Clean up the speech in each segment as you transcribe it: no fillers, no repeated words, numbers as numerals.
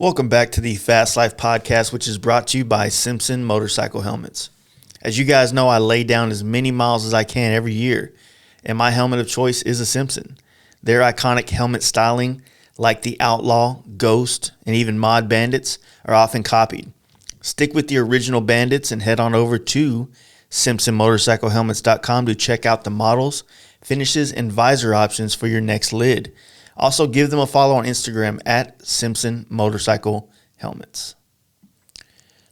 Welcome back to the Fast Life Podcast, which is brought to you by Simpson Motorcycle Helmets. As you guys know, I lay down as many miles as I can every year, and my helmet of choice is a Simpson. Their iconic helmet styling, like the Outlaw, Ghost, and even Mod Bandits, are often copied. Stick with the original Bandits and head on over to SimpsonMotorcycleHelmets.com to check out the models, finishes, and visor options for your next lid. Also, give them a follow on Instagram at Simpson Motorcycle Helmets.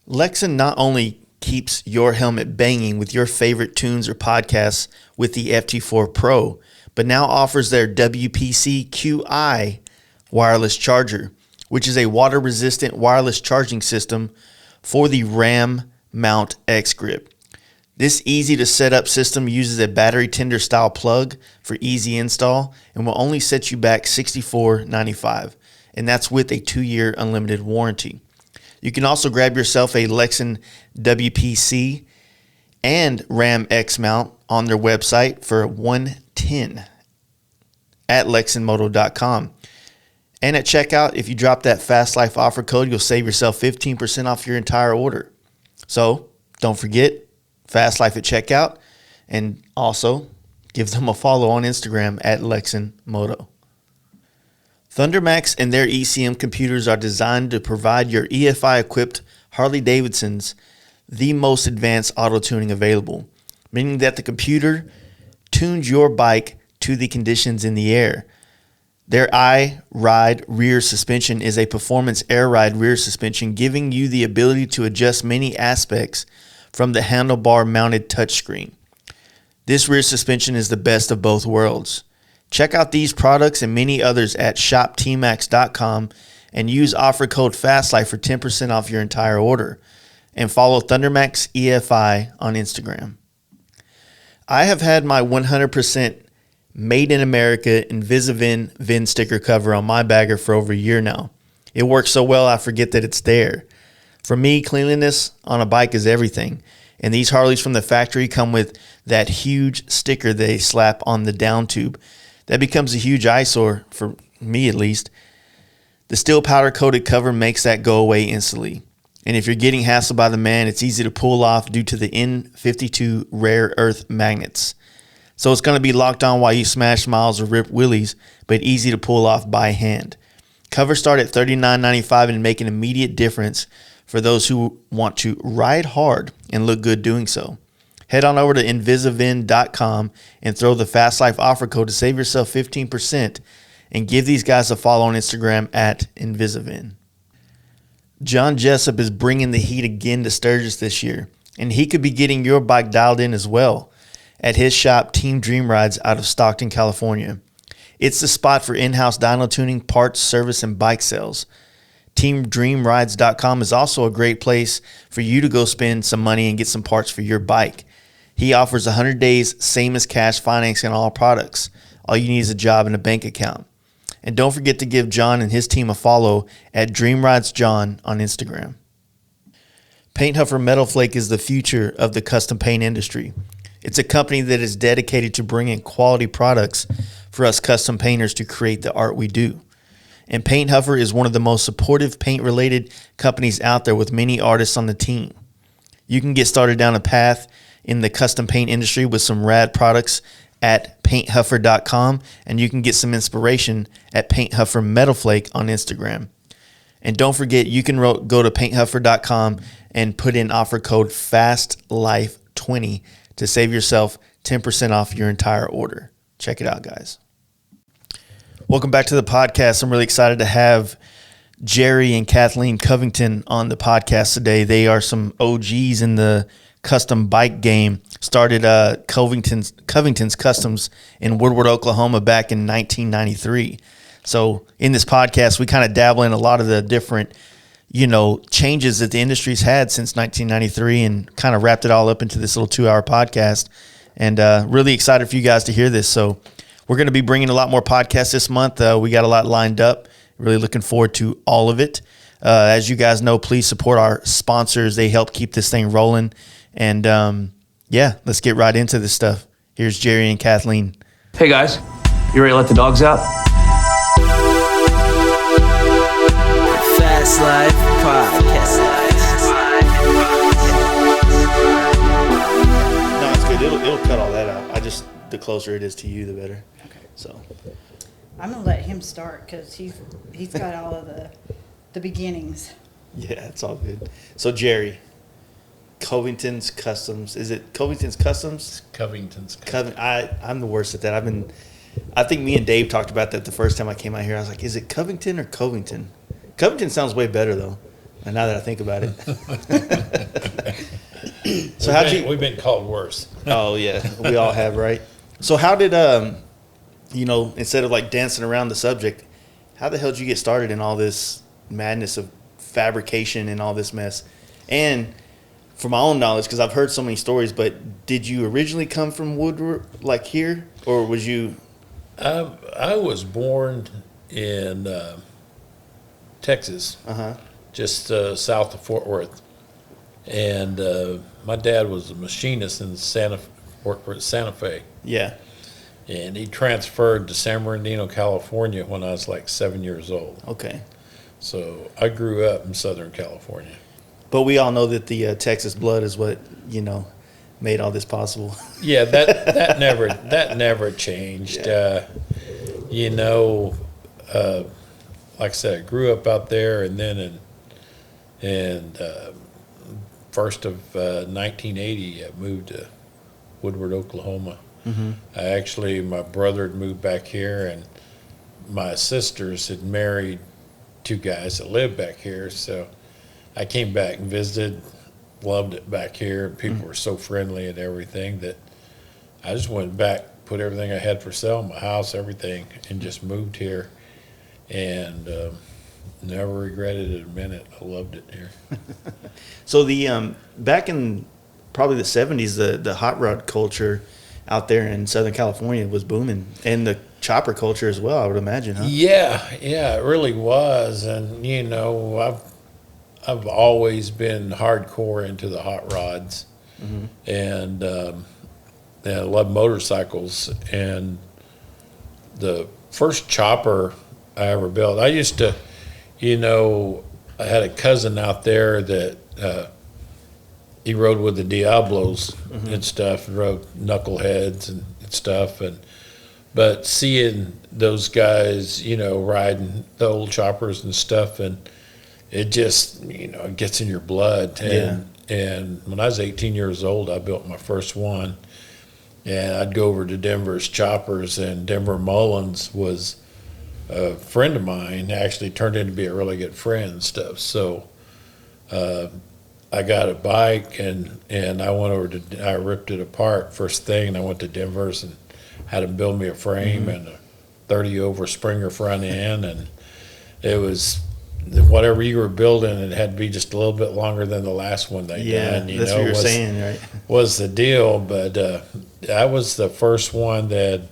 Lexan not only keeps your helmet banging with your favorite tunes or podcasts with the FT4 Pro, but now offers their WPC QI wireless charger, which is a water-resistant wireless charging system for the Ram Mount X Grip. This easy-to-set-up system uses a battery tender style plug for easy install and will only set you back $64.95, and that's with a 2-year unlimited warranty. You can also grab yourself a Lexan WPC and Ram X mount on their website for $110 at LexanMoto.com. And at checkout, if you drop that Fast Life offer code, you'll save yourself 15% off your entire order. So don't forget, Fast Life at checkout, and also give them a follow on Instagram at Lexan Moto. ThunderMax and their ECM computers are designed to provide your EFI-equipped Harley-Davidsons the most advanced auto-tuning available, meaning that the computer tunes your bike to the conditions in the air. Their iRide rear suspension is a performance air ride rear suspension, giving you the ability to adjust many aspects from the handlebar mounted touchscreen. This rear suspension is the best of both worlds. Check out these products and many others at shoptmax.com and use offer code FASTLIFE for 10% off your entire order. And follow ThunderMax EFI on Instagram. I have had my 100% Made in America Invisivin VIN sticker cover on my bagger for over a year now. It works so well I forget that it's there. For me, cleanliness on a bike is everything, and these Harleys from the factory come with that huge sticker they slap on the down tube. That becomes a huge eyesore, for me at least. The steel powder coated cover makes that go away instantly, and if you're getting hassled by the man, it's easy to pull off due to the N52 rare earth magnets. So it's going to be locked on while you smash miles or rip wheelies, but easy to pull off by hand. Covers start at $39.95 and make an immediate difference for those who want to ride hard and look good doing so. Head on over to Invisivin.com and throw the Fast Life offer code to save yourself 15% and give these guys a follow on Instagram at Invisivin. John Jessup is bringing the heat again to Sturgis this year, and he could be getting your bike dialed in as well at his shop, Team Dream Rides, out of Stockton, California. It's the spot for in-house dyno tuning, parts, service, and bike sales. TeamDreamRides.com is also a great place for you to go spend some money and get some parts for your bike. He offers 100 days, same as cash financing on all products. All you need is a job and a bank account. And don't forget to give John and his team a follow at DreamRidesJohn on Instagram. Paint Huffer Metal Flake is the future of the custom paint industry. It's a company that is dedicated to bringing quality products for us custom painters to create the art we do. And Paint Huffer is one of the most supportive paint-related companies out there with many artists on the team. You can get started down a path in the custom paint industry with some rad products at painthuffer.com, and you can get some inspiration at Paint Huffer Metal Flake on Instagram. And don't forget, you can go to painthuffer.com and put in offer code FASTLIFE20 to save yourself 10% off your entire order. Check it out, guys. Welcome back to the podcast. I'm really excited to have Jerry and Kathleen Covington on the podcast today. They are some OGs in the custom bike game. Started Covington's Customs in Woodward, Oklahoma back in 1993. So in this podcast, we kind of dabble in a lot of the different, changes that the industry's had since 1993 and kind of wrapped it all up into this little 2-hour podcast. And really excited for you guys to hear this. So we're going to be bringing a lot more podcasts this month. We got a lot lined up. Really looking forward to all of it. As you guys know, please support our sponsors. They help keep this thing rolling. And let's get right into this stuff. Here's Jerry and Kathleen. Hey guys, you ready to let the dogs out? Fast Life Podcast. No, it's good. It'll cut all that out. The closer it is to you, the better. Okay. So, I'm gonna let him start because he's got all of the beginnings. yeah, it's all good. So, Jerry, Covington's Customs. Is it Covington's Customs? Covington's Customs. I'm the worst at that. I think me and Dave talked about that the first time I came out here. I was like, is it Covington or Covington? Covington sounds way better though. And now that I think about it. So We've been called worse. Oh yeah, we all have, right? So how did instead of like dancing around the subject, how the hell did you get started in all this madness of fabrication and all this mess? And from my own knowledge, because I've heard so many stories, but did you originally come from Woodward, like here, or was you? I was born in Texas, just south of Fort Worth, and my dad was a machinist in worked for Santa Fe. Yeah. And he transferred to San Bernardino, California when I was like 7 years old. Okay. So I grew up in Southern California. But we all know that the Texas blood is what made all this possible. Yeah, that never changed. Yeah. Like I said, I grew up out there, and then in first of 1980, I moved to Woodward, Oklahoma. Mm-hmm. My brother had moved back here, and my sisters had married two guys that lived back here. So I came back and visited, loved it back here. People were so friendly and everything that I just went back, put everything I had for sale, my house, everything, and just moved here. And never regretted it a minute. I loved it here. So the back in probably the 70s, the hot rod culture out there in Southern California was booming, and the chopper culture as well, I would imagine, huh? Yeah, it really was. And I've always been hardcore into the hot rods, and I love motorcycles. And the first chopper I ever built, I used to, I had a cousin out there that he rode with the Diablos and stuff, and rode knuckleheads and stuff. But seeing those guys, riding the old choppers and stuff, and it just, it gets in your blood. And when I was 18 years old, I built my first one. And I'd go over to Denver's choppers, and Denver Mullins was a friend of mine, actually turned into be a really good friend and stuff. So I got a bike, and I went over to, I ripped it apart first thing, and I went to Denver's and had them build me a frame and a 30 over Springer front end, and it was whatever you were building, it had to be just a little bit longer than the last one they done. That's what you're saying, right? Was the deal, but that was the first one that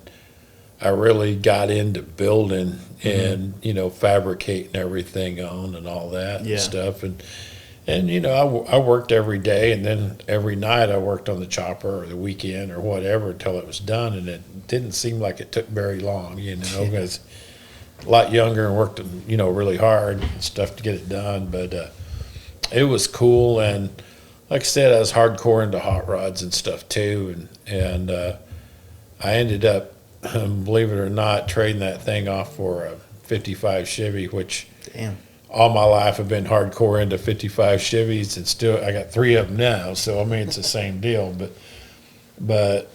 I really got into building and fabricating everything on and all that and stuff. And I worked every day, and then every night I worked on the chopper or the weekend or whatever until it was done. And it didn't seem like it took very long, because a lot younger and worked, really hard and stuff to get it done. But it was cool. And like I said, I was hardcore into hot rods and stuff too. And I ended up, believe it or not, trading that thing off for a 55 Chevy, which all my life I've been hardcore into 55 Chevys, and still I got 3 of them now. So, it's the same deal. But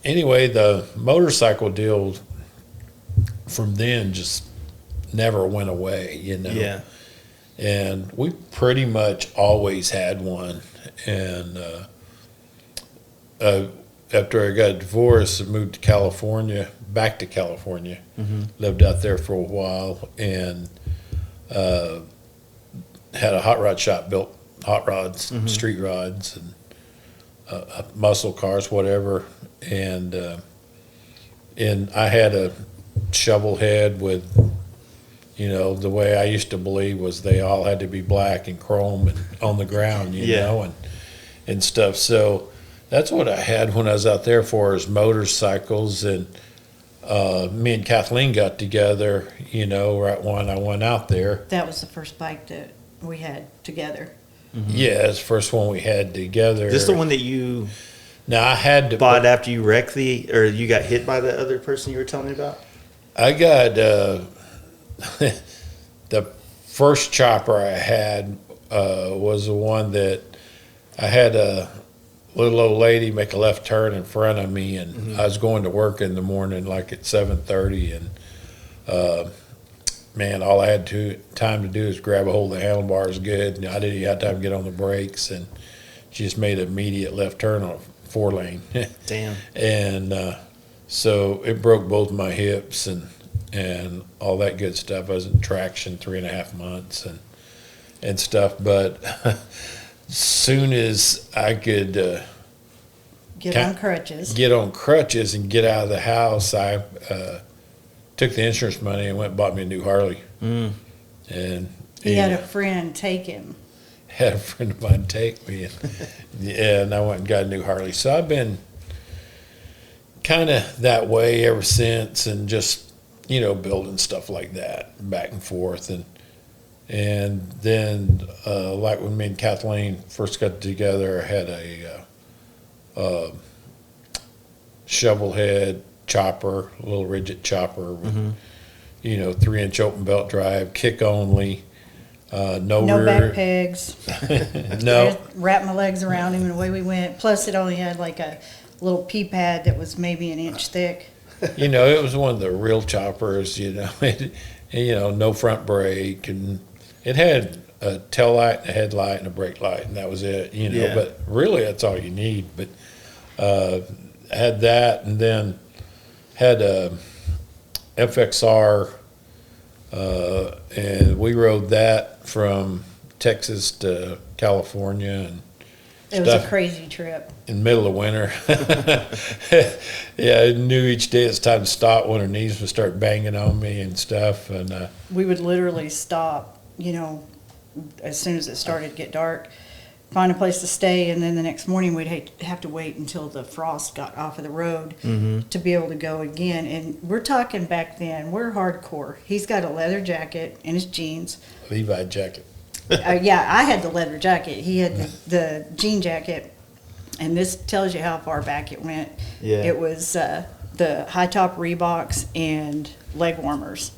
anyway, the motorcycle deal from then just never went away, Yeah. And we pretty much always had one. And after I got divorced, I moved to California, back to California, lived out there for a while, and had a hot rod shop, built hot rods, street rods, and muscle cars, whatever. And I had a shovel head with, the way I used to believe was they all had to be black and chrome and on the ground, and stuff. So that's what I had when I was out there for is motorcycles. And me and Kathleen got together, right when I went out there. That was the first bike that we had together. Yeah, it's the first one we had together. Is this the one that you Now I had to bought after you wrecked or you got hit by the other person you were telling me about? I got the first chopper I had was the one that I had a little old lady make a left turn in front of me, and I was going to work in the morning like at 7:30, and man, all I had time to do is grab a hold of the handlebars good, and I didn't even have time to get on the brakes, and she just made an immediate left turn on a 4-lane. Damn. And so it broke both my hips and all that good stuff. I was in traction 3.5 months and stuff. But soon as I could Get on crutches. get on crutches and get out of the house, I took the insurance money and went and bought me a new Harley. And He had a friend take him. had a friend of mine take me, and I went and got a new Harley. So I've been kind of that way ever since, and just building stuff like that back and forth, and then like when me and Kathleen first got together, I had a shovel head chopper, a little rigid chopper with 3-inch open belt drive, kick only. No back pegs. No. Wrap my legs around him and away we went. Plus, it only had like a little pea pad that was maybe an inch thick. It was one of the real choppers. No front brake, and it had a tail light, and a headlight, and a brake light, and that was it. Yeah. But really, that's all you need. But had that, and then had a FXR. And we rode that from Texas to California, and It was a crazy trip. in the middle of winter. Yeah, I knew each day it's time to stop when her knees would start banging on me and stuff. And We would literally stop, as soon as it started to get dark, find a place to stay, and then the next morning we'd have to wait until the frost got off of the road to be able to go again. And we're talking back then, we're hardcore. He's got a leather jacket and his jeans. Levi jacket. Yeah, I had the leather jacket. He had the jean jacket. And this tells you how far back it went. Yeah. It was the high top Reeboks and leg warmers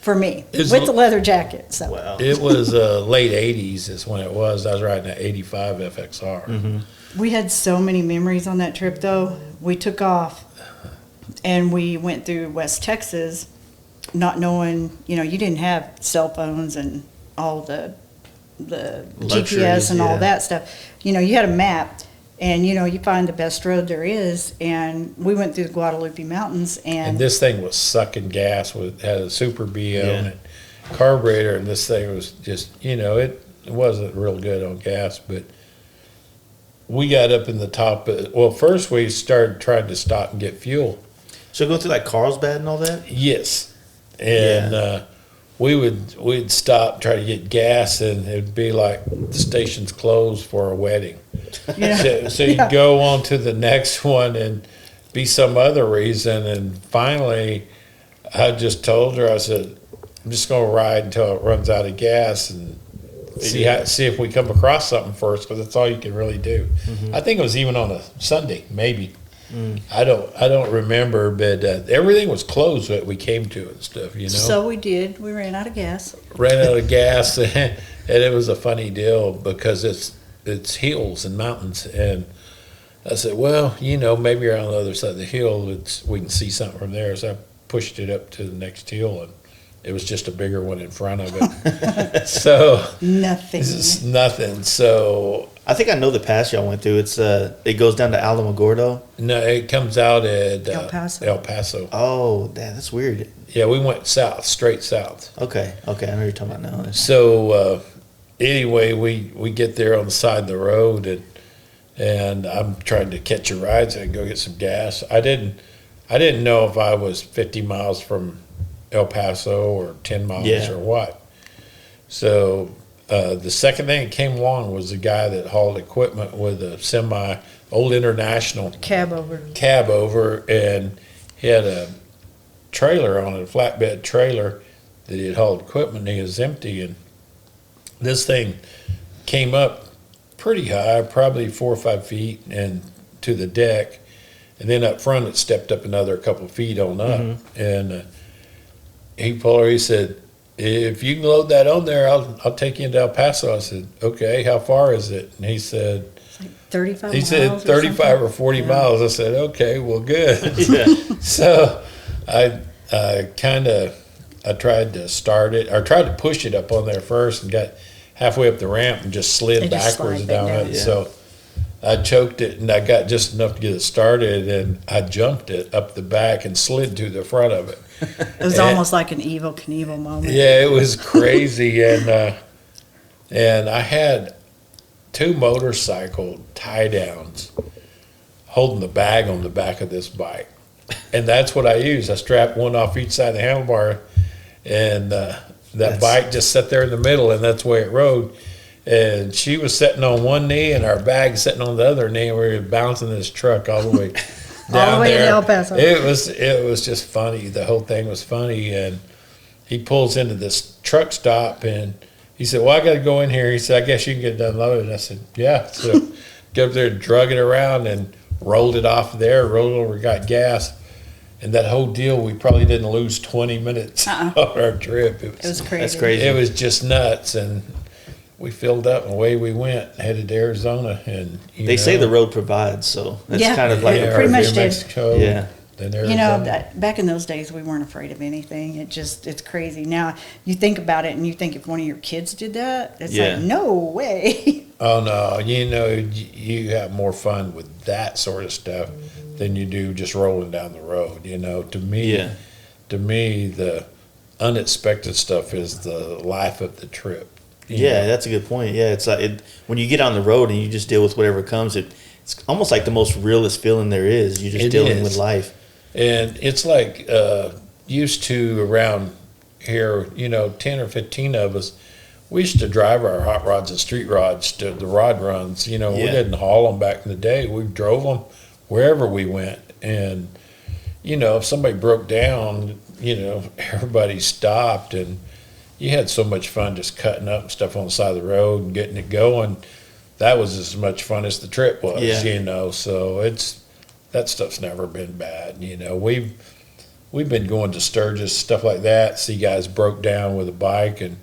for me Is with it- the leather jacket. So Wow. It was late 80s is when it was. I was riding an 85 FXR. we had so many memories on that trip, though. We took off and we went through West Texas, not knowing, you didn't have cell phones and all the Luxuries, GPS and all yeah. that stuff. You had a map. And, you find the best road there is. And we went through the Guadalupe Mountains. And this thing was sucking gas. Had a Super B on it, carburetor, and this thing was just, it wasn't real good on gas. But we got up in the top. First we started trying to stop and get fuel. So go through like Carlsbad and all that? Yes, and we'd stop, try to get gas, and it'd be like the station's closed for a wedding. Yeah. So you'd go on to the next one and be some other reason. And finally, I just told her, I said, I'm just going to ride until it runs out of gas and see if we come across something first, because that's all you can really do. I think it was even on a Sunday, maybe. I don't remember, but everything was closed that we came to and stuff, So we did. We ran out of gas. Ran out of gas, and it was a funny deal because it's hills and mountains, and I said, well, maybe you're on the other side of the hill, we can see something from there. So I pushed it up to the next hill, and it was just a bigger one in front of it. So Nothing. it's nothing. So I think I know the pass y'all went through. It goes down to Alamogordo. no, it comes out at El Paso. El Paso. Oh, damn, that's weird. Yeah, we went south, straight south. Okay, I know what you're talking about now. So anyway, we get there on the side of the road, and I'm trying to catch a ride so I can go get some gas. I didn't know if I was 50 miles from El Paso or 10 miles or what. So the second thing that came along was the guy that hauled equipment with a semi, old International Cab over. and he had a trailer on it, a flatbed trailer that he had hauled equipment, and he was empty. And this thing came up pretty high, probably 4 or 5 feet, and to the deck. And then up front, it stepped up another couple of feet on up. And he pulled her. He said, "If you can load that on there, I'll take you into El Paso." I said, "Okay, how far is it?" And he said, 35 he miles said 35 or 40 Yeah. miles. I said, "Okay, well, good." Yeah. So I tried to start it, or tried to push it up on there first, and got halfway up the ramp and just slid It just backwards slide back down down. it. Yeah. So I choked it, and I got just enough to get it started, and I jumped it up the back and slid to the front of it. It was And- almost like an Evil Knievel moment. Yeah, it was crazy, and I had 2 motorcycle tie downs holding the bag on the back of this bike, and that's what I used. I strapped one off each side of the handlebar, and that bike just sat there in the middle, and that's the way it rode. And she was sitting on one knee, and our bag sitting on the other knee, and we were bouncing this truck all the way down All the way to there. El Paso. It was just funny. The whole thing was funny, and he pulls into this truck stop, and he said, "Well, I got to go in here." He said, "I guess you can get it unloaded." And I said, "Yeah." So get up there, drug it around, and rolled it off there, rolled over, got gas. And that whole deal, we probably didn't lose 20 minutes on our trip. It was crazy. That's crazy. It was just nuts, and we filled up and away we went, headed to Arizona. And They say the road provides, so it's Yeah. kind of like Yeah, a pretty or much New did. Mexico, Yeah. then Arizona. You know, back in those days, we weren't afraid of anything. It's crazy. Now, you think about it, and you think if one of your kids did that, it's Yeah. like, no way. Oh no, you have more fun with that sort of stuff than you do just rolling down the road. To me, Yeah. the unexpected stuff is the life of the trip. Yeah, that's a good point. Yeah, it's like when you get on the road and you just deal with whatever comes. It's almost like the most realest feeling there is. You're just It dealing is. with life. And it's like used to around here, 10 or 15 of us, we used to drive our hot rods and street rods to the rod runs. We Yeah. didn't haul them back in the day. We drove them wherever we went. And, if somebody broke down, everybody stopped. And you had so much fun just cutting up stuff on the side of the road and getting it going. That was as much fun as the trip was, Yeah. So that stuff's never been bad. We've been going to Sturgis, stuff like that, see guys broke down with a bike, and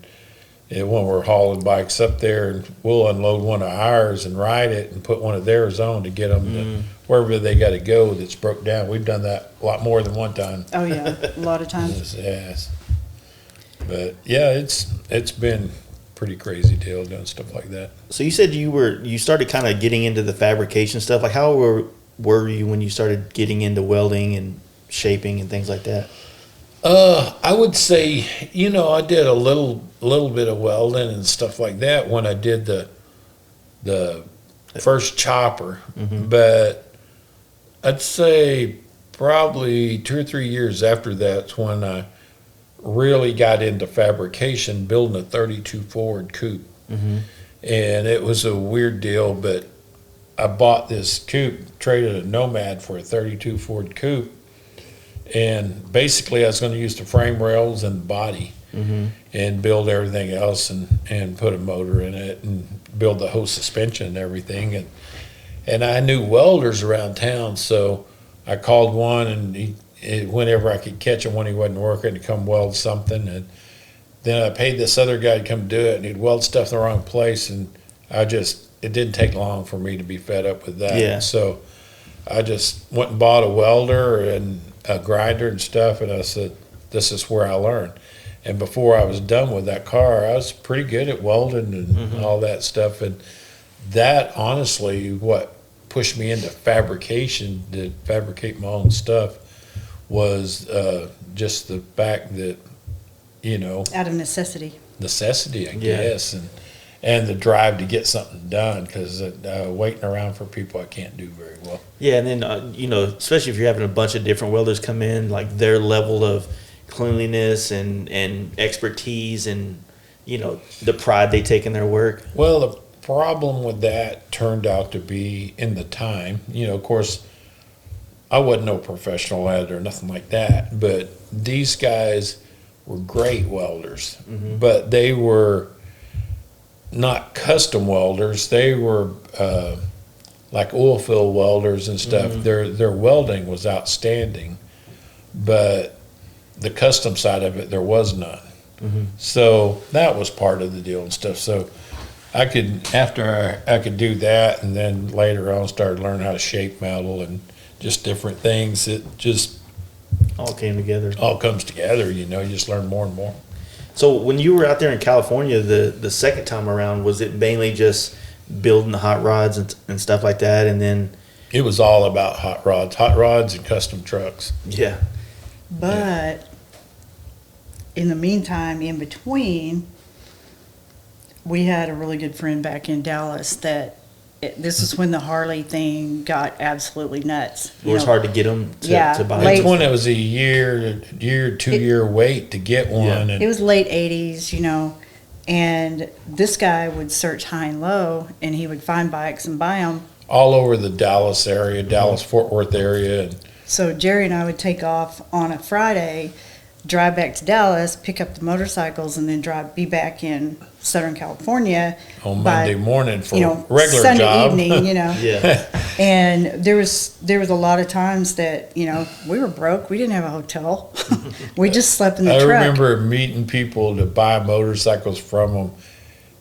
when we're hauling bikes up there, and we'll unload one of ours and ride it and put one of theirs on to get them to wherever they got to go that's broke down. We've done that a lot more than one time. Oh, yeah, a lot of times. Yes. But yeah, it's been pretty crazy deal doing stuff like that. So you said you started kind of getting into the fabrication stuff. Like how were you when you started getting into welding and shaping and things like that? I would say, I did a little bit of welding and stuff like that when I did the first chopper, but I'd say probably 2 or 3 years after that's when I really got into fabrication, building a 32 Ford coupe. And it was a weird deal, but I bought this coupe, traded a Nomad for a 32 Ford coupe, and basically I was going to use the frame rails and the body and build everything else and put a motor in it and build the whole suspension and everything. And I knew welders around town, so I called one, and whenever I could catch him when he wasn't working, to come weld something. And then I paid this other guy to come do it, and he'd weld stuff in the wrong place, and it didn't take long for me to be fed up with that. Yeah. So I just went and bought a welder and a grinder and stuff, and I said, this is where I learned. And before I was done with that car, I was pretty good at welding and all that stuff. And that, honestly, what pushed me into fabrication, to fabricate my own stuff, was just the fact that, Out of necessity. necessity, I Yeah. guess, and the drive to get something done, because waiting around for people I can't do very well. Yeah, and then especially if you're having a bunch of different welders come in, like their level of cleanliness and expertise and the pride they take in their work. Well, the problem with that turned out to be in the time. Of course, I wasn't no professional welder or nothing like that, but these guys were great welders. But they were not custom welders. They were like oil field welders and stuff. Their welding was outstanding, but the custom side of it, there was none. So that was part of the deal and stuff. So I could do that, and then later on started learning how to shape metal and just different things. It just All came together. all comes together, you just learn more and more. So when you were out there in California the second time around, was it mainly just building the hot rods and stuff like that, and then It was all about hot rods and custom trucks. yeah, But in the meantime, in between, we had a really good friend back in Dallas that this is when the Harley thing got absolutely nuts. it was hard to get them to buy. late- That's when it was a 2-year wait to get one. Yeah. And It was late 80s, and this guy would search high and low, and he would find bikes and buy them. all over the Dallas area, Dallas-Fort Worth area. And So Jerry and I would take off on a Friday, drive back to Dallas, pick up the motorcycles, and then be back in Southern California on by, Monday morning for a regular Sunday job. evening, Yeah, And there was a lot of times that, we were broke. We didn't have a hotel. We just slept in the I truck. remember meeting people to buy motorcycles from them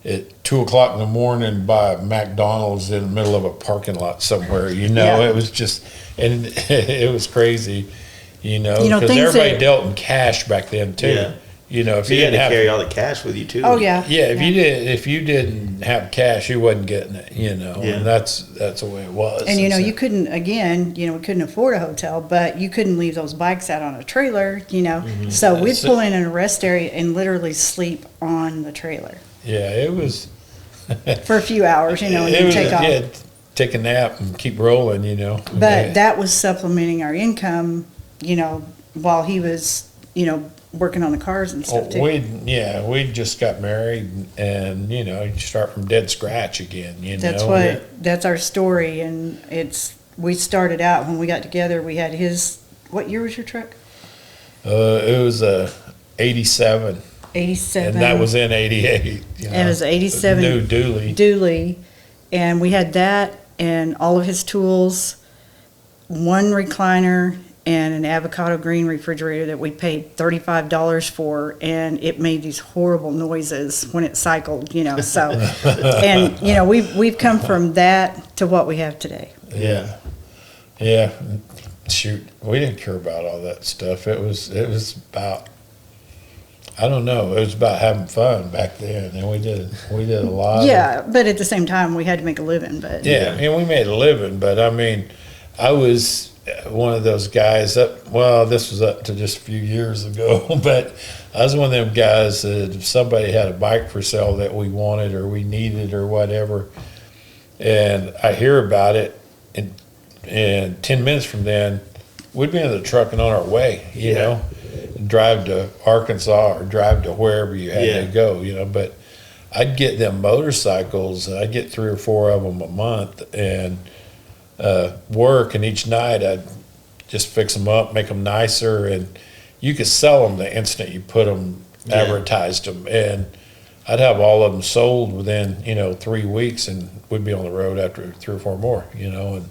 at 2:00 in the morning by McDonald's in the middle of a parking lot somewhere. Yeah. It was just, and it was crazy, because things everybody that- dealt in cash back then too. Yeah. If so you you had didn't to have, carry all the cash with you too. Oh, yeah. if you didn't have cash, you wasn't getting it. Yeah. And that's the way it was. And so- you couldn't, again, we couldn't afford a hotel, but you couldn't leave those bikes out on a trailer, So we'd That's pull in a rest area and literally sleep on the trailer Yeah, it was. for a few hours, and it then was, take off. yeah, take a nap and keep rolling. But that was supplementing our income, while he was, working on the cars and stuff too. we just got married, and you start from dead scratch again. That's our story, and we started out when we got together. We had what year was your truck? It was a '87, 87. and that was in '88. It was 87 New dually. Dooley, and we had that and all of his tools, one recliner, and an avocado green refrigerator that we paid $35 for, and it made these horrible noises when it cycled, so, and, we've come from that to what we have today. Yeah. Shoot, we didn't care about all that stuff. It was about, I don't know. It was about having fun back then, and we did a lot. Yeah, but at the same time, we had to make a living, but. Yeah, and we made a living, but I mean, I was one of those guys this was up to just a few years ago, but I was one of them guys that if somebody had a bike for sale that we wanted or we needed or whatever, and I hear about it, and 10 minutes from then, we'd be in the truck and on our way, and drive to Arkansas or drive to wherever you had to go, but I'd get them motorcycles, and I'd get 3 or 4 of them a month, and work, and each night I'd just fix them up, make them nicer, and you could sell them the instant you put them, advertised them, and I'd have all of them sold within 3 weeks, and we'd be on the road after 3 or 4 more, and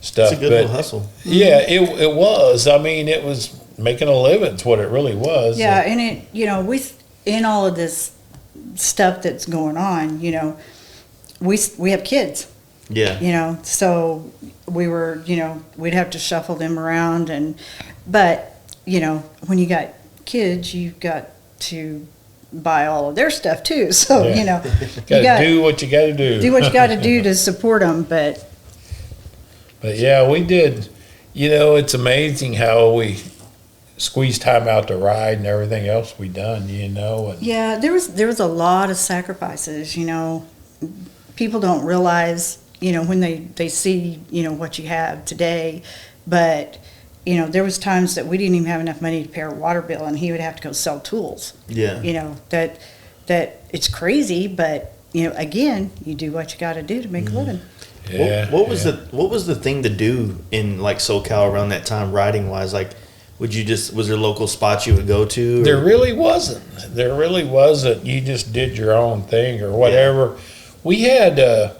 stuff. It's a good little hustle. Yeah, it was. I mean, it was making a living. It's what it really was. Yeah, and it, in all of this stuff that's going on, we have kids. Yeah. So we were, we'd have to shuffle them around, but when you got kids, you've got to buy all of their stuff too. So, you gotta do what you gotta do. Do what you got to do to support them. But yeah, we did. It's amazing how we squeezed time out to ride and everything else we done. And yeah, there was a lot of sacrifices. People don't realize, when they see, what you have today, but there was times that we didn't even have enough money to pay our water bill, and he would have to go sell tools. Yeah. That it's crazy, but again, you do what you got to do to make a living. Yeah. What was the thing to do in like SoCal around that time, riding wise? Like, was there local spots you would go to? Or? There really wasn't. You just did your own thing or whatever. Yeah.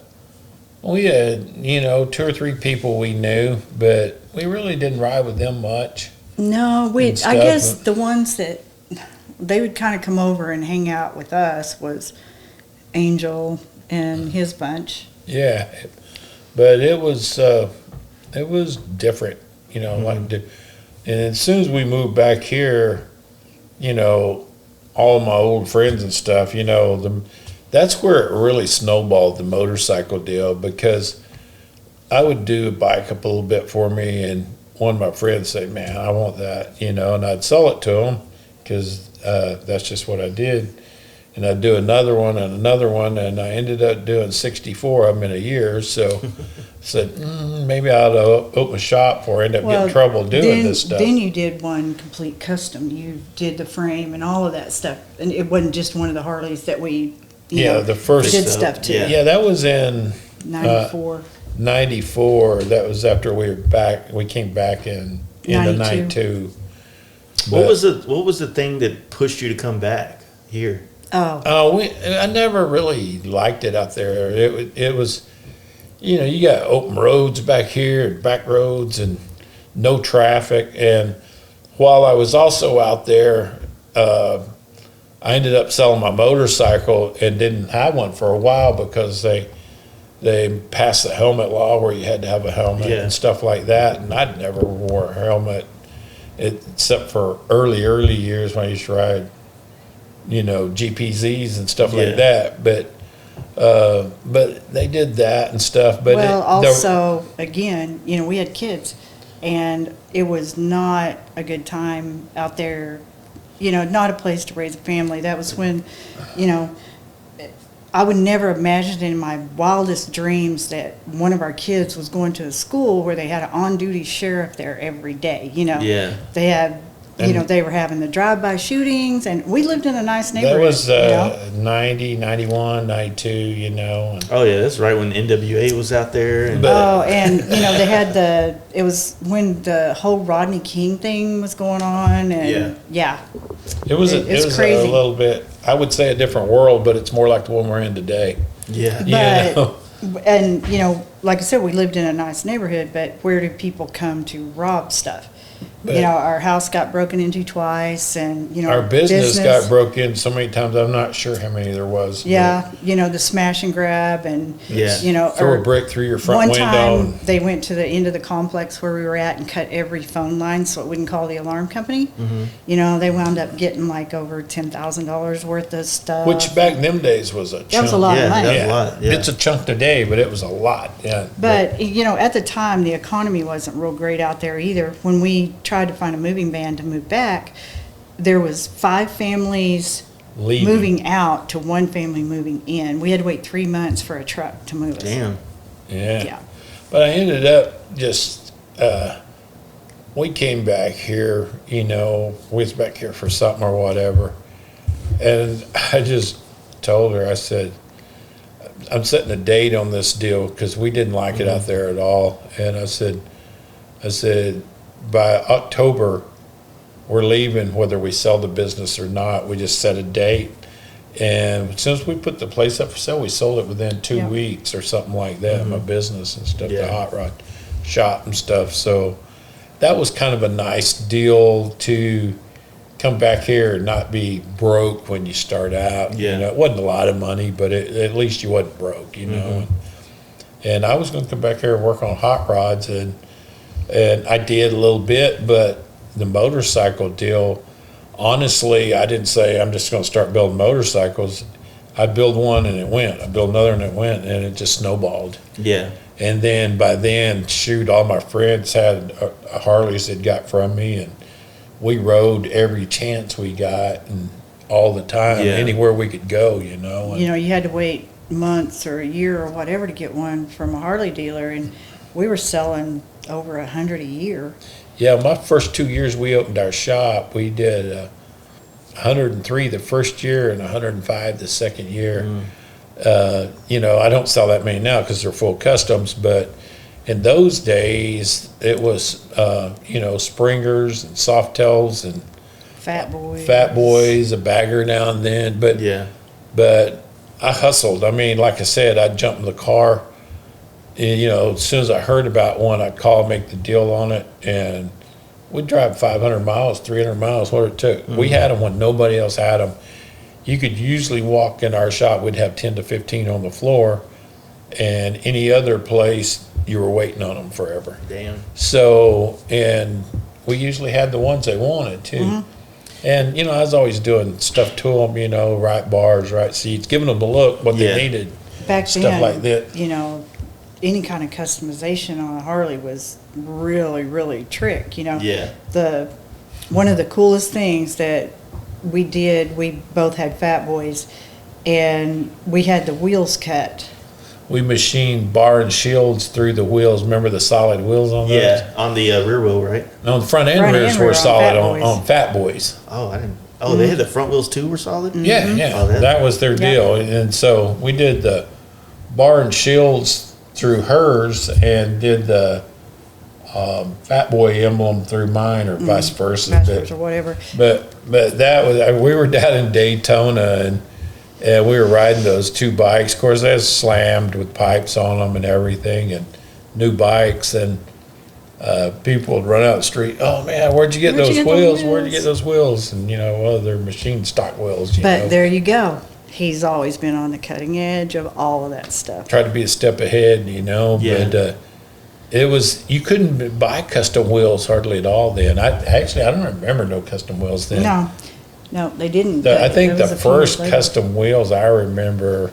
We had, you know, 2 or 3 people we knew, but we really didn't ride with them much. No, I guess the ones that they would kind of come over and hang out with us was Angel and his bunch. Yeah, but it was different, you know. Mm-hmm. And as soon as we moved back here, you know, all of my old friends and stuff, you know, that's where it really snowballed, the motorcycle deal, because I would do a bike up a little bit for me, and one of my friends said, "Man, I want that," you know, and I'd sell it to him because that's just what I did. And I'd do another one, and I ended up doing 64 of them in a year. So I said, maybe I ought to open a shop before I end up getting in trouble doing this stuff. Then you did one complete custom. You did the frame and all of that stuff. And it wasn't just one of the Harleys that we the first did stuff to. Yeah, that was in 94. 94. That was after we were back. We came back in the 92. What was the thing that pushed you to come back here? I never really liked it out there. It was, you know, you got open roads back here, back roads, and no traffic. And while I was also out there, I ended up selling my motorcycle and didn't have one for a while because they passed the helmet law where you had to have a helmet and stuff like that. And I'd never wore a helmet except for early years when I used to ride, you know, GPZs and stuff like that, but they did that and stuff. But again, you know, we had kids, and it was not a good time out there. You know, not a place to raise a family. That was when, you know, I would never imagine in my wildest dreams that one of our kids was going to a school where they had an on-duty sheriff there every day. You know, they had. You know, they were having the drive-by shootings, and we lived in a nice neighborhood. That was 90, 91, 92, you know. Oh, yeah, that's right when NWA was out there. And you know, they had it was when the whole Rodney King thing was going on, and It was crazy. A little bit, I would say a different world, but it's more like the one we're in today. Yeah. And, you know, like I said, we lived in a nice neighborhood, but where do people come to rob stuff? But, you know, our house got broken into twice, and, you know, our business got broken in so many times. I'm not sure how many there was. Yeah, you know, the smash and grab, and you know, throw a brick through your front window. One time they went to the end of the complex where we were at and cut every phone line so it wouldn't call the alarm company. Mm-hmm. You know, they wound up getting like over $10,000 worth of stuff. Which back in them days was a chunk. That was a lot of money. That was a lot. Yeah. It's a chunk today, but it was a lot. Yeah. But you know, at the time, the economy wasn't real great out there either. When we tried to find a moving van to move back, there was 5 families moving out to 1 family moving in. We had to wait 3 months for a truck to move us. Damn. Yeah. But I ended up just we came back here, you know, we was back here for something or whatever, and I just told her, I said, I'm setting a date on this deal because we didn't like it out there at all. And I said, by October, we're leaving whether we sell the business or not. We just set a date. And since we put the place up for sale, we sold it within 2 weeks or something like that, my business and stuff, the hot rod shop and stuff. So that was kind of a nice deal to come back here and not be broke when you start out. You know, it wasn't a lot of money, but at least you wasn't broke, you know. And I was going to come back here and work on hot rods, and I did a little bit, but the motorcycle deal, honestly, I didn't say I'm just going to start building motorcycles. I build one and it went. I build another and it went, and it just snowballed. Yeah. And then by then, shoot, all my friends had Harleys they'd got from me, and we rode every chance we got and all the time, anywhere we could go, you know. And, you know, you had to wait months or a year or whatever to get one from a Harley dealer, and we were selling over 100 a year. Yeah, my first 2 years we opened our shop, we did 103 the first year and 105 the second year. You know, I don't sell that many now because they're full customs, but in those days, it was, Springers and Softails and Fat Boys. Fat Boys, a bagger now and then. But Yeah. But I hustled. I mean, like I said, I'd jump in the car. As soon as I heard about one, I'd call, make the deal on it, and we'd drive 500 miles, 300 miles, whatever it took. We had them when nobody else had them. You could usually walk in our shop, we'd have 10 to 15 on the floor, and any other place, you were waiting on them forever. Damn. So, and we usually had the ones they wanted, too. And, I was always doing stuff to them, right bars, right seats, giving them the look, what Yeah. they needed. Back Stuff then, like that. Any kind of customization on a Harley was really, really trick, Yeah. One of the coolest things that we did, we both had Fat Boys, and we had the wheels cut. We machined bar and shields through the wheels. Remember the solid wheels on those? Yeah. On the rear wheel, right? No, the front end Front rears end were rear on solid Fat on, Boys. on Fat Boys. Oh, I didn't. Oh, they had the front wheels too. Were solid. Yeah, yeah. Oh, that was their Yeah. deal. And so we did the bar and shields through hers and did the Fat Boy emblem through mine, or vice versa. Masters or whatever. But that was, we were down in Daytona, and we were riding those two bikes. Of course, they was slammed with pipes on them and everything, and new bikes, and people would run out the street. Oh man, where'd you get Where'd those you get those wheels? Where'd you wheels?" get those wheels? And well, they're machine stock wheels. But there you go. He's always been on the cutting edge of all of that stuff. Tried to be a step ahead, Yeah. But it was, you couldn't buy custom wheels hardly at all then. I don't remember no custom wheels then. No, they didn't. I think It the was a few years first later. custom wheels I remember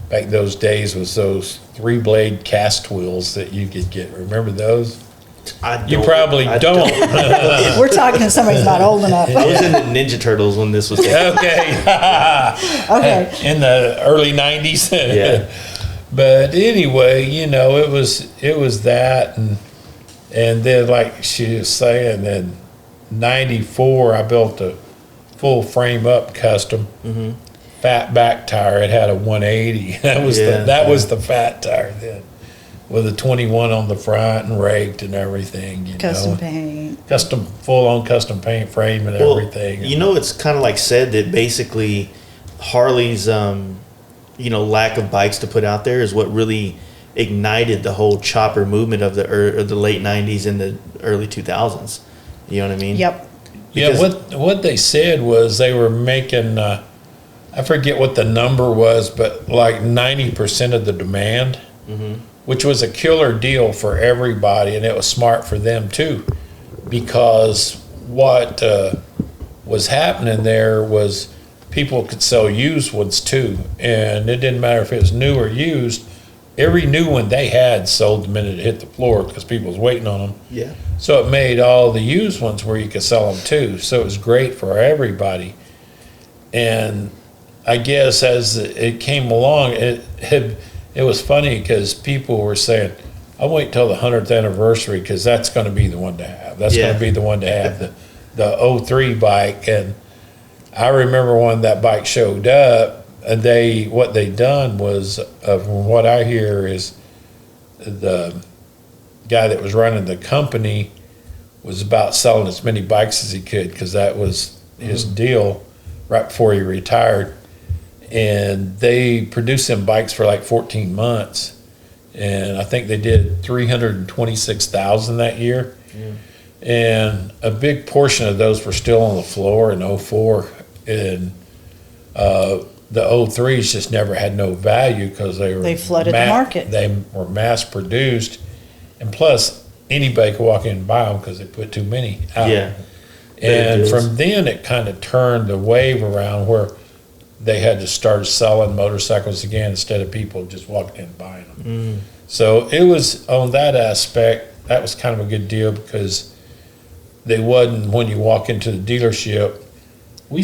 back those days was those 3-blade cast wheels that you could get. Remember those? You probably don't. We're talking to somebody who's not old enough. I was in the Ninja Turtles when this was. Okay. Okay. In the early 90s. Yeah. But anyway, it was that, and then like she was saying, in '94 I built a full frame up custom fat back tire. It had a 180. That was the fat tire then, with a 21 on the front and raked and everything. Custom paint. Full on custom paint frame and Well, everything. it's kind of like said that basically Harley's, lack of bikes to put out there is what really ignited the whole chopper movement of the late '90s and the early 2000s. You know what I mean? Yep. Yeah, Because- what they said was they were making, I forget what the number was, but like 90% of the demand, which was a killer deal for everybody, and it was smart for them too, because what was happening there was people could sell used ones too, and it didn't matter if it was new or used. Every new one they had sold the minute it hit the floor because people was waiting on them. Yeah. So it made all the used ones where you could sell them too. So it was great for everybody. And I guess as it came along, it was funny because people were saying, I'll wait till the 100th anniversary because that's going to be the one to have. That's going Yeah. to be the one to have, the 03 bike. And I remember when that bike showed up, and what they done was, from what I hear, is the guy that was running the company was about selling as many bikes as he could because that was his deal right before he retired. And they produced them bikes for like 14 months. And I think they did 326,000 that year. And a big portion of those were still on the floor in '04. And the '03s just never had no value because They flooded the market. They were mass produced. And plus, anybody could walk in and buy them because they put too many out. Yeah. And It is. from then, it kind of turned the wave around where they had to start selling motorcycles again instead of people just walking in and buying them. So it was, on that aspect, that was kind of a good deal because they wasn't, when you walk into the dealership, we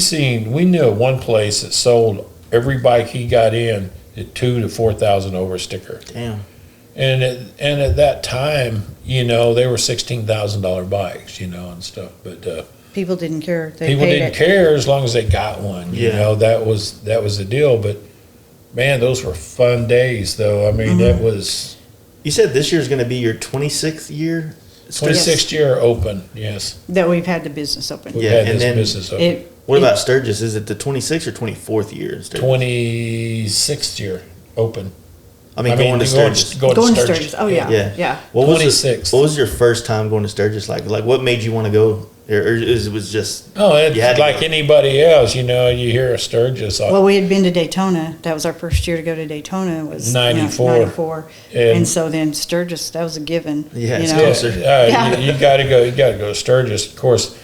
knew of one place that sold every bike he got in at $2,000 to $4,000 over a sticker. Damn. And at that time, they were $16,000 bikes, and stuff. But People didn't care. They people paid didn't it. care as long as they got one. Yeah. That was the deal. But man, those were fun days, though. I mean, it was. You said this year is going to be your 26th year? 26th year open, yes. That we've had the business open. We've Yeah, had and this then business open. What about Sturgis? Is it the 26th or 24th year? Sturgis? 26th year open. I mean, going to Sturgis. Going to Sturgis. Oh, yeah. Yeah. Yeah. 26th. What was your first time going to Sturgis like? Like, what made you want to go? Or it was just... Oh, it's you had to like go. anybody else, you know, you hear a Sturgis. Well, we had been to Daytona. That was our first year to go to Daytona. Was 94. 94. And so then Sturgis, that was a given. Yeah, you it's know? closer. Yeah. You got to go. You got to go to Sturgis. Of course,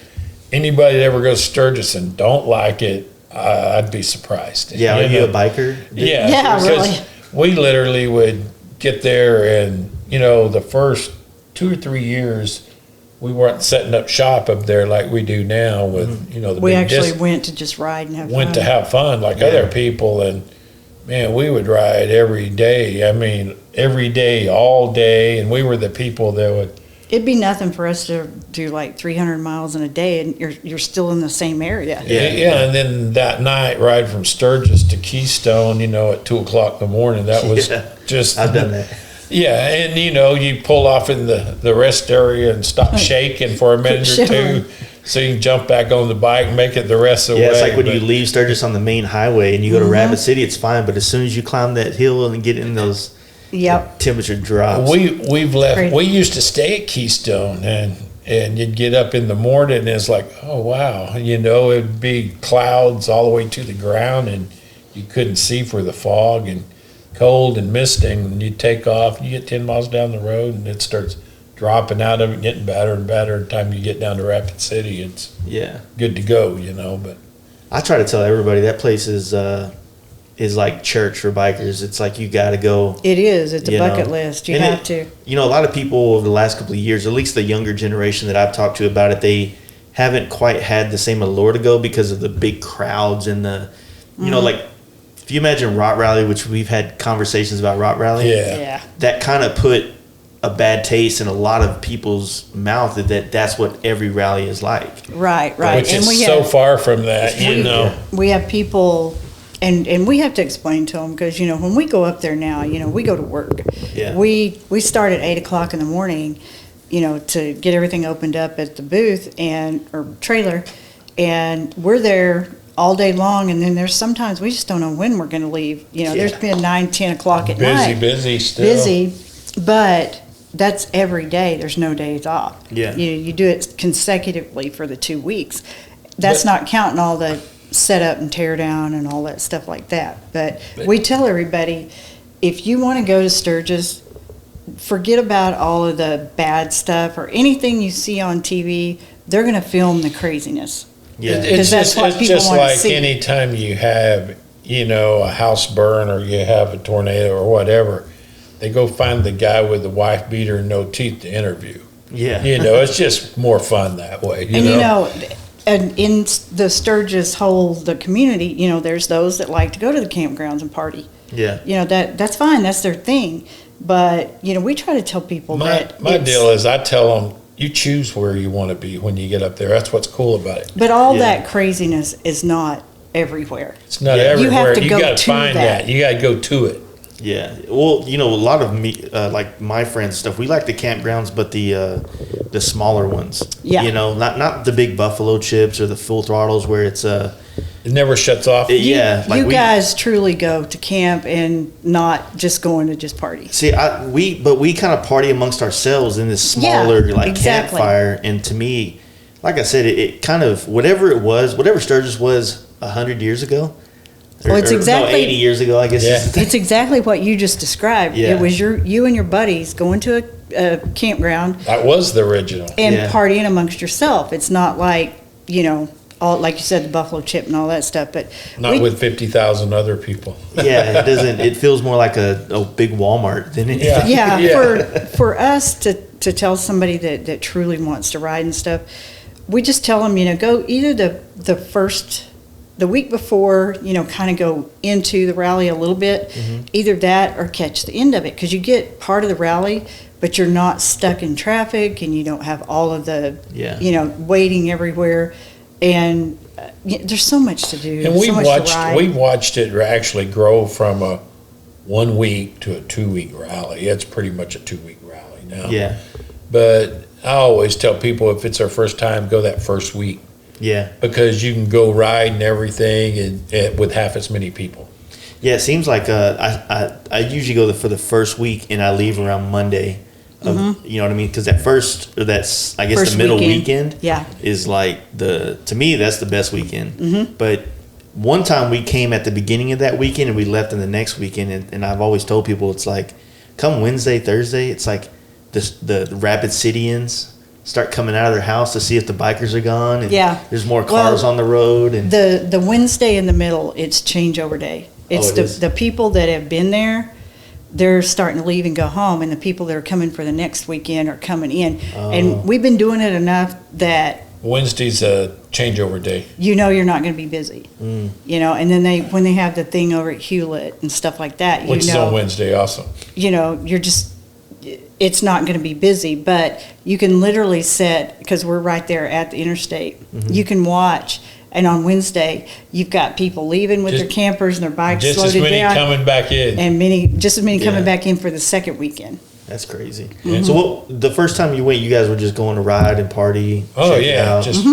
anybody that ever goes to Sturgis and don't like it, I'd be surprised. Yeah, are you a biker? Yeah, Yeah, because really. we literally would get there, and you know, the first 2 or 3 years, we weren't setting up shop up there like we do now with you know the We big actually went to just ride and have fun. went to have fun like Yeah. other people, and man, we would ride every day. I mean, every day, all day, and we were the people that would. It'd be nothing for us to do like 300 miles in a day, and you're still in the same area. Yeah, and then that night, ride from Sturgis to Keystone, you know, at 2:00 in the morning. That was Yeah. just. I've done that. Yeah, and you know, you pull off in the rest area and stop shaking for a minute or Shivering. two, so you can jump back on the bike and make it the rest of the Yeah, way. it's like when but- you leave Sturgis on the main highway and you go to Rapid City, it's fine. But as soon as you climb that hill and get in those, Yep. temperature drops. we've left. Crazy. We used to stay at Keystone, and you'd get up in the morning and it's like, oh wow, you know, it'd be clouds all the way to the ground, and you couldn't see for the fog and cold and misting. And you take off, you get 10 miles down the road, and it starts dropping out of it, getting better and better. By the time you get down to Rapid City, it's Yeah. good to go, you know. But I try to tell everybody that place is like church for bikers. It's like you got to go. It is. It's a You bucket know, list. You and have it- to. You know, a lot of people over the last couple of years, at least the younger generation that I've talked to about it, they haven't quite had the same allure to go because of the big crowds and the, you know, like if you imagine Rot Rally, which we've had conversations about Rot Rally, yeah. that kind of put a bad taste in a lot of people's mouth that's what every rally is like. Right, right. Which and is we so have, far from that, you we- know. we have people, and we have to explain to them because, you know, when we go up there now, you know, we go to work. Yeah. We start at 8 o'clock in the morning, you know, to get everything opened up at the booth or trailer, and we're there all day long, and then there's sometimes we just don't know when we're going to leave. You know, there's been 9, 10 o'clock at night. Busy still. Busy, but that's every day. There's no days off. Yeah. You do it consecutively for the 2 weeks. That's not counting all the setup and tear down and all that stuff like that. But we tell everybody, if you want to go to Sturgis, forget about all of the bad stuff or anything you see on TV. They're going to film the craziness. Yeah. It's that's what people just wanna like see. anytime you have, you know, a house burn or you have a tornado or whatever, they go find the guy with the wife beater and no teeth to interview. Yeah. You know, it's just more fun that way. And you know, and in the Sturgis the community, you know, there's those that like to go to the campgrounds and party. Yeah. You know, that's fine. That's their thing. But, you know, we try to tell people that My it's- deal is I tell them, you choose where you want to be when you get up there. That's what's cool about it. But all Yeah. that craziness is not everywhere. It's not Yeah. You have everywhere. to You go got to to find that. that. You got to go to it. Yeah. Well, you know, a lot of me, like my friends and stuff, we like the campgrounds, but the smaller ones. Yeah. You know, not the big buffalo chips or the full throttles where it's It never shuts off. yeah. Like You guys truly go to camp and not just going to just party. See, we kind of party amongst ourselves in this smaller like exactly. campfire, and to me, like I said, it kind of whatever Sturgis was 100 years ago. Well, it's exactly- 80 years ago, I guess. Yeah. is- It's exactly what you just described. Yeah. It was you and your buddies going to a campground That was the original. and Yeah. partying amongst yourself. It's not like, you know, all like you said, the buffalo chip and all that stuff. But Not with 50,000 other people. Yeah, it doesn't. It feels more like a big Walmart than anything. yeah, Yeah. for us to tell somebody that truly wants to ride and stuff, we just tell them, you know, go either the week before, you know, kind of go into the rally a little bit, either that or catch the end of it, because you get part of the rally, but you're not stuck in traffic and you don't have all of the, Yeah. you know, waiting everywhere, and there's so much to do. And so much to ride. we watched it actually grow from a 1 week to a 2-week rally. It's pretty much a 2-week rally now. Yeah. But I always tell people if it's their first time, go that first week. Yeah. Because you can go ride and everything and with half as many people. Yeah, it seems like I usually go for the first week and I leave around Monday. You know what I mean? Because that's I guess First the middle weekend. weekend is like to me that's the best weekend. But one time we came at the beginning of that weekend and we left in the next weekend, and I've always told people it's like come Wednesday, Thursday, it's like the Rapid Cityans start coming out of their house to see if the bikers are gone. And there's more cars on the road. And the Wednesday in the middle, it's changeover day. It's the people that have been there, they're starting to leave and go home, and the people that are coming for the next weekend are coming in. And we've been doing it enough that Wednesday's a changeover day. you're not going to be busy. You know, and then when they have the thing over at Hewlett and stuff like that, Which is on Wednesday also. You know, it's not going to be busy, but you can literally sit, because we're right there at the interstate, you can watch. And on Wednesday, you've got people leaving with their campers and their bikes just loaded as many down. coming back in. And just as many coming back in for the second weekend. That's crazy. So the first time you went, you guys were just going to ride and party? Oh, check it yeah. out? Just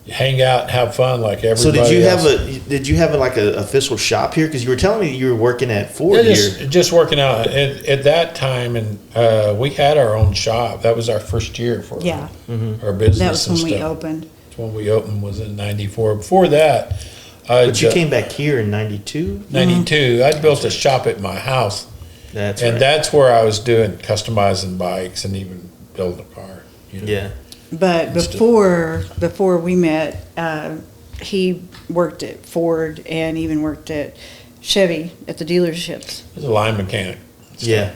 hang out and have fun like everybody So else. did you have like an official shop here? Because you were telling me you were working at Ford here. Just working out. At that time, and we had our own shop. That was our first year for our business. That was when and we stuff. opened. When we opened was in '94. Before that, But you came back here in 92? 92. I built a shop at my house, That's and right. that's where I was doing customizing bikes and even building a car. You know? Yeah. But before we met, he worked at Ford and even worked at Chevy at the dealerships. I was a line mechanic. Yeah.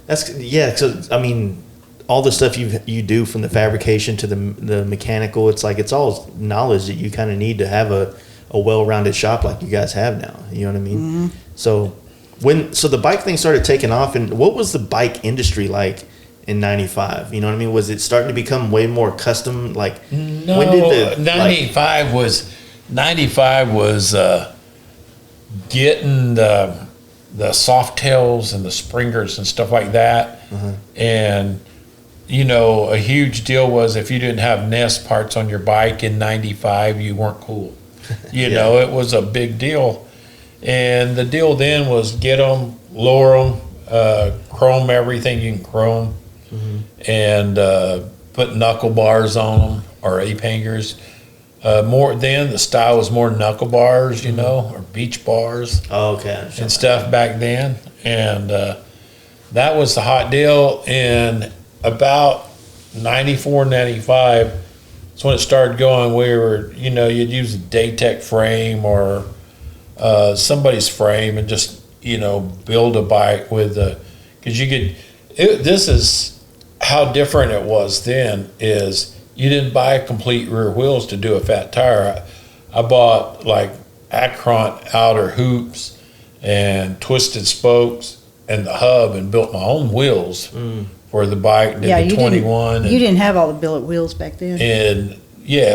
So I mean, all the stuff you do from the fabrication to the mechanical, it's all knowledge that you kind of need to have a well-rounded shop like you guys have now. You know what I mean? So the bike thing started taking off, and what was the bike industry like in '95? You know what I mean? Was it starting to become way more custom? Like No, when did the 95 was getting the soft tails and the springers and stuff like that, and a huge deal was if you didn't have Nest parts on your bike in '95, you weren't cool. You know, it was a big deal. And the deal then was get them, lower them, chrome everything you can chrome, and put knuckle bars on them or ape hangers. The style was more knuckle bars, or beach bars. Oh, okay. And stuff back then. And that was the hot deal. And about 94, 95, that's when it started going. We were, you'd use a Daytech frame or somebody's frame and just, build a bike with because this is how different it was then is you didn't buy complete rear wheels to do a fat tire. I bought like Acron outer hoops and twisted spokes and the hub and built my own wheels for the bike. Did the 21. You didn't have all the billet wheels back then. And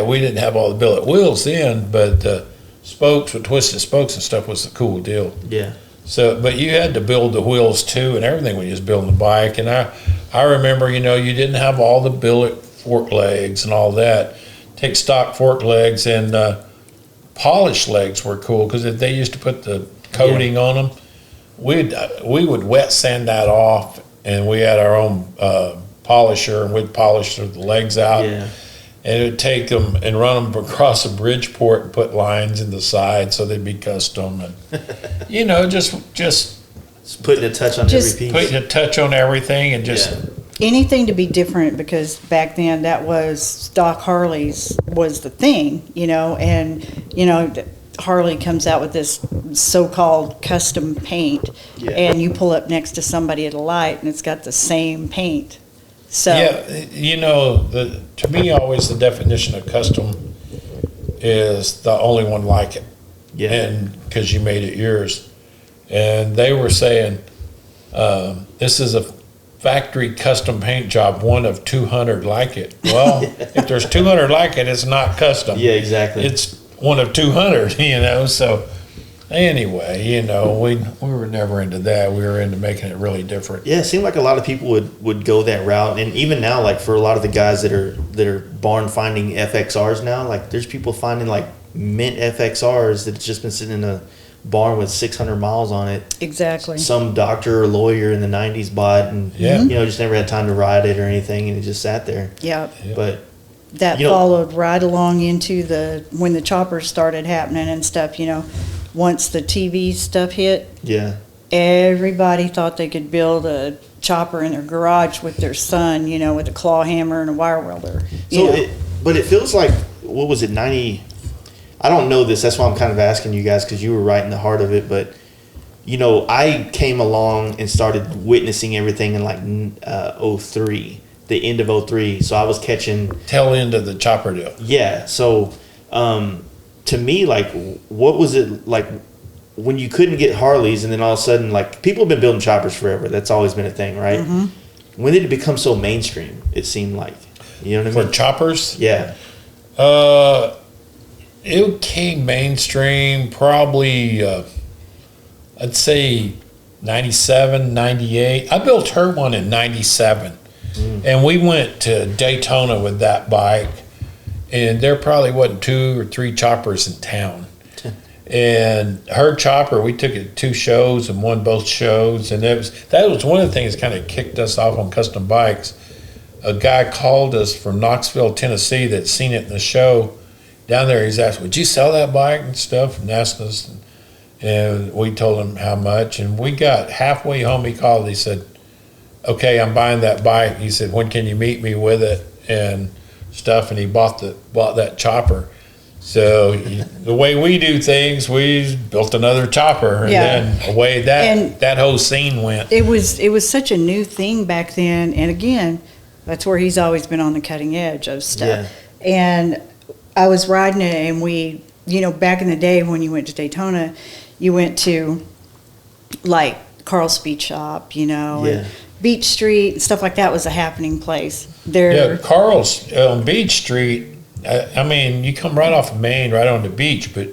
we didn't have all the billet wheels then, but spokes with twisted spokes and stuff was a cool deal. Yeah. So, but you had to build the wheels too and everything when you was building the bike. And I remember, you didn't have all the billet fork legs and all that. Take stock fork legs and polished legs were cool because they used to put the coating on them. We would wet sand that off, and we had our own polisher, and we'd polish the legs out. Yeah. And it would take them and run them across a Bridgeport and put lines in the side so they'd be custom. And, just putting a touch on every piece. Putting a touch on everything and just... Yeah. Anything to be different, because back then that was stock Harleys was the thing, and, Harley comes out with this so-called custom paint, and you pull up next to somebody at a light and it's got the same paint. So to me, always the definition of custom is the only one like it. Yeah. And because you made it yours. And they were saying, this is a factory custom paint job, one of 200 like it. Well, if there's 200 like it, it's not custom. Yeah, exactly. It's one of 200, so Anyway, you know, we were never into that. We were into making it really different. Yeah, it seemed like a lot of people would go that route, and even now, like for a lot of the guys that are barn finding FXRs now, like there's people finding like mint FXRs that's just been sitting in a barn with 600 miles on it. Exactly. Some doctor or lawyer in the 90s bought, and Yeah. you know, just never had time to ride it or anything, and it just sat there. Yeah. But That You know- followed right along into when the choppers started happening and stuff, you know. Once the TV stuff hit, yeah, everybody thought they could build a chopper in their garage with their son, you know, with a claw hammer and a wire welder. You so know. but it feels like, what was it, 90? I don't know this. That's why I'm kind of asking you guys, because you were right in the heart of it. But you know, I came along and started witnessing everything in like 03, the end of 03. So I was catching. Tail end of the chopper deal. Yeah. So to me, like, what was it like when you couldn't get Harleys, and then all of a sudden, like, people have been building choppers forever. That's always been a thing, right? Mm-hmm. When did it become so mainstream? It seemed like, you know what I For mean? choppers, Yeah. it came mainstream probably, I'd say 97, 98. I built her one in 97. And we went to Daytona with that bike. And there probably wasn't 2 or 3 choppers in town. And her chopper, we took it to 2 shows and won both shows. And that was one of the things that kind of kicked us off on custom bikes. A guy called us from Knoxville, Tennessee, that seen it in the show down there. He's asked, "Would you sell that bike and stuff?" And asked us, and we told him how much. And we got halfway home. He called. He said, "Okay, I'm buying that bike." He said, "When can you meet me with it and stuff?" And he bought that chopper. So the way we do things, we built another chopper, and Yeah. then away that whole scene went. It was such a new thing back then, and again, that's where he's always been on the cutting edge of stuff. Yeah. And I was riding it, and we, you know, back in the day when you went to Daytona, you went to like Carl's Speed Shop, you know, Yeah. and Beach Street and stuff like that was a happening place. Yeah, Carl's on Beach Street. I mean, you come right off of Main, right on the beach, but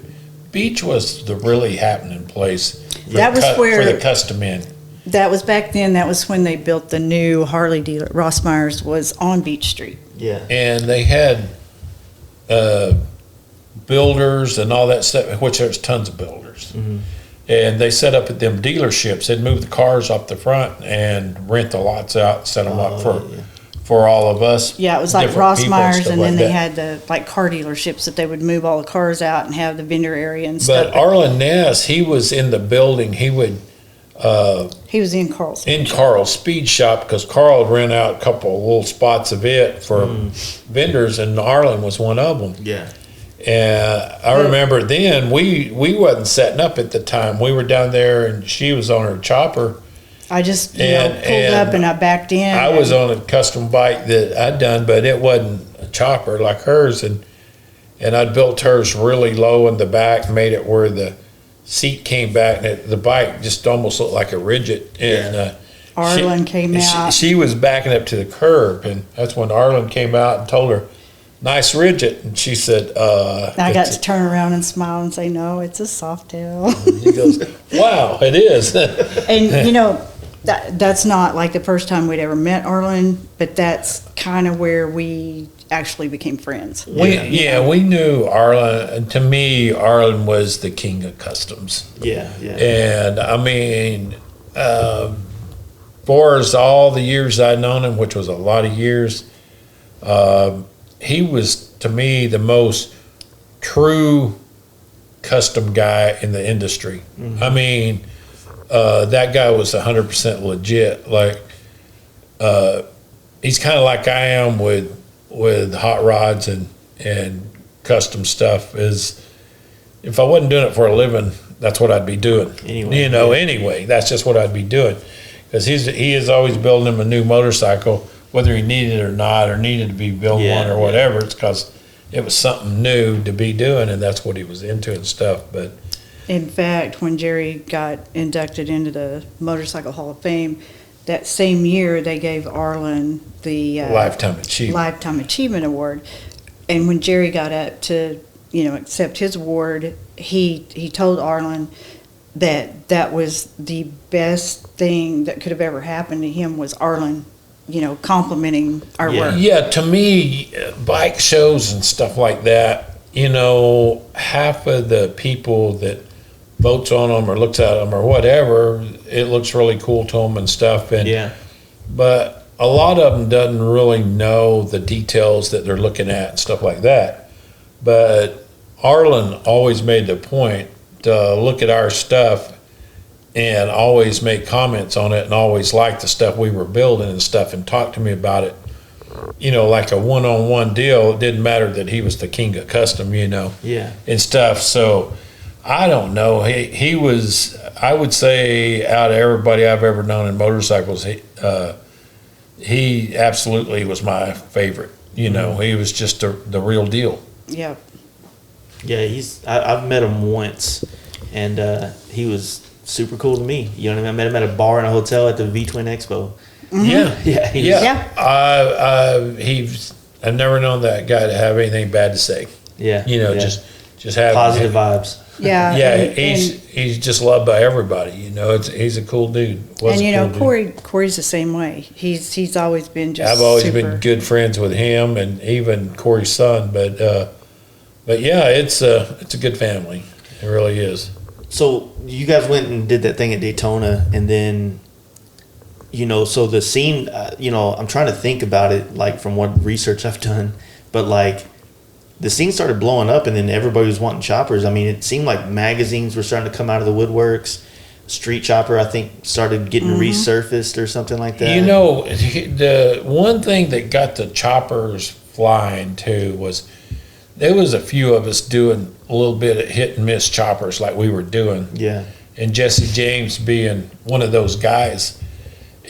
Beach was the really happening place. That was where- for the custom in. That was back then. That was when they built the new Harley dealer. Ross Myers was on Beach Street. Yeah. And they had builders and all that stuff, which there's tons of builders. And they set up at them dealerships. They'd move the cars up the front and rent the lots out, set them up for all of us. Yeah, it was like different Ross people and Myers, stuff and then like they that. had the like car dealerships that they would move all the cars out and have the vendor area and stuff. But Arlen Ness, he was in the building. He would He was in Carl's. in Carl's Speed Shop, because Carl would rent out a couple of little spots of it for vendors, and Arlen was one of them. Yeah. And I remember then we wasn't setting up at the time. We were down there, and she was on her chopper. I just pulled And up and I backed in. I was on a custom bike that I'd done, but it wasn't a chopper like hers, and I'd built hers really low in the back, made it where the seat came back, and the bike just almost looked like a Ridget. And Arlen came out. She was backing up to the curb, and that's when Arlen came out and told her, "Nice Ridget," and she said, I got to turn around and smile and say, "No, it's a Softail." He goes, "Wow, it is." And you know, that's not like the first time we'd ever met Arlen, but that's kind of where we actually became friends. We knew Arlen. And to me, Arlen was the king of customs. Yeah. And I mean, for all the years I'd known him, which was a lot of years, he was, to me, the most true custom guy in the industry. I mean, that guy was 100% legit. Like, he's kind of like I am with hot rods and custom stuff. Is if I wasn't doing it for a living, that's what I'd be doing. Anyway, that's just what I'd be doing. Because he is always building him a new motorcycle, whether he needed it or not, or needed to be built one or whatever. It's because it was something new to be doing, and that's what he was into and stuff. But In fact, when Jerry got inducted into the Motorcycle Hall of Fame, that same year they gave Arlen the Lifetime Achievement. Lifetime Achievement Award. And when Jerry got up to accept his award, he told Arlen that was the best thing that could have ever happened to him was Arlen, complimenting our work. Yeah, to me, bike shows and stuff like that, half of the people that votes on them or looks at them or whatever, it looks really cool to them and stuff. But a lot of them doesn't really know the details that they're looking at and stuff like that. But Arlen always made the point to look at our stuff and always make comments on it and always like the stuff we were building and stuff and talk to me about it, like a one-on-one deal. It didn't matter that he was the king of custom, and stuff. So I don't know. He was, I would say, out of everybody I've ever known in motorcycles, he absolutely was my favorite. He was just the real deal. Yeah. Yeah, I've met him once, and he was super cool to me. You know what I mean? I met him at a bar in a hotel at the V-Twin Expo. Mm-hmm. I've never known that guy to have anything bad to say. Just have positive vibes. Yeah. He's just loved by everybody. He's a cool dude. Corey's the same way. He's always been just. I've always been good friends with him and even Corey's son. But yeah, it's a good family. It really is. So you guys went and did that thing at Daytona, and then, so the scene, I'm trying to think about it, like from what research I've done, but like the scene started blowing up, and then everybody was wanting choppers. I mean, it seemed like magazines were starting to come out of the woodworks. Street Chopper, I think, started getting resurfaced or something like that. The one thing that got the choppers flying too was there was a few of us doing a little bit of hit and miss choppers like we were doing. Yeah. And Jesse James being one of those guys.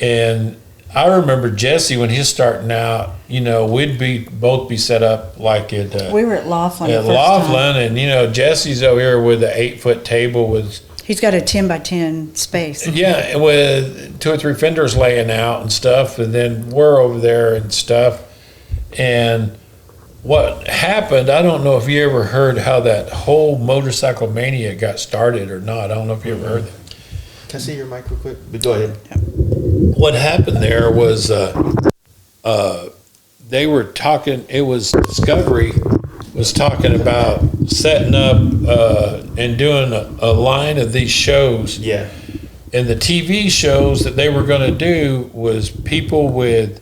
And I remember Jesse when he was starting out, we'd both be set up like at we were at Laughlin. At Laughlin, and Jesse's over here with an 8-foot table with. He's got a 10x10 space. Yeah, with 2 or 3 fenders laying out and stuff, and then we're over there and stuff. And what happened, I don't know if you ever heard how that whole motorcycle mania got started or not. I don't know if you ever heard that. Can I see your mic real quick? But go ahead. What happened there was they were talking, it was Discovery was talking about setting up and doing a line of these shows. Yeah. And the TV shows that they were going to do was people with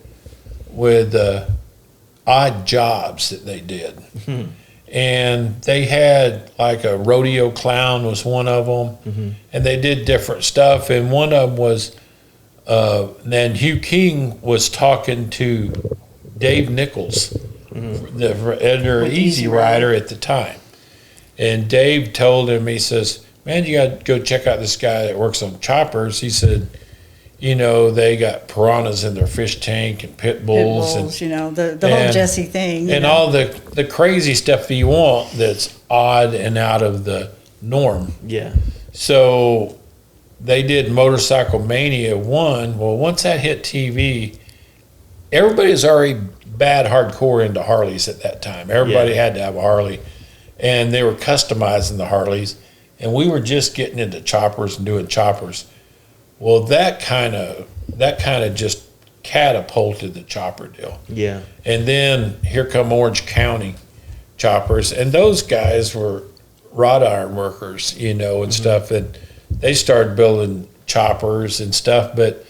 odd jobs that they did. Mm-hmm. And they had like a rodeo clown was one of them, and they did different stuff. And one of them was, then Hugh King was talking to Dave Nichols, the editor of Easy Rider at the time. And Dave told him, he says, man, you got to go check out this guy that works on choppers. He said, they got piranhas in their fish tank and pit bulls and the whole Jesse thing. And all the crazy stuff that you want that's odd and out of the norm. Yeah. So they did Motorcycle Mania 1. Well, once that hit TV, everybody was already bad hardcore into Harleys at that time. Everybody had to have a Harley. And they were customizing the Harleys. And we were just getting into choppers and doing choppers. Well, that kind of just catapulted the chopper deal. Yeah. And then here come Orange County choppers, and those guys were wrought iron workers, and stuff. And they started building choppers and stuff, but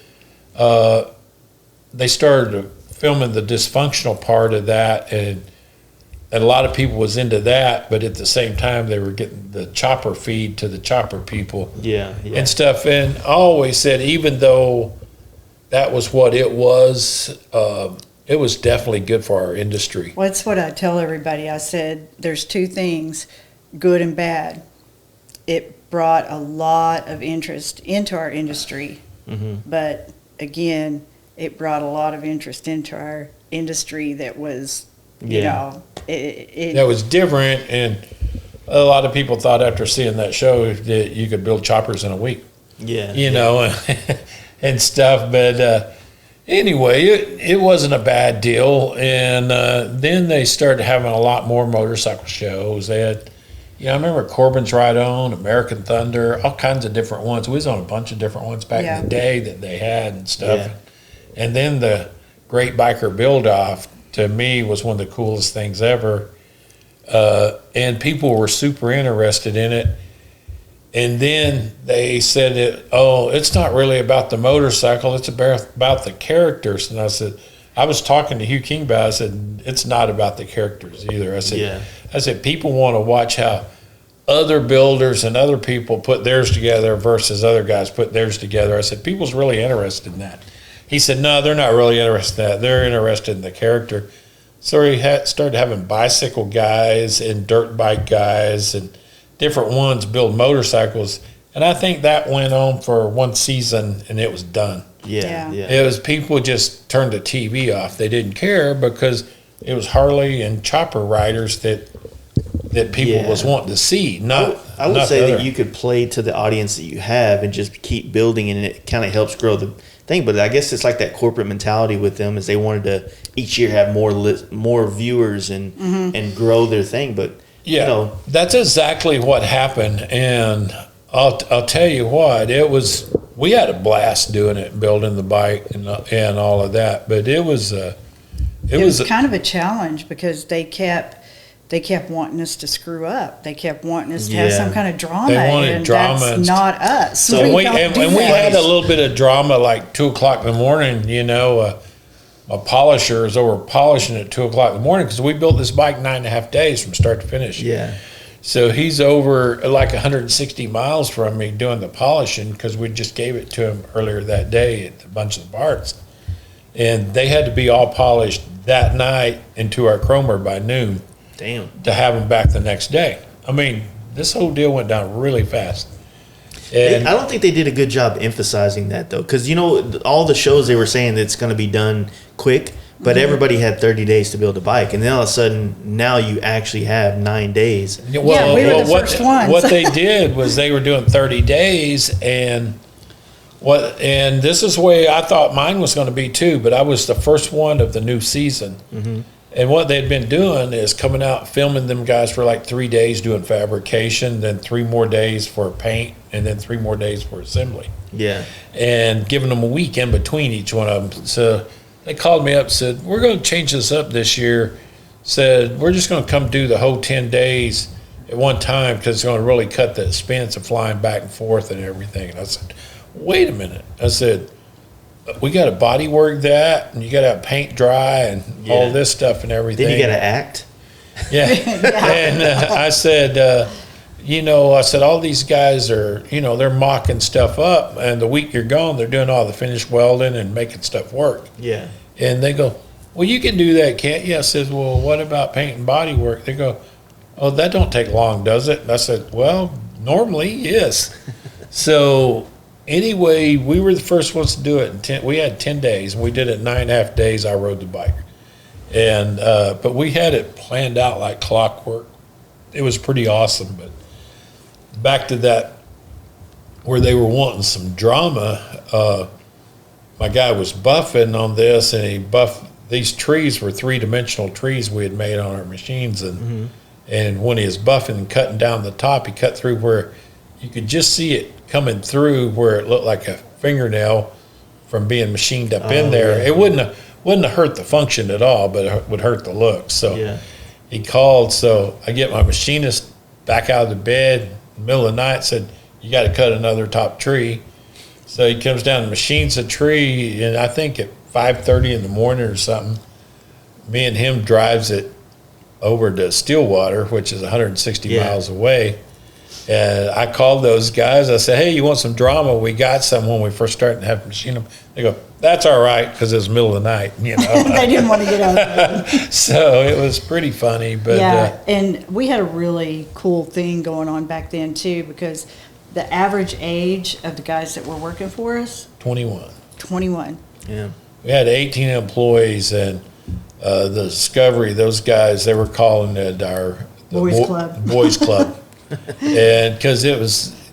they started filming the dysfunctional part of that, and a lot of people was into that, but at the same time they were getting the chopper feed to the chopper people and stuff. And I always said, even though that was what it was definitely good for our industry. Well, that's what I tell everybody. I said there's 2 things, good and bad. It brought a lot of interest into our industry, but again, it brought a lot of interest into our industry that was that was different. And a lot of people thought after seeing that show that you could build choppers in a week. Yeah. And stuff. But Anyway, it wasn't a bad deal. And then they started having a lot more motorcycle shows. They had, I remember Corbin's Ride On, American Thunder, all kinds of different ones. We was on a bunch of different ones back in the day that they had and stuff. Yeah. And then the Great Biker Build-Off, to me, was one of the coolest things ever. And people were super interested in it. And then they said, it's not really about the motorcycle, it's about the characters. And I said, I was talking to Hugh King about it, I said, it's not about the characters either. I said, people want to watch how other builders and other people put theirs together versus other guys put theirs together. I said, people's really interested in that. He said, no, they're not really interested in that. They're interested in the character. So he started having bicycle guys and dirt bike guys and different ones build motorcycles. And I think that went on for one season and it was done. Yeah. It was people just turned the TV off. They didn't care because it was Harley and chopper riders that people was wanting to see. I would say that you could play to the audience that you have and just keep building, and it kind of helps grow the thing. But I guess it's like that corporate mentality with them, is they wanted to each year have more viewers and grow their thing. But that's exactly what happened. And I'll tell you what, we had a blast doing it, building the bike and all of that. But it was kind of a challenge because they kept wanting us to screw up. They kept wanting us to have some kind of drama. They wanted drama. That's not us. So we had a little bit of drama like 2 o'clock in the morning. My polisher is over polishing at 2 o'clock in the morning because we built this bike 9.5 days from start to finish. Yeah. So he's over like 160 miles from me doing the polishing because we just gave it to him earlier that day at a bunch of the parts. And they had to be all polished that night into our chromer by noon. Damn. To have them back the next day. I mean, this whole deal went down really fast. And I don't think they did a good job emphasizing that, though, because, all the shows they were saying that it's going to be done quick, but everybody had 30 days to build a bike. And then all of a sudden, now you actually have 9 days. Well, we were the first ones. What they did was they were doing 30 days, and this is the way I thought mine was going to be, too, but I was the first one of the new season. Mm-hmm. And what they'd been doing is coming out, filming them guys for like 3 days doing fabrication, then 3 more days for paint, and then 3 more days for assembly. Yeah. And giving them a week in between each one of them. So they called me up and said, we're going to change this up this year. Said, we're just going to come do the whole 10 days at one time because it's going to really cut the expense of flying back and forth and everything. And I said, wait a minute. I said, we got to body work that, and you got to have paint dry and all this stuff and everything. Then you got to act. Yeah. And I said, all these guys are, they're mocking stuff up, and the week you're gone, they're doing all the finished welding and making stuff work. Yeah. And they go, well, you can do that, can't you? I said, well, what about paint and body work? They go, oh, that don't take long, does it? And I said, well, normally, yes. So anyway, we were the first ones to do it. We had 10 days, and we did it in 9.5 days. I rode the bike. And but we had it planned out like clockwork. It was pretty awesome. But back to that, where they were wanting some drama, my guy was buffing on this, and he buffed. These trees were 3-dimensional trees we had made on our machines. And when he was buffing and cutting down the top, he cut through where you could just see it coming through where it looked like a fingernail from being machined up in there. Yeah. It wouldn't have hurt the function at all, but it would hurt the look. So he called. So I get my machinist back out of the bed in the middle of the night, said, you got to cut another top tree. So he comes down and machines a tree, and I think at 5:30 in the morning or something, me and him drives it over to Stillwater, which is 160 miles away. And I called those guys. I said, hey, you want some drama? We got some when we first started to have to machine them. They go, that's all right, because it was the middle of the night. They didn't want to get out. So it was pretty funny. But and we had a really cool thing going on back then, too, because the average age of the guys that were working for us? 21. Yeah. We had 18 employees, and the Discovery, those guys, they were calling it our Boys Club. Boys Club. And because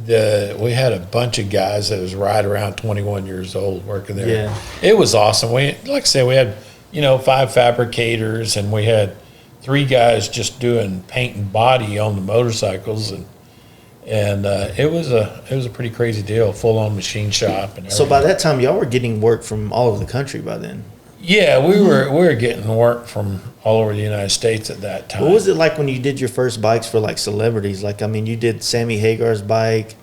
we had a bunch of guys that was right around 21 years old working there. Yeah. It was awesome. Like I said, we had 5 fabricators, and we had 3 guys just doing paint and body on the motorcycles, and it was a pretty crazy deal, full on machine shop and everything. So by that time, y'all were getting work from all over the country by then. Yeah, we were getting work from all over the United States at that time. What was it like when you did your first bikes for like celebrities? Like, I mean, you did Sammy Hagar's bike.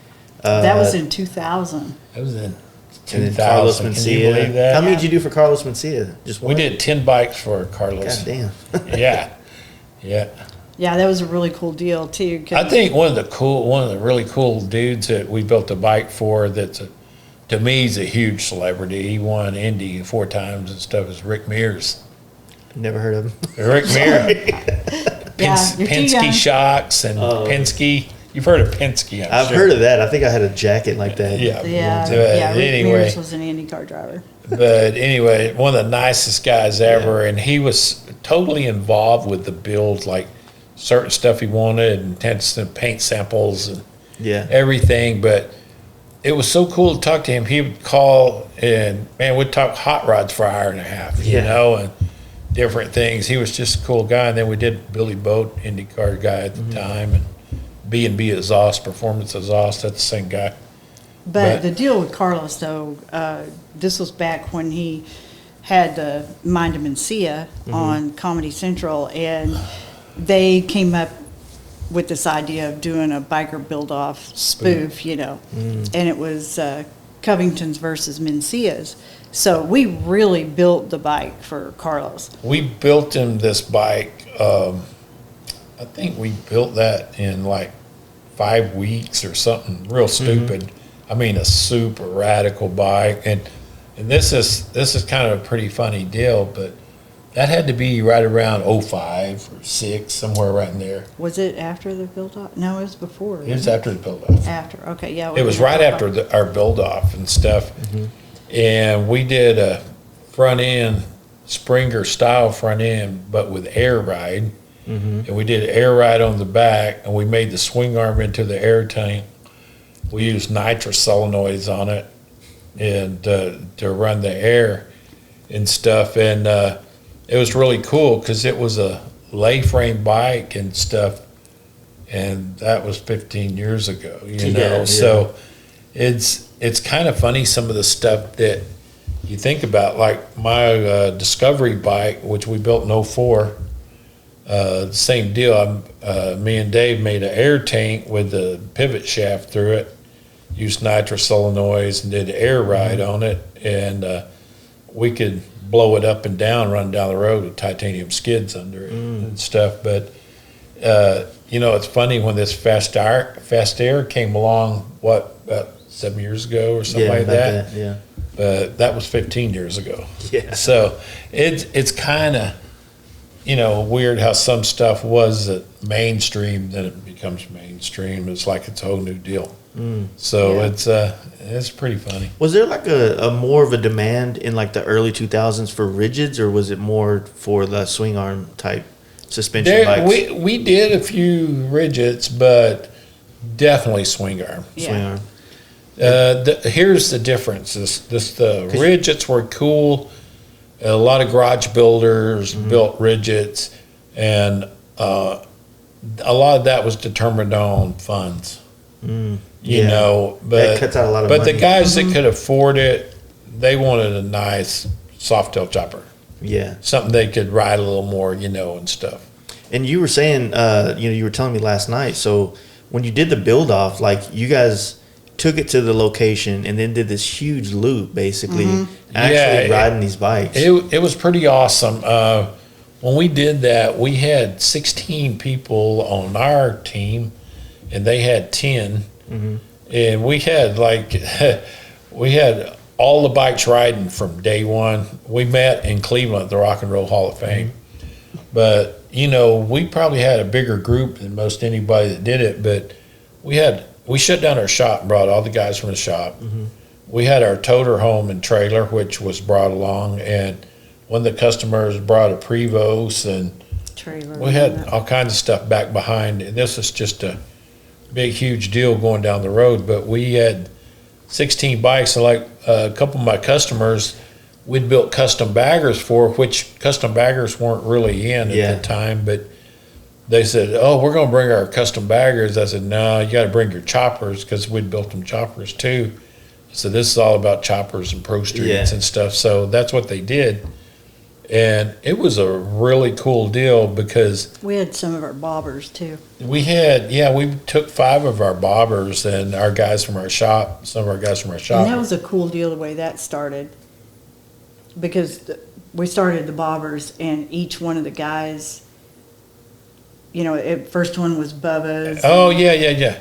That was in 2000. It was in And then Carlos 2000. Can Mencia. you believe that? How many did you do for Carlos Mencia? Just one? We did 10 bikes for Carlos. God damn. Yeah. Yeah, that was a really cool deal too. 'Cause I think one of the really cool dudes that we built a bike for to me he's a huge celebrity. He won Indy 4 times and stuff, is Rick Mears. Never heard of him. Rick Mears. Yeah, you're too Penske young. shocks and Penske. You've heard of Penske, I've heard of that. I think I had a jacket like that. Yeah. Rick Anyway. Mears was an IndyCar driver. But anyway, one of the nicest guys ever, and he was totally involved with the build, like certain stuff he wanted, and testing paint samples and Yeah. everything. But it was so cool to talk to him. He would call, and man, we'd talk hot rods for an hour and a half, and different things. He was just a cool guy. And then we did Billy Boat, IndyCar guy at the time, and B&B Exhaust, Performance Exhaust, that's the same guy. But the deal with Carlos, though, this was back when he had the Mind of Mencia on Comedy Central, and they came up with this idea of doing a biker build-off spoof, and it was Covingtons versus Mencia's. So we really built the bike for Carlos. We built him this bike. I think we built that in like 5 weeks or something real stupid. I mean, a super radical bike. And this is kind of a pretty funny deal, but that had to be right around 05 or 06, somewhere right in there. Was it after the build-off? No, it was before. It was after the build-off. After, okay, yeah. It was right after our build-off and stuff. And we did a front end, Springer style front end, but with air ride. And we did air ride on the back, and we made the swing arm into the air tank. We used nitrous solenoids on it, and to run the air and stuff. And it was really cool because it was a lay frame bike and stuff, and that was 15 years ago. So it's kind of funny, some of the stuff that you think about, like my Discovery bike, which we built in 04. Same deal. Me and Dave made an air tank with the pivot shaft through it, used nitrous solenoids, and did air ride on it, and we could blow it up and down, run down the road with titanium skids under it and stuff. But it's funny, when this fast air came along, about 7 years ago or something like that. Yeah. But that was 15 years ago. Yeah. So it's kind of weird how some stuff was mainstream, then it becomes mainstream. It's like it's a whole new deal. So it's pretty funny. Was there like a more of a demand in like the early 2000s for rigids, or was it more for the swing arm type suspension bikes? We did a few rigids, but definitely swing arm. Swing arm. Here's the difference. The rigids were cool. A lot of garage builders built rigids, and a lot of that was determined on funds. But that cuts out a lot of but money. the guys that could afford it, they wanted a nice soft tail chopper. Yeah. Something they could ride a little more, and stuff. And you were saying, you were telling me last night, so when you did the build off, like you guys took it to the location and then did this huge loop, basically, actually riding these bikes. It was pretty awesome. When we did that, we had 16 people on our team, and they had 10. And we had we had all the bikes riding from day one. We met in Cleveland at the Rock and Roll Hall of Fame. But, we probably had a bigger group than most anybody that did it, but we shut down our shop and brought all the guys from the shop. We had our toter home and trailer, which was brought along, and one of the customers brought a Prevost, and Trailer. we had all kinds of stuff back behind. And this was just a big, huge deal going down the road. But we had 16 bikes, and like a couple of my customers, we'd built custom baggers for, which custom baggers weren't really in at the time, but they said, "Oh, we're going to bring our custom baggers." I said, "No, you got to bring your choppers," because we'd built them choppers too. So this is all about choppers and pro streets and stuff. So that's what they did. And it was a really cool deal because We had some of our bobbers too. we had, we took 5 of our bobbers and our guys from our shop, some of our guys from our shop. And that was a cool deal the way that started. Because we started the bobbers and each one of the guys, first one was Bubba's. Oh, yeah.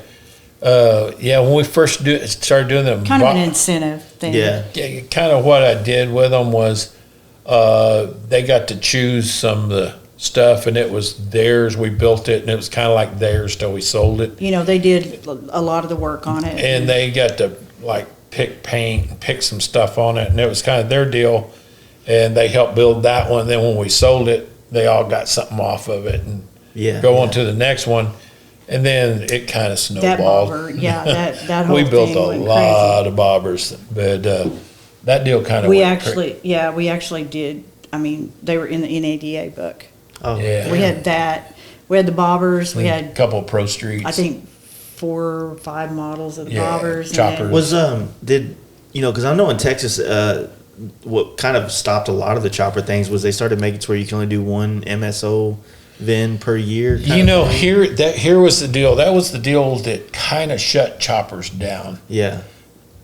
When we first started doing them. Kind of an incentive thing. Yeah. Kind of what I did with them was they got to choose some of the stuff, and it was theirs. We built it, and it was kind of like theirs till we sold it. They did a lot of the work on it. And they got to like pick paint and pick some stuff on it, and it was kind of their deal. And they helped build that one. Then when we sold it, they all got something off of it and go on to the next one. And then it kind of snowballed. That bobber, that whole we thing built a went lot crazy. of bobbers, but that deal kind of We actually did. I mean, they were in the NADA book. Oh, Yeah. We had that. We had the bobbers. We a had, couple of pro streets. I think, 4 or 5 models of the Yeah, bobbers. choppers. Was because I know in Texas, what kind of stopped a lot of the chopper things was they started making it to where you can only do one MSO VIN per year. Here was the deal. That was the deal that kind of shut choppers down. Yeah.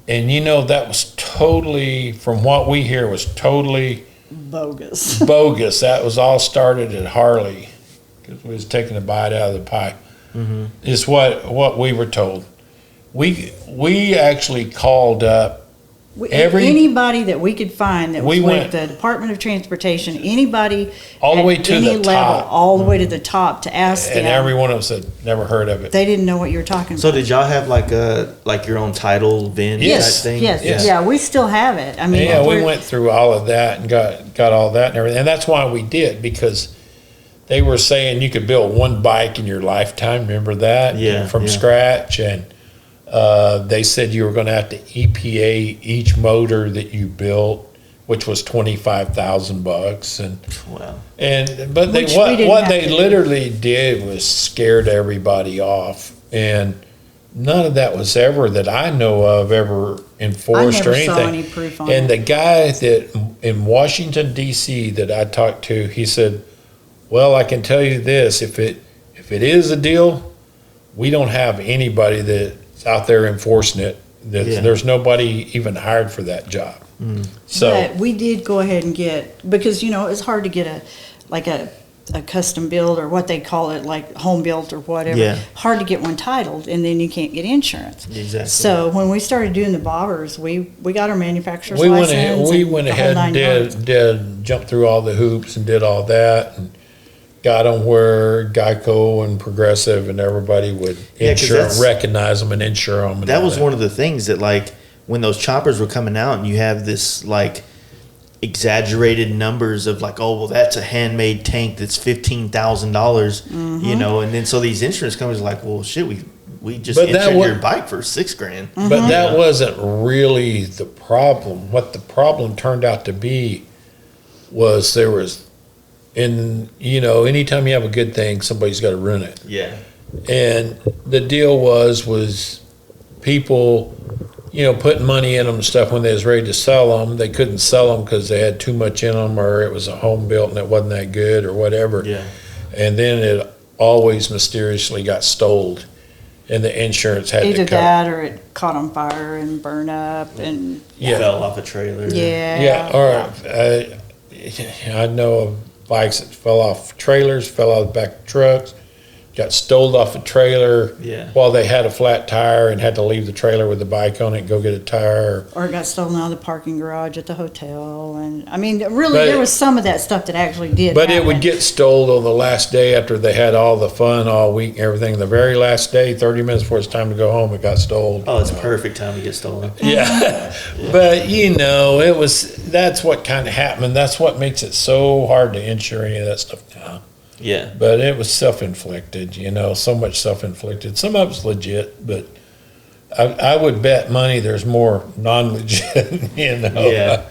And that was totally, from what we hear, was totally Bogus. bogus. That was all started at Harley because we was taking a bite out of the pie. Mm-hmm. Is what we were told. We actually called up Anybody that we could find that was We with went- the Department of Transportation, anybody All the at way to any the level, top. all the way to the top to ask and them. every one of us had never heard of it. They didn't know what you were talking So about. did y'all have like your own title VIN Yes. type thing? Yes, yeah, we still have it. I mean, Yeah, we we're- went through all of that and got all that and everything. And that's why we did, because they were saying you could build one bike in your lifetime. Remember that? Yeah, From yeah. scratch. And they said you were going to have to EPA each motor that you built, which was $25,000. Wow. But Which we didn't what have they to do. literally did was scared everybody off. And none of that was ever, that I know of, ever enforced or I never anything. saw any proof on And it. the guy that in Washington D.C. that I talked to, he said, "Well, I can tell you this: if it is a deal, we don't have anybody that's out there enforcing it. There's nobody even hired for that job." So But we did go ahead and get, because it's hard to get a custom build, or what they call it, like home built or whatever. Yeah. Hard to get one titled, and then you can't get insurance. Exactly. So when we started doing the bobbers, we got our manufacturer's we went license. ahead, and jumped through all the hoops and did all that, and got them where Geico and Progressive and everybody would 'cause recognize them and insure them. That was one of the things that, like, when those choppers were coming out and you have this like exaggerated numbers of like, oh well, that's a handmade tank that's $15,000, and then so these insurance companies are like, well shit, we just But that insured your wa- bike for $6,000. But that wasn't really the problem. What the problem turned out to be was anytime you have a good thing, somebody's got to ruin it. Yeah. And the deal was people, putting money in them and stuff when they was ready to sell them. They couldn't sell them because they had too much in them, or it was a home built and it wasn't that good or whatever. Yeah. And then it always mysteriously got stoled, and the insurance had Either to cover. that, or it caught on fire and burned up, and Yeah. Fell off a trailer. yeah. Or I know of bikes that fell off trailers, fell out of the back of trucks, got stoled off a trailer Yeah. while they had a flat tire and had to leave the trailer with the bike on it and go get a tire. Or it got stolen out of the parking garage at the hotel, and I mean, really, But- there was some of that stuff that actually did. But it would happen. get stoled on the last day after they had all the fun all week and everything. The very last day, 30 minutes before it's time to go home, it got stoled. Oh, it's a perfect time to get stolen. Yeah. But it was, that's what kind of happened. That's what makes it so hard to insure any of that stuff now. Yeah. But it was self-inflicted, so much self-inflicted. Some of it's legit, but I would bet money there's more non-legit, Yeah.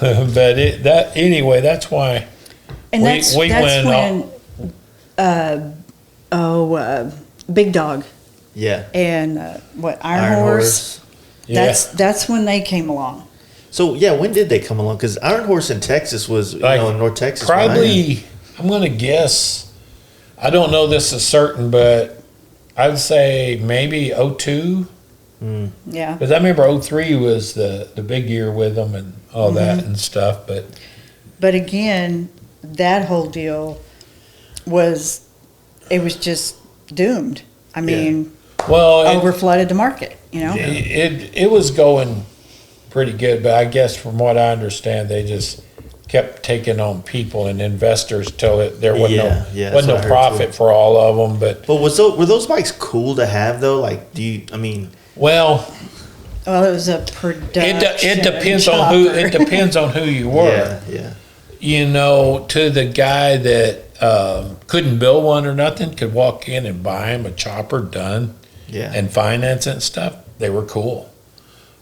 But anyway, that's why And we that's went when Big Dog Yeah. and Iron Horse. Yeah. That's when they came along. So yeah, when did they come along? Because Iron Horse in Texas was, in North Texas. Probably, I'm going to guess. I don't know this is certain, but I'd say maybe 02. Yeah. Because I remember 03 was the big year with them and all that and stuff. But again, that whole deal was just doomed. I mean, over flooded the market, It was going pretty good, but I guess from what I understand, they just kept taking on people and investors till there wasn't no profit for all of them. But were those bikes cool to have though? Like, well, it was a production. It depends on who. It depends on who you were. Yeah. To the guy that couldn't build one or nothing, could walk in and buy him a chopper done, and finance it and stuff. They were cool,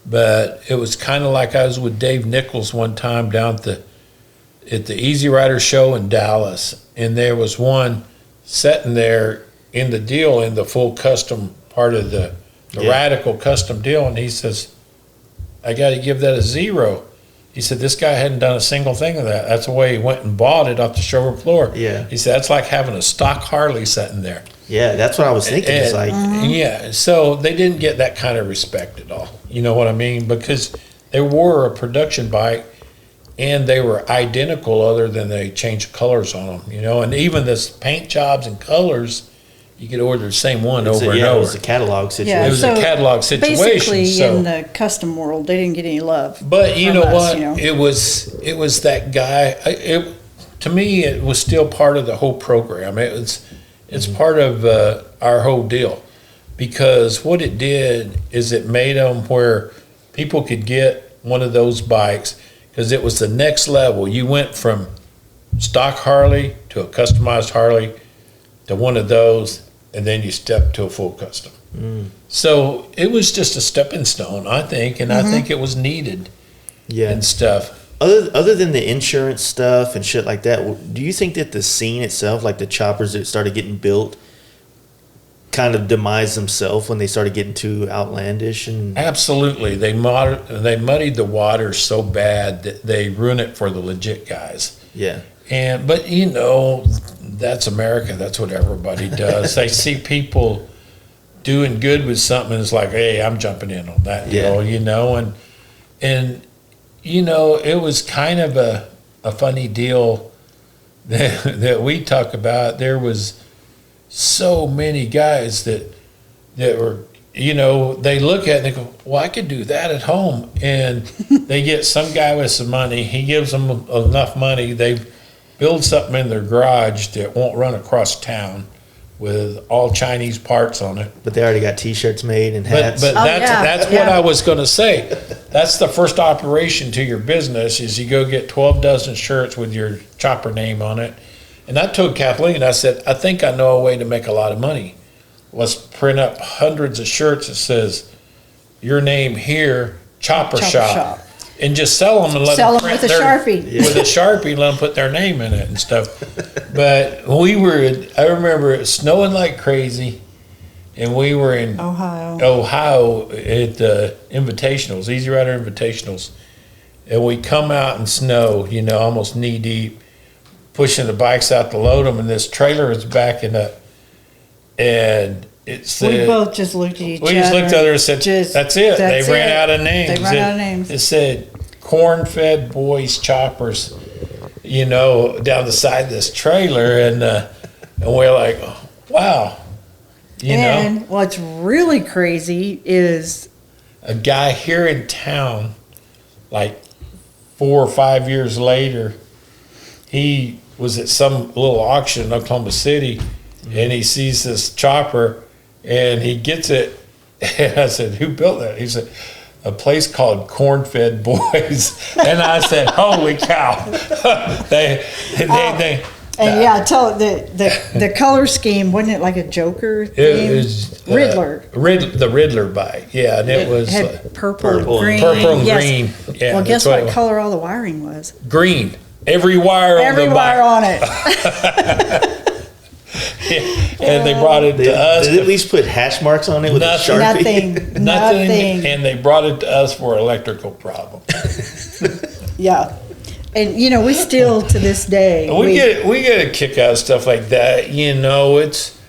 but it was kind of like I was with Dave Nichols one time down at the Easy Rider show in Dallas, and there was one sitting there in the deal in the full custom part of the radical custom deal, and he says, "I got to give that a 0." He said, "This guy hadn't done a single thing of that. That's the way he went and bought it off the showroom floor." Yeah. He said, "That's like having a stock Harley sitting there." Yeah, that's what I was thinking. It's like, yeah, so they didn't get that kind of respect at all. You know what I mean? Because they were a production bike, and they were identical, other than they changed colors on them. And even this paint jobs and colors, you could order the same one over and over. It was a catalog situation. It was a catalog situation. Basically, in the custom world, they didn't get any love. But you know what? It was that guy. To me, it was still part of the whole program. It's part of our whole deal, because what it did is it made them where people could get one of those bikes, because it was the next level. You went from stock Harley to a customized Harley to one of those, and then you step to a full custom. So it was just a stepping stone, I think, and I think it was needed and stuff. Other than the insurance stuff and shit like that, do you think that the scene itself, like the choppers that started getting built, kind of demised themselves when they started getting too outlandish? And absolutely, they muddied the water so bad that they ruin it for the legit guys. Yeah. But that's America. That's what everybody does. They see people doing good with something, and it's like, hey, I'm jumping in on that deal, and it was kind of a funny deal that we talk about. There was so many guys that were, they look at it and they go, well, I could do that at home. And they get some guy with some money. He gives them enough money. They build something in their garage that won't run across town with all Chinese parts on it. But they already got T-shirts made and hats. But that's what I was going to say. That's the first operation to your business, is you go get 12 dozen shirts with your chopper name on it. And I told Kathleen, I said, I think I know a way to make a lot of money. Let's print up hundreds of shirts that says your name here, Chopper Shop. And just sell them and let them print with a Sharpie. With a Sharpie, let them put their name in it and stuff. But I remember it snowing like crazy, and we were in Ohio at the Invitationals, Easy Rider Invitationals. And we come out in snow, almost knee deep, pushing the bikes out to load them, and this trailer is backing up. And it said, we both just looked at each other. We just looked at her and said, that's it. They ran out of names. It said, corn-fed boys choppers, down the side of this trailer. And we're like, oh, wow. And what's really crazy is a guy here in town, like 4 or 5 years later, he was at some little auction in Oklahoma City, and he sees this chopper, and he gets it. And I said, who built that? He said, a place called Corn-Fed Boys. And I said, holy cow. And yeah, the color scheme, wasn't it like a Joker theme? It was Riddler. The Riddler bike. Yeah, and it was had purple, purple green. and yes. green. Yeah, Well, guess that's what it was. color all the wiring was? Green. Every wire Every on the wire bike. on it. And they brought it to us. Did they at least put hash marks on it with Nothing. a Sharpie? Nothing. Nothing. And they brought it to us for electrical problem. Yeah. And you know, we still to this day We get a kick out of stuff like that. You know, it's,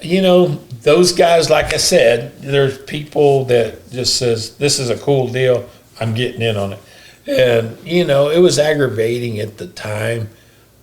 you know, those guys, like I said, there's people that just says, this is a cool deal, I'm getting in on it. And, you know, it was aggravating at the time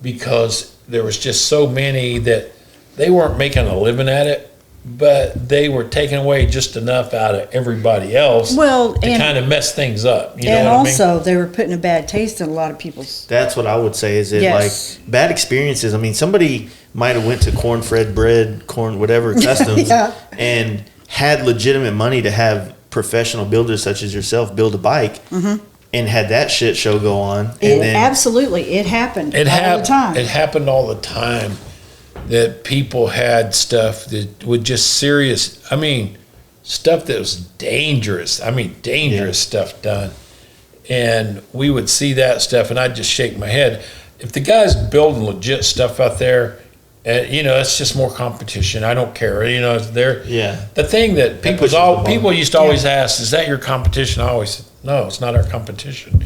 because there was just so many that they weren't making a living at it, but they were taking away just enough out of everybody else Well, to and- kind of mess things up. You know and what also they were putting a bad taste in a lot of people's. That's what I would say. Is it Yes. like bad experiences? I mean, somebody might have went to corn-fed bread, corn whatever customs, Yeah. and had legitimate money to have professional builders such as yourself build a bike, and had that shit show go on. And It, then absolutely, it happened It all the time. It happened all the time that people had stuff that would just serious. I mean, stuff that was dangerous. I mean, dangerous stuff done, and we would see that stuff, and I'd just shake my head. If the guy's building legit stuff out there, you know, it's just more competition. I don't care. You know, there. Yeah. The thing that pushes the bar. people used to always ask, "Is that your competition?" I always said, "No, it's not our competition,"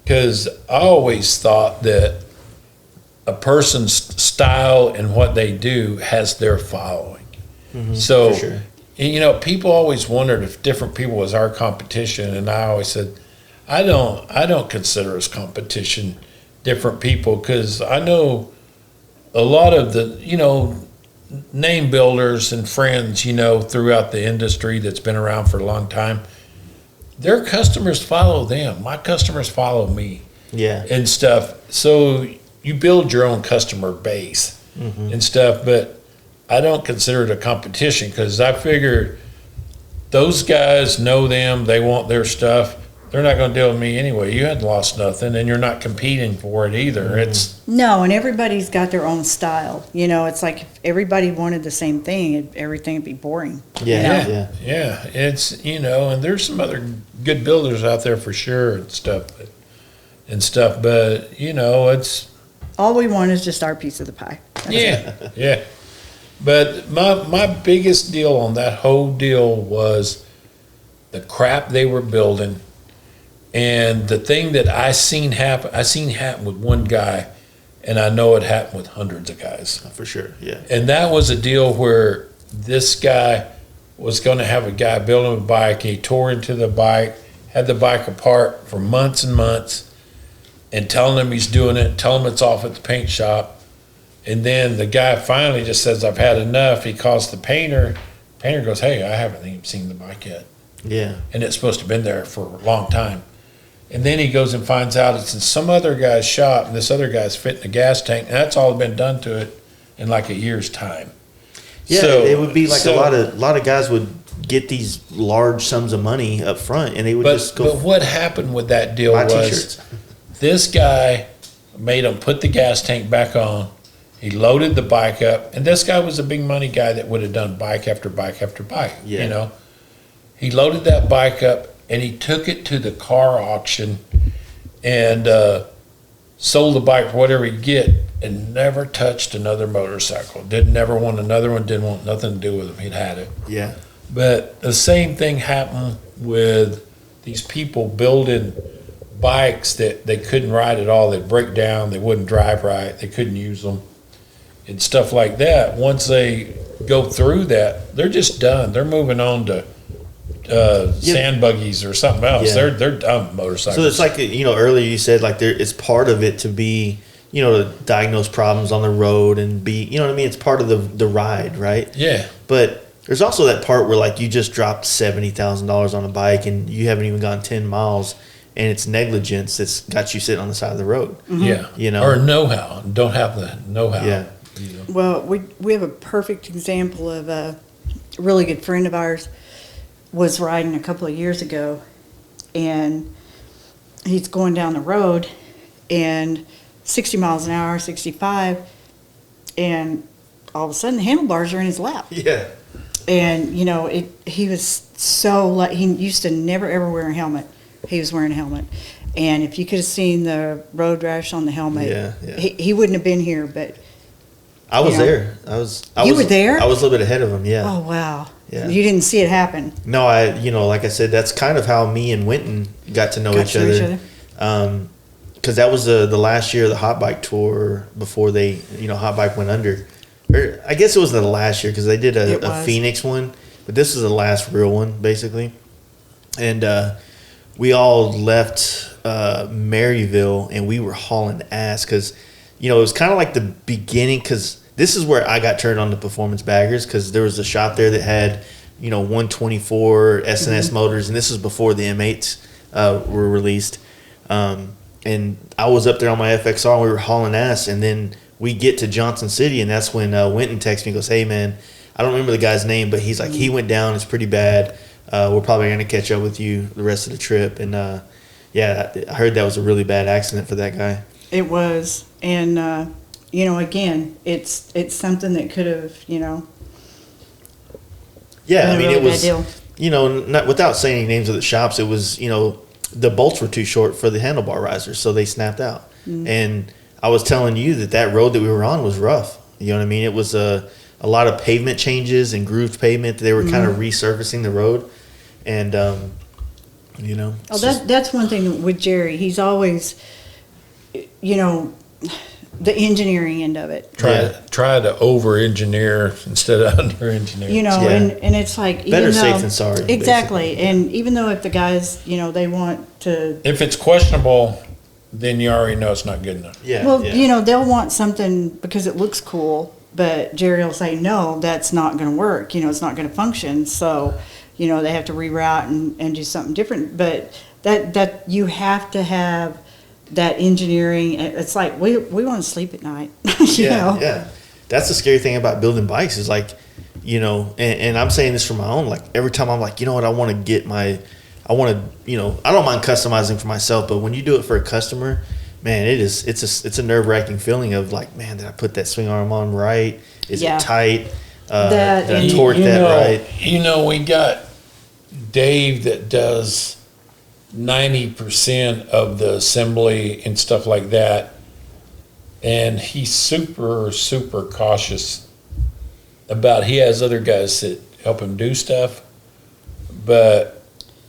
because I always thought that a person's style and what they do has their following. So, for sure. you know, people always wondered if different people was our competition, and I always said, I don't consider us competition, different people, because I know a lot of the, you know, name builders and friends, you know, throughout the industry that's been around for a long time. Their customers follow them. My customers follow me Yeah. and stuff. So you build your own customer base and stuff, but I don't consider it a competition because I figure those guys know them, they want their stuff. They're not going to deal with me anyway. You hadn't lost nothing, and you're not competing for it either. It's No, and everybody's got their own style. You know, it's like if everybody wanted the same thing, everything would be boring. Yeah. You know? Yeah. yeah, it's, you know, and there's some other good builders out there for sure and stuff, but you know, it's. All we want is just our piece of the pie. That's it. Yeah, yeah. But my biggest deal on that whole deal was the crap they were building, and the thing that I seen happen with one guy, and I know it happened with hundreds of guys. For sure. Yeah. And that was a deal where this guy was going to have a guy building a bike. He tore into the bike, had the bike apart for months and months, and telling him he's doing it, telling him it's off at the paint shop. And then the guy finally just says, I've had enough. He calls the painter. Painter goes, hey, I haven't even seen the bike yet. Yeah. And it's supposed to have been there for a long time. And then he goes and finds out it's in some other guy's shop, and this other guy's fitting a gas tank, and that's all been done to it in like a year's time. Yeah. So- it would be like so- a lot of guys would get these large sums of money up front, and they would just But go what happened with that deal buy was t-shirts. this guy made him put the gas tank back on. He loaded the bike up, and this guy was a big money guy that would have done bike after bike after bike. Yeah. You know, he loaded that bike up and he took it to the car auction and sold the bike for whatever he'd get, and never touched another motorcycle. Didn't never want another one. Didn't want nothing to do with him. He'd had it. Yeah. But the same thing happened with these people building bikes that they couldn't ride at all. They'd break down. They wouldn't drive right. They couldn't use them and stuff like that. Once they go through that, they're just done. They're moving on to sand buggies or something else. Yeah. They're done with motorcycles. So it's like, you know, earlier you said like it's part of it to be, you know, to diagnose problems on the road and be, you know what I mean? It's part of the ride, right? yeah. But there's also that part where like you just dropped $70,000 on a bike and you haven't even gone 10 miles and it's negligence that's got you sitting on the side of the road. Yeah. You know? Or know-how. Don't have the know-how. Yeah. You know? Well, we have a perfect example of a really good friend of ours was riding a couple of years ago, and he's going down the road, and 60 miles an hour, 65, and all of a sudden the handlebars are in his lap. Yeah. And, you know, he was so, like, he used to never ever wear a helmet. He was wearing a helmet. And if you could have seen the road rash on the helmet, Yeah. He wouldn't have been here, but. I was there. You were there? I was a little bit ahead of him, yeah. Oh, wow. Yeah. You didn't see it happen. No, like I said, that's kind of how me and Winton got to know each other. Because that was the last year of the hot bike tour before they, hot bike went under. Or I guess it was the last year because they did a Phoenix one, but this was the last real one basically. And we all left Maryville and we were hauling ass because, it was kind of like the beginning because this is where I got turned on to performance baggers because there was a shop there that had, 124 SNS motors, and this was before the M8s were released. And I was up there on my FXR and we were hauling ass, and then we get to Johnson City, and that's when Winton texts me and goes, "Hey, man, I don't remember the guy's name, but he's like, he went down. It's pretty bad. We're probably going to catch up with you the rest of the trip." And, I heard that was a really bad accident for that guy. It was. And, again, it's something that could have, Yeah, been I a mean, really it was, bad deal. not without saying any names of the shops, it was, the bolts were too short for the handlebar risers, so they snapped out. And I was telling you that road that we were on was rough. You know what I mean? It was a lot of pavement changes and grooved pavement. They were kind of resurfacing the road. And, that's one thing with Jerry. He's always, the engineering end of it. Try to over-engineer instead of under-engineer. And it's like, better safe than sorry. Exactly. Basically. And even though if the guys, they want to. If it's questionable, then you already know it's not good enough. Yeah. Well, they'll want something because it looks cool, but Jerry will say, no, that's not going to work. It's not going to function. So, they have to reroute and do something different. But that you have to have that engineering. It's like, we want to sleep at night. Yeah. That's the scary thing about building bikes is like, and I'm saying this for my own, like every time I'm like, what, I want to get I don't mind customizing for myself, but when you do it for a customer, man, it's a nerve-wracking feeling of like, man, did I put that swing arm on right? Is it tight? Did I torque that right? We got Dave that does 90% of the assembly and stuff like that, and he's super, super cautious about. He has other guys that help him do stuff, but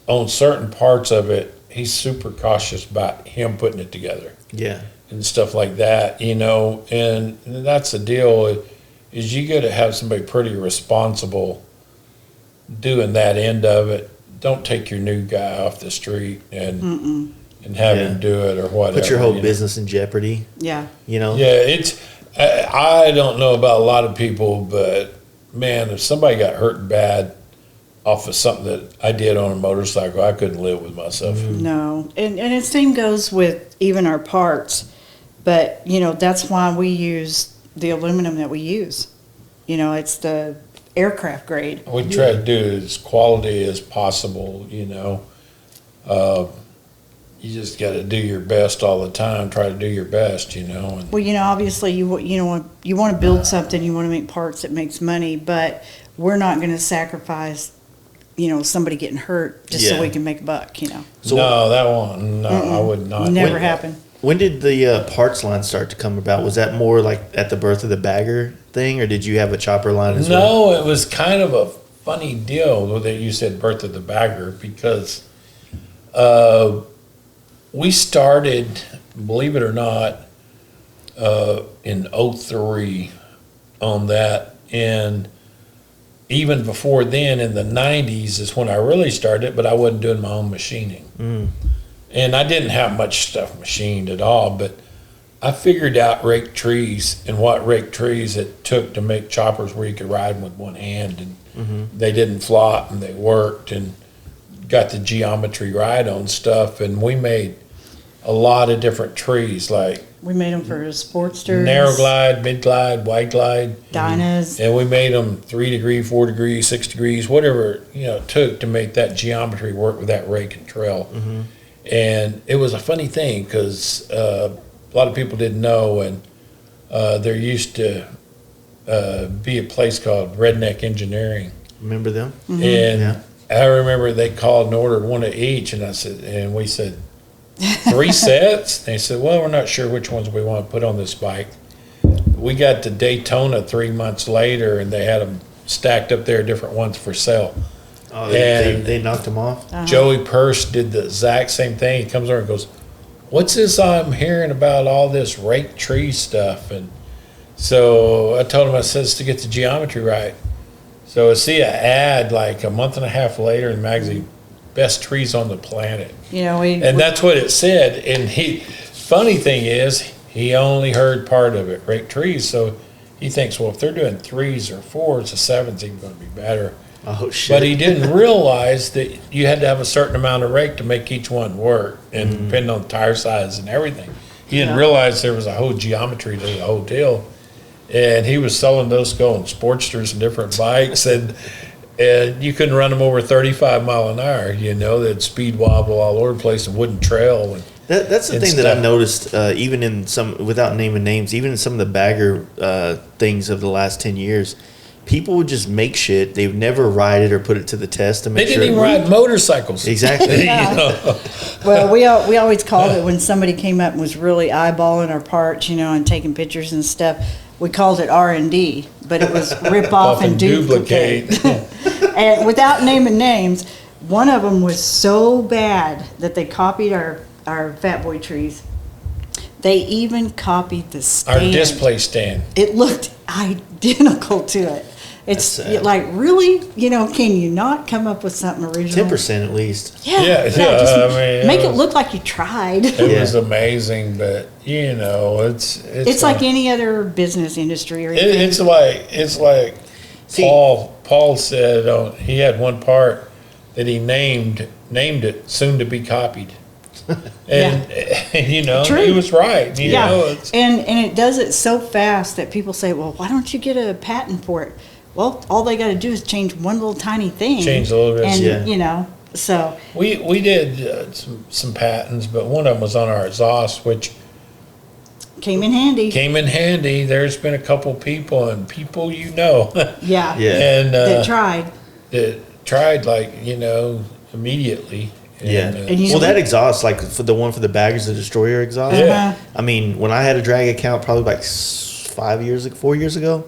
on certain parts of it, he's super cautious about him putting it together. Yeah. And stuff like that, and that's the deal, is you got to have somebody pretty responsible doing that end of it. Don't take your new guy off the street and have him do it or whatever. Put your whole business in jeopardy. Yeah. Yeah, I don't know about a lot of people, but man, if somebody got hurt bad off of something that I did on a motorcycle, I couldn't live with myself. No. And the same goes with even our parts. But, that's why we use the aluminum that we use. It's the aircraft grade. We try to do it as quality as possible, You just got to do your best all the time. Try to do your best, And Well, obviously you want to build something, you want to make parts that makes money, but we're not going to sacrifice, somebody getting hurt just so we can make a buck, So no, that won't. No, I would not. Never happen. When did the parts line start to come about? Was that more like at the birth of the bagger thing, or did you have a chopper line as well? No, it was kind of a funny deal that you said birth of the bagger because we started, believe it or not, in 2003 on that. And even before then, in the 90s is when I really started, but I wasn't doing my own machining. And I didn't have much stuff machined at all, but I figured out rake trees and what rake trees it took to make choppers where you could ride them with one hand, and they didn't flop and they worked, and got the geometry right on stuff. And we made a lot of different trees, like we made them for Sportsters, narrow glide, mid glide, wide glide, Dynas, and we made them 3 degree, 4 degrees, 6 degrees, whatever it took to make that geometry work with that rake and trail. And it was a funny thing because a lot of people didn't know, and they're used to be a place called Redneck Engineering. Remember them? And Yeah. I remember they called and ordered one of each, and we said, 3 sets? They said, well, we're not sure which ones we want to put on this bike. We got to Daytona 3 months later, and they had them stacked up there, different ones for sale. Oh, And- they knocked them off? Joey Purse did the exact same thing. He comes over and goes, what's this I'm hearing about all this rake tree stuff? And so I told him, I said, it's to get the geometry right. So I see an ad like a month and a half later in the magazine, best trees on the planet. You know, And that's what it said. And funny thing is, he only heard part of it, rake trees. So he thinks, well, if they're doing 3s or 4s, a 7's even going to be better. Oh, shit. But he didn't realize that you had to have a certain amount of rake to make each one work, and depending on tire size and everything. He didn't realize there was a whole geometry to the whole deal. And he was selling those going Sportsters and different bikes, and you couldn't run them over 35 mile an hour. You know, they'd speed wobble all over the place and wouldn't trail. And That's the and thing that I stuff. noticed, even in some, without naming names, even in some of the bagger things of the last 10 years, people would just make shit. They would never ride it or put it to the test to They make sure didn't even it worked. ride motorcycles. Exactly. You know? well, we always called it when somebody came up and was really eyeballing our parts, you know, and taking pictures and stuff. We called it R&D, but it was rip off and duplicate. And without naming names, one of them was so bad that they copied our Fat Boy trees. They even copied the Our stand. display stand. It looked identical to it. It's That's sad. like, really? You know, can you not come up with something original? 10% at least. Yeah, just I mean, make it it was- look like you tried. It Yeah. was amazing, but you know, It's like any other business industry or It, anything. it's like See- Paul said he had one part that he named it soon to be copied. And you know, True. he was right. You Yeah, know, it's, and it does it so fast that people say, well, why don't you get a patent for it? Well, all they got to do is change one little tiny thing. Change a little bit. And, Yeah. you know, so, we did some patents, but one of them was on our exhaust, which came in handy. came in handy. There's been a couple people you know Yeah. Yeah. and That tried. that tried like immediately. Yeah. And you Well, know that what? exhaust, like for the one for the baggers, the destroyer exhaust. Yeah. Uh-huh. I mean, when I had a drag account, probably like 4 years ago,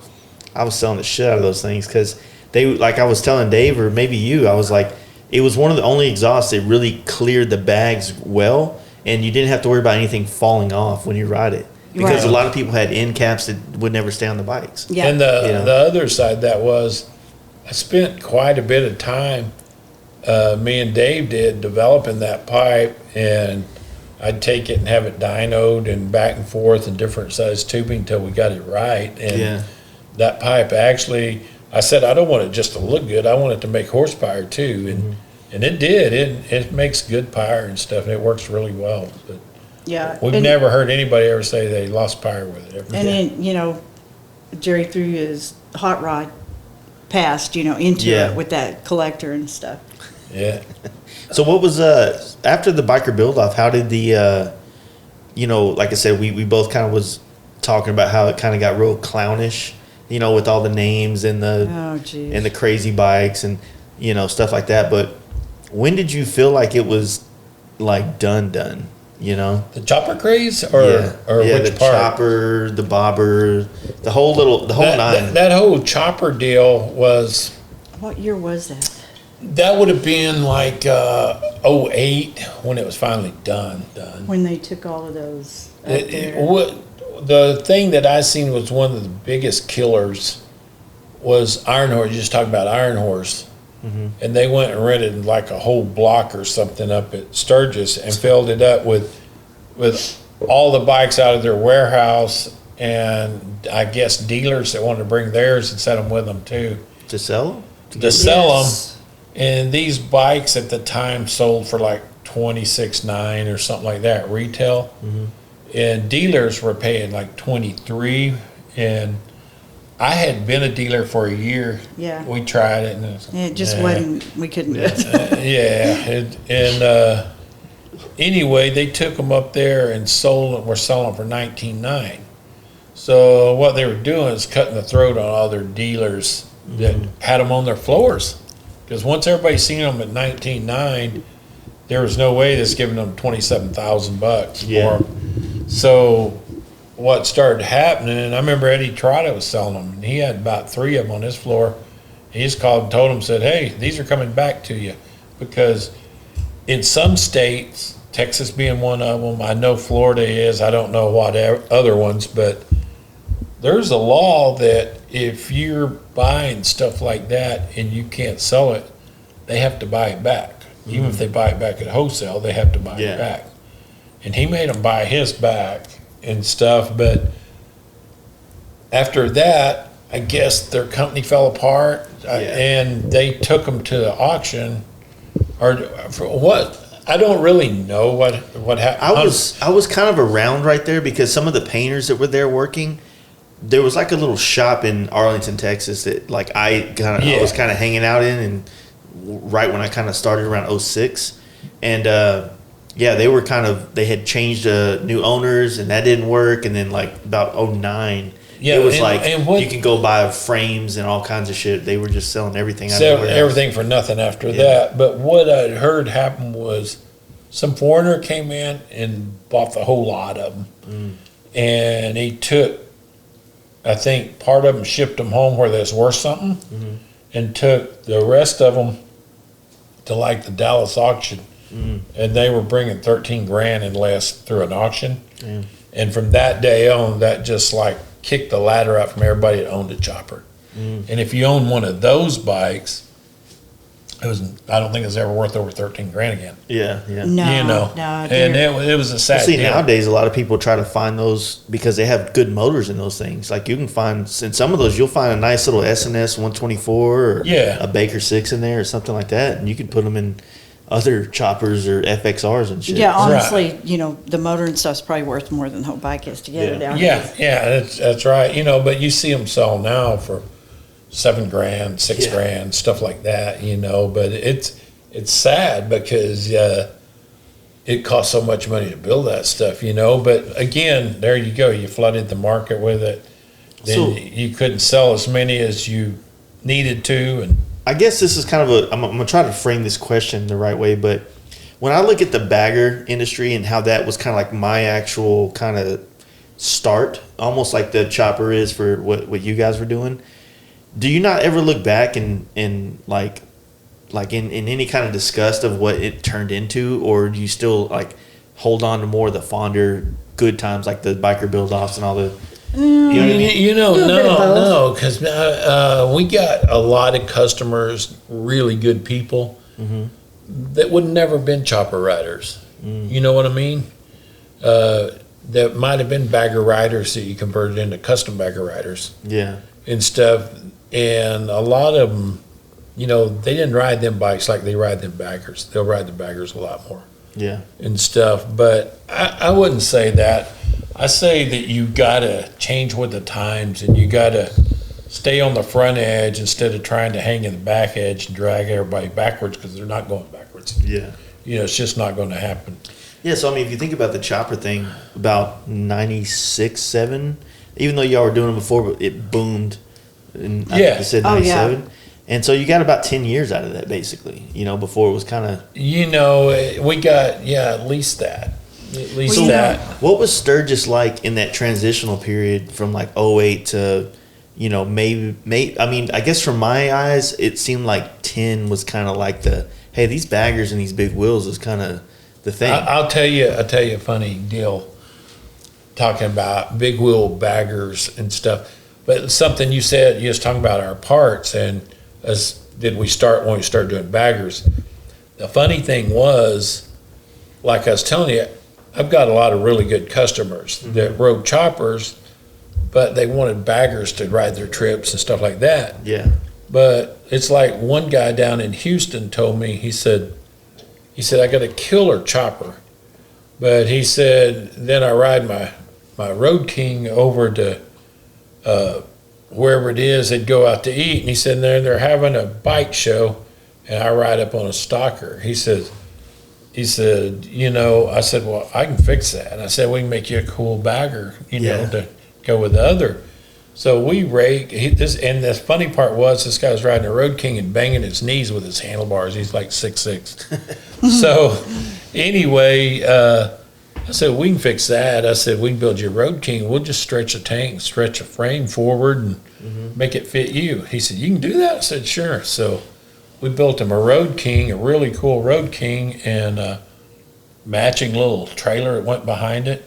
I was selling the shit out of those things because they, like I was telling Dave or maybe you, I was like, it was one of the only exhausts that really cleared the bags well, and you didn't have to worry about anything falling off when you ride it because Right. a lot of people had end caps that would never stay on the bikes. Yeah. And Yeah. the other side that was, I spent quite a bit of time, me and Dave did, developing that pipe, and I'd take it and have it dynoed and back and forth in different size tubing until we got it right. And Yeah. that pipe actually, I said, I don't want it just to look good, I want it to make horsepower too. And it did, it makes good power and stuff, and it works really well. But Yeah. we've and, never heard anybody ever say they lost power with it. And then, you know, Jerry threw his hot rod past, you know, into Yeah. it with that collector and stuff. Yeah. So what was after the biker build off? How did the like I said, we both kind of was talking about how it kind of got real clownish, with all the names and the Oh, geez. and the crazy bikes and stuff like that. But when did you feel like it was like done? The chopper craze or yeah, which the part? chopper, the bobber, the whole nine. That whole chopper deal was, What year was that? that would have been like '08 when it was finally done. When they took all of those up there. The thing that I seen was one of the biggest killers was Iron Horse. You just talked about Iron Horse. And they went and rented like a whole block or something up at Sturgis and filled it up with all the bikes out of their warehouse, and I guess dealers that wanted to bring theirs and set them with them too. To sell? To sell them. Yes. And these bikes at the time sold for like $26,900 or something like that retail. And dealers were paying like $23,000. And I had been a dealer for a year. Yeah. We tried it, and it was, It just nah. wasn't, we couldn't do it. Anyway, they took them up there and sold them. We're selling them for $19,900. So what they were doing is cutting the throat on all their dealers that had them on their floors. Because once everybody seen them at 19.9, there was no way that's giving them $27,000 Yeah. for them. So what started happening, and I remember Eddie Trotta was selling them, and he had about 3 of them on his floor. He just called and told them, said, hey, these are coming back to you. Because in some states, Texas being one of them, I know Florida is, I don't know what other ones, but there's a law that if you're buying stuff like that and you can't sell it, they have to buy it back. Even if they buy it back at wholesale, they have to buy it back. And he made them buy his back and stuff, but after that, I guess their company fell apart and they took them to the auction. Or for what? I don't really know what happened. I was kind of around right there because some of the painters that were there working, there was like a little shop in Arlington, Texas that like I was kind of hanging out in, and right when I kind of started around 06. And they had changed new owners and that didn't work. And then like about 09, it was you can go buy frames and all kinds of shit. They were just selling everything out of the warehouse. Everything for nothing after that. But what I heard happen was some foreigner came in and bought the whole lot of them. And he took, I think, part of them, shipped them home where there's worth something, and took the rest of them to like the Dallas auction. And they were bringing 13 grand and less through an auction. And from that day on, that just like kicked the ladder up from everybody that owned a chopper. And if you own one of those bikes, I don't think it's ever worth over 13 grand again. No, and it was a sad deal. Nowadays a lot of people try to find those because they have good motors in those things. Like you can find in some of those, you'll find a nice little SNS 124 or a Baker 6 in there or something like that, and you could put them in other choppers or FXRs and shit. Yeah, honestly, the motor and stuff's probably worth more than the whole bike is together down here. That's right. But you see them sell now for $7 grand, $6 grand, stuff like that. But it's sad because it costs so much money to build that stuff. But again, there you go. You flooded the market with it. Then you couldn't sell as many as you needed to, and I guess this is kind of I'm going to try to frame this question the right way, but when I look at the bagger industry and how that was kind of like my actual kind of start, almost like the chopper is for what you guys were doing, do you not ever look back and like in any kind of disgust of what it turned into, or do you still like hold on to more of the fonder good times like the biker build-offs and all the... No, because we got a lot of customers, really good people that would never been chopper riders. You know what I mean? That might have been bagger riders that you converted into custom bagger riders. And stuff. And a lot of them, they didn't ride them bikes like they ride them baggers. They'll ride the baggers a lot more. And stuff. But I wouldn't say that. I say that you gotta change with the times, and you gotta stay on the front edge instead of trying to hang in the back edge and drag everybody backwards, because they're not going backwards. It's just not going to happen. So I mean, if you think about the chopper thing, about 96, 7, even though y'all were doing it before, but it boomed. And I think you said 97. And so you got about 10 years out of that, basically. Before it was kind of. We got at least that. What was Sturgis like in that transitional period from like 08 to, maybe I mean, I guess from my eyes, it seemed like 10 was kind of like hey, these baggers and these big wheels is kind of the thing. I'll tell you a funny deal talking about big wheel baggers and stuff. But something you said, you was talking about our parts, and when we started doing baggers. The funny thing was, like I was telling you, I've got a lot of really good customers that rode choppers, but they wanted baggers to ride their trips and stuff like that. But it's like one guy down in Houston told me, he said, I got a killer chopper. But he said, then I ride my Road King over to wherever it is, they'd go out to eat. And he said, they're having a bike show, and I ride up on a stalker. He said, I said, well, I can fix that. And I said, we can make you a cool bagger, to go with the other. So we rake and the funny part was this guy was riding a Road King and banging his knees with his handlebars. He's like 6'6". So anyway, I said, we can fix that. I said, we can build you a Road King. We'll just stretch a tank, stretch a frame forward, and make it fit you. He said, you can do that? I said, sure. So we built him a Road King, a really cool Road King, and a matching little trailer that went behind it.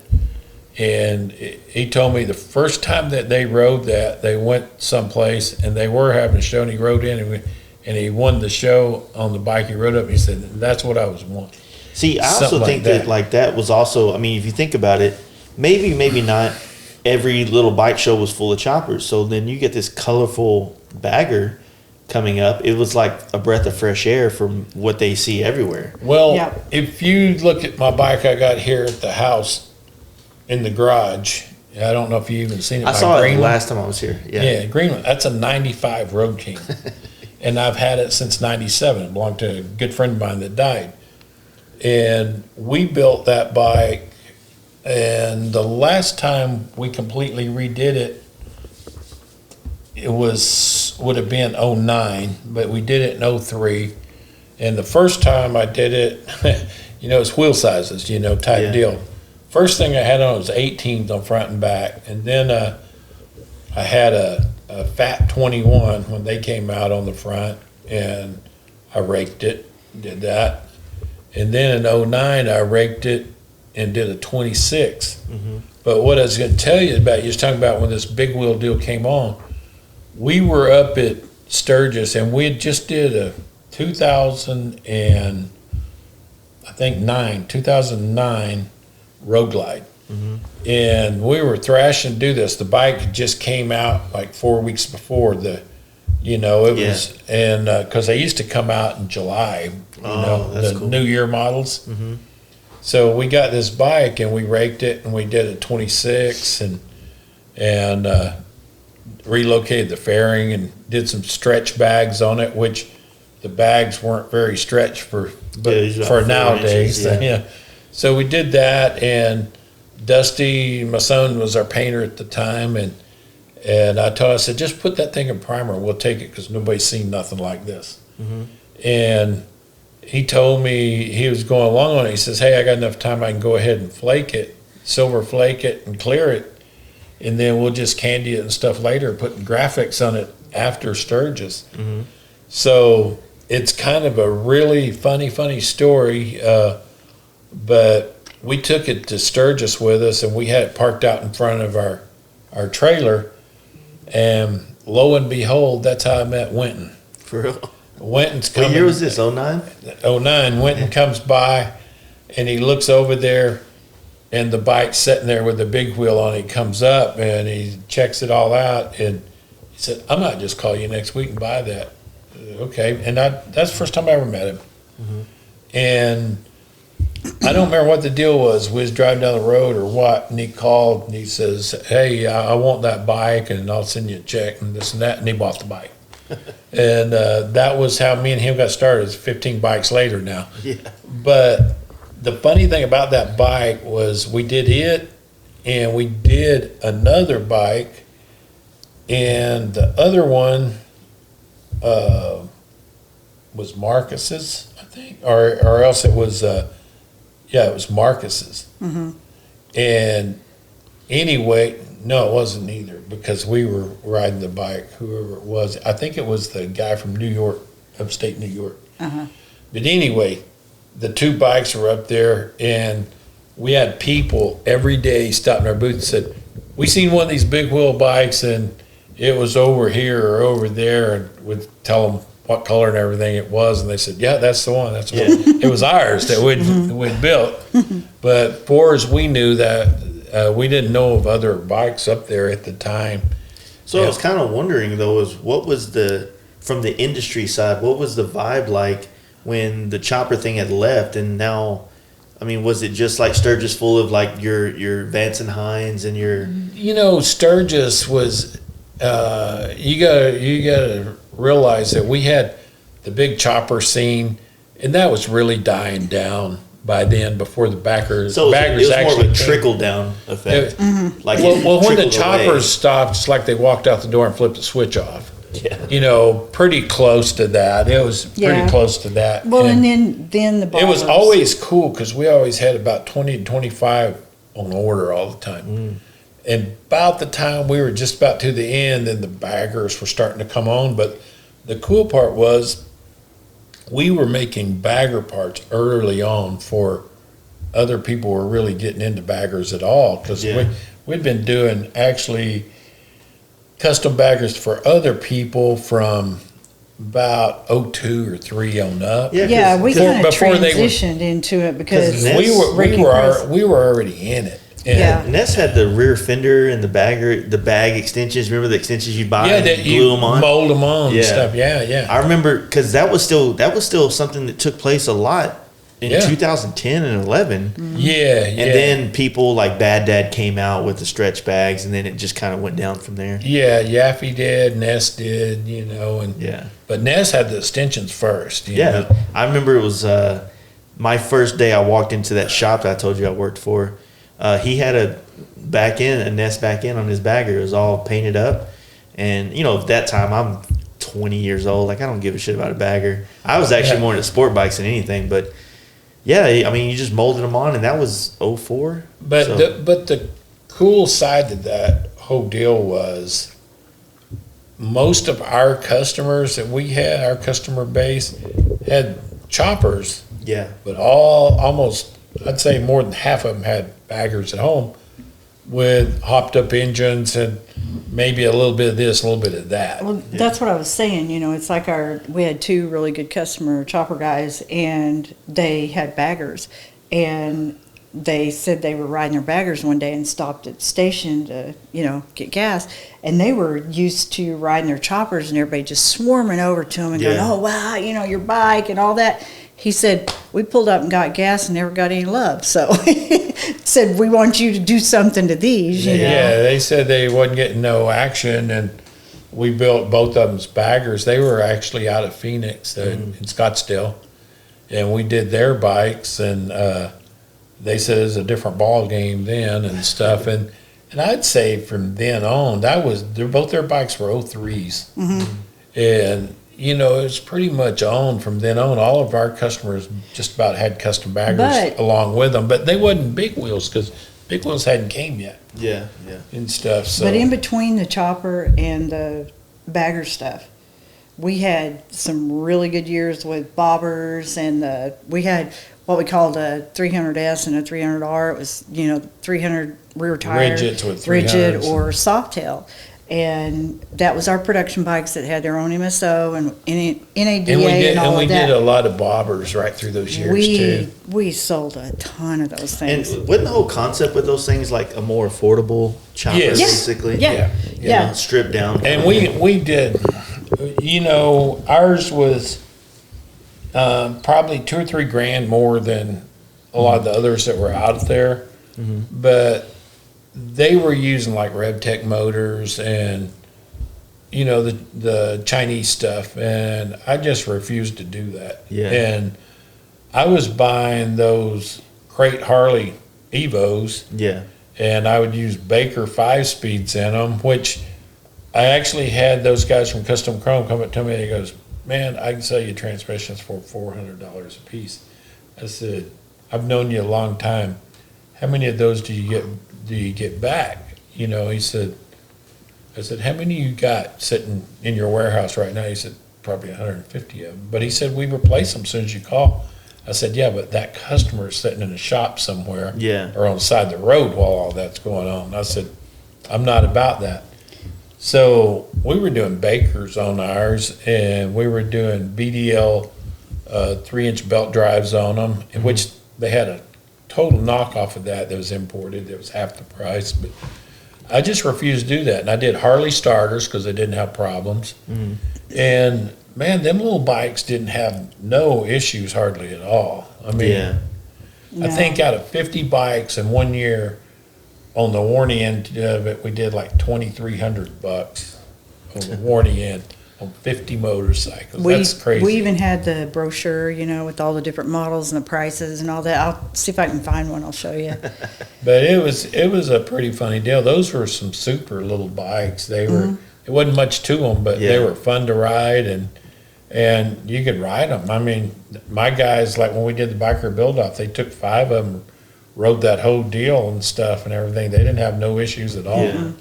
And he told me the first time that they rode that, they went someplace, and they were having a show, and he rode in, and he won the show on the bike. He rode up, and he said, that's what I was wanting. See, I also think that that was also, I mean, if you think about it, maybe not every little bike show was full of choppers. So then you get this colorful bagger coming up. It was like a breath of fresh air from what they see everywhere. Well, if you look at my bike I got here at the house in the garage, I don't know if you even seen it. I saw it last time I was here. Yeah, Greenland. That's a 95 Road King. And I've had it since 97. It belonged to a good friend of mine that died. And we built that bike, and the last time we completely redid it, it would have been 09, but we did it in 03. And the first time I did it, it's wheel sizes, type deal. First thing I had on was 18s on front and back, and then I had a Fat 21 when they came out on the front, and I raked it, did that. And then in 09, I raked it and did a 26. But what I was going to tell you about, you was talking about when this big wheel deal came on, we were up at Sturgis, and we had just did a 2009 Road Glide. And we were thrashing to do this. The bike just came out like 4 weeks before was, and because they used to come out in July, the cool. New Year models. So we got this bike and we raked it and we did a 26 and relocated the fairing and did some stretch bags on it, which the bags weren't very stretched for nowadays. Inches, So we did that, and Dusty, my son, was our painter at the time, and I said, just put that thing in primer, we'll take it, because nobody's seen nothing like this. And he told me he was going along on it. He says, hey, I got enough time, I can go ahead and flake it, silver flake it and clear it, and then we'll just candy it and stuff later, putting graphics on it after Sturgis. So it's kind of a really funny story, but we took it to Sturgis with us, and we had it parked out in front of our trailer, and lo and behold, that's how I met Winton. For real? Winton's coming. What year was this, 09? 09. Winton comes by, and he looks over there, and the bike's sitting there with the big wheel on it. He comes up, and he checks it all out, and he said, I might just call you next week and buy that. Okay, and that's the first time I ever met him. And I don't remember what the deal was. We was driving down the road or what, and he called and he says, hey, I want that bike, and I'll send you a check and this and that, and he bought the bike. And that was how me and him got started. It's 15 bikes later now. But the funny thing about that bike was we did it, and we did another bike, and the other one was Marcus's, I think, or else it was it was Marcus's. And anyway, no, it wasn't either, because we were riding the bike, whoever it was. I think it was the guy from New York, upstate New York. But anyway, the two bikes were up there, and we had people every day stopping our booth and said, we seen one of these big wheel bikes, and it was over here or over there, and we'd tell them what color and everything it was, and they said, yeah, that's the one. That's the one. It was ours that we'd built. But for as we knew that, we didn't know of other bikes up there at the time. So I was kind of wondering, though, what was from the industry side, what was the vibe like when the chopper thing had left, and now, I mean, was it just like Sturgis full of like your Vance and Hines and your... Sturgis was, you gotta realize that we had the big chopper scene, and that was really dying down by then before the baggers So it was more of actually a came. trickle down effect. Like Well, when the trickled away. choppers stopped, it's like they walked out the door and flipped the switch off. Yeah. Pretty close to that. It was pretty Yeah. close to that. Well, and then the it was bobbers. always cool because we always had about 20 to 25 on order all the time. And about the time we were just about to the end, then the baggers were starting to come on. But the cool part was we were making bagger parts early on for other people who were really getting into baggers at all because we'd been doing actually custom baggers for other people from about 02 or 03 on up. Yeah, we kind of before they were- transitioned into it because Ness- we were already in it. And Yeah. Ness had the rear fender and the bag extensions. Remember the extensions you buy? Yeah, and that glue you them on. mold them on Yeah. and stuff. Yeah. I remember because that was still something that took place a lot in Yeah. 2010 and 11. Yeah. And then people like Bad Dad came out with the stretch bags, and then it just kind of went down from there. Yeah, Yaffe did, Ness did, and Yeah. but Ness had the extensions first. you know. I remember it was my first day I walked into that shop that I told you I worked for. He had a Ness back end on his bagger. It was all painted up. And, at that time, I'm 20 years old. Like, I don't give a shit about a bagger. I was actually more into sport bikes than anything. But, yeah, I mean, you just molded them on, and that was 04. But So- the cool side to that whole deal was most of our customers that we had, our customer base, had choppers, yeah. but almost I'd say more than half of them had baggers at home with hopped up engines and maybe a little bit of this, a little bit of that. Well, that's what I was saying. It's like we had two really good customer chopper guys, and they had baggers, and they said they were riding their baggers one day and stopped at the station to, get gas, and they were used to riding their choppers, and everybody just swarming over to them and going, Yeah. "Oh wow, your bike and all that." He said, "We pulled up and got gas and never got any love." So said, "We want you to do something to these." Yeah, they said they wasn't getting no action, and we built both of them's baggers. They were actually out of Phoenix in Scottsdale, and we did their bikes, and they said it was a different ball game then and stuff. And I'd say from then on, both their bikes were 03s, and it was pretty much on from then on. All of our customers just about had custom baggers along with them, but they wasn't big wheels because big wheels hadn't came yet. Yeah. And stuff. So. But in between the chopper and the bagger stuff, we had some really good years with bobbers, and we had what we called a 300S and a 300R. It was 300 rear tire, Rigids with rigid 300s. or soft tail, and that was our production bikes that had their own MSO and NADA and, all we of that. did a lot of bobbers right through those years too. We sold a ton of those And things. wasn't the whole concept with those things like a more affordable chopper, Yes. Yeah. basically? Yeah. Yeah. Stripped down. And we did, ours was probably $2 or $3 grand more than a lot of the others that were out there, but they were using like RevTech motors and the Chinese stuff, and I just refused to do that. Yeah. And I was buying those crate Harley Evos, Yeah. and I would use Baker 5-speeds in them, which I actually had those guys from Custom Chrome come up to me and he goes, "Man, I can sell you transmissions for $400 a piece." I said, "I've known you a long time. How many of those do you get back?" He said, I said, "How many you got sitting in your warehouse right now?" He said, "Probably 150 of them." But he said, "We replace them as soon as you call." I said, "Yeah, but that customer is sitting in a shop somewhere Yeah. or on the side of the road while all that's going on." I said, "I'm not about that." So we were doing Bakers on ours, and we were doing BDL 3-inch belt drives on them, in which they had a total knockoff of that was imported. It was half the price, but I just refused to do that. And I did Harley starters because they didn't have problems. And man, them little bikes didn't have no issues hardly at all. I mean, Yeah. I think out of 50 bikes in 1 year, on the warranty end of it, we did like $2,300 on the warranty end. on 50 motorcycles. We, That's crazy. we even had the brochure, with all the different models and the prices and all that. I'll see if I can find one. I'll show you. But it was a pretty funny deal. Those were some super little bikes. They were. It wasn't much to them, but they were fun to ride, and you could ride them. I mean, my guys, like when we did the biker build off, they took 5 of them, rode that whole deal and stuff and everything. They didn't have no issues at all. Yeah.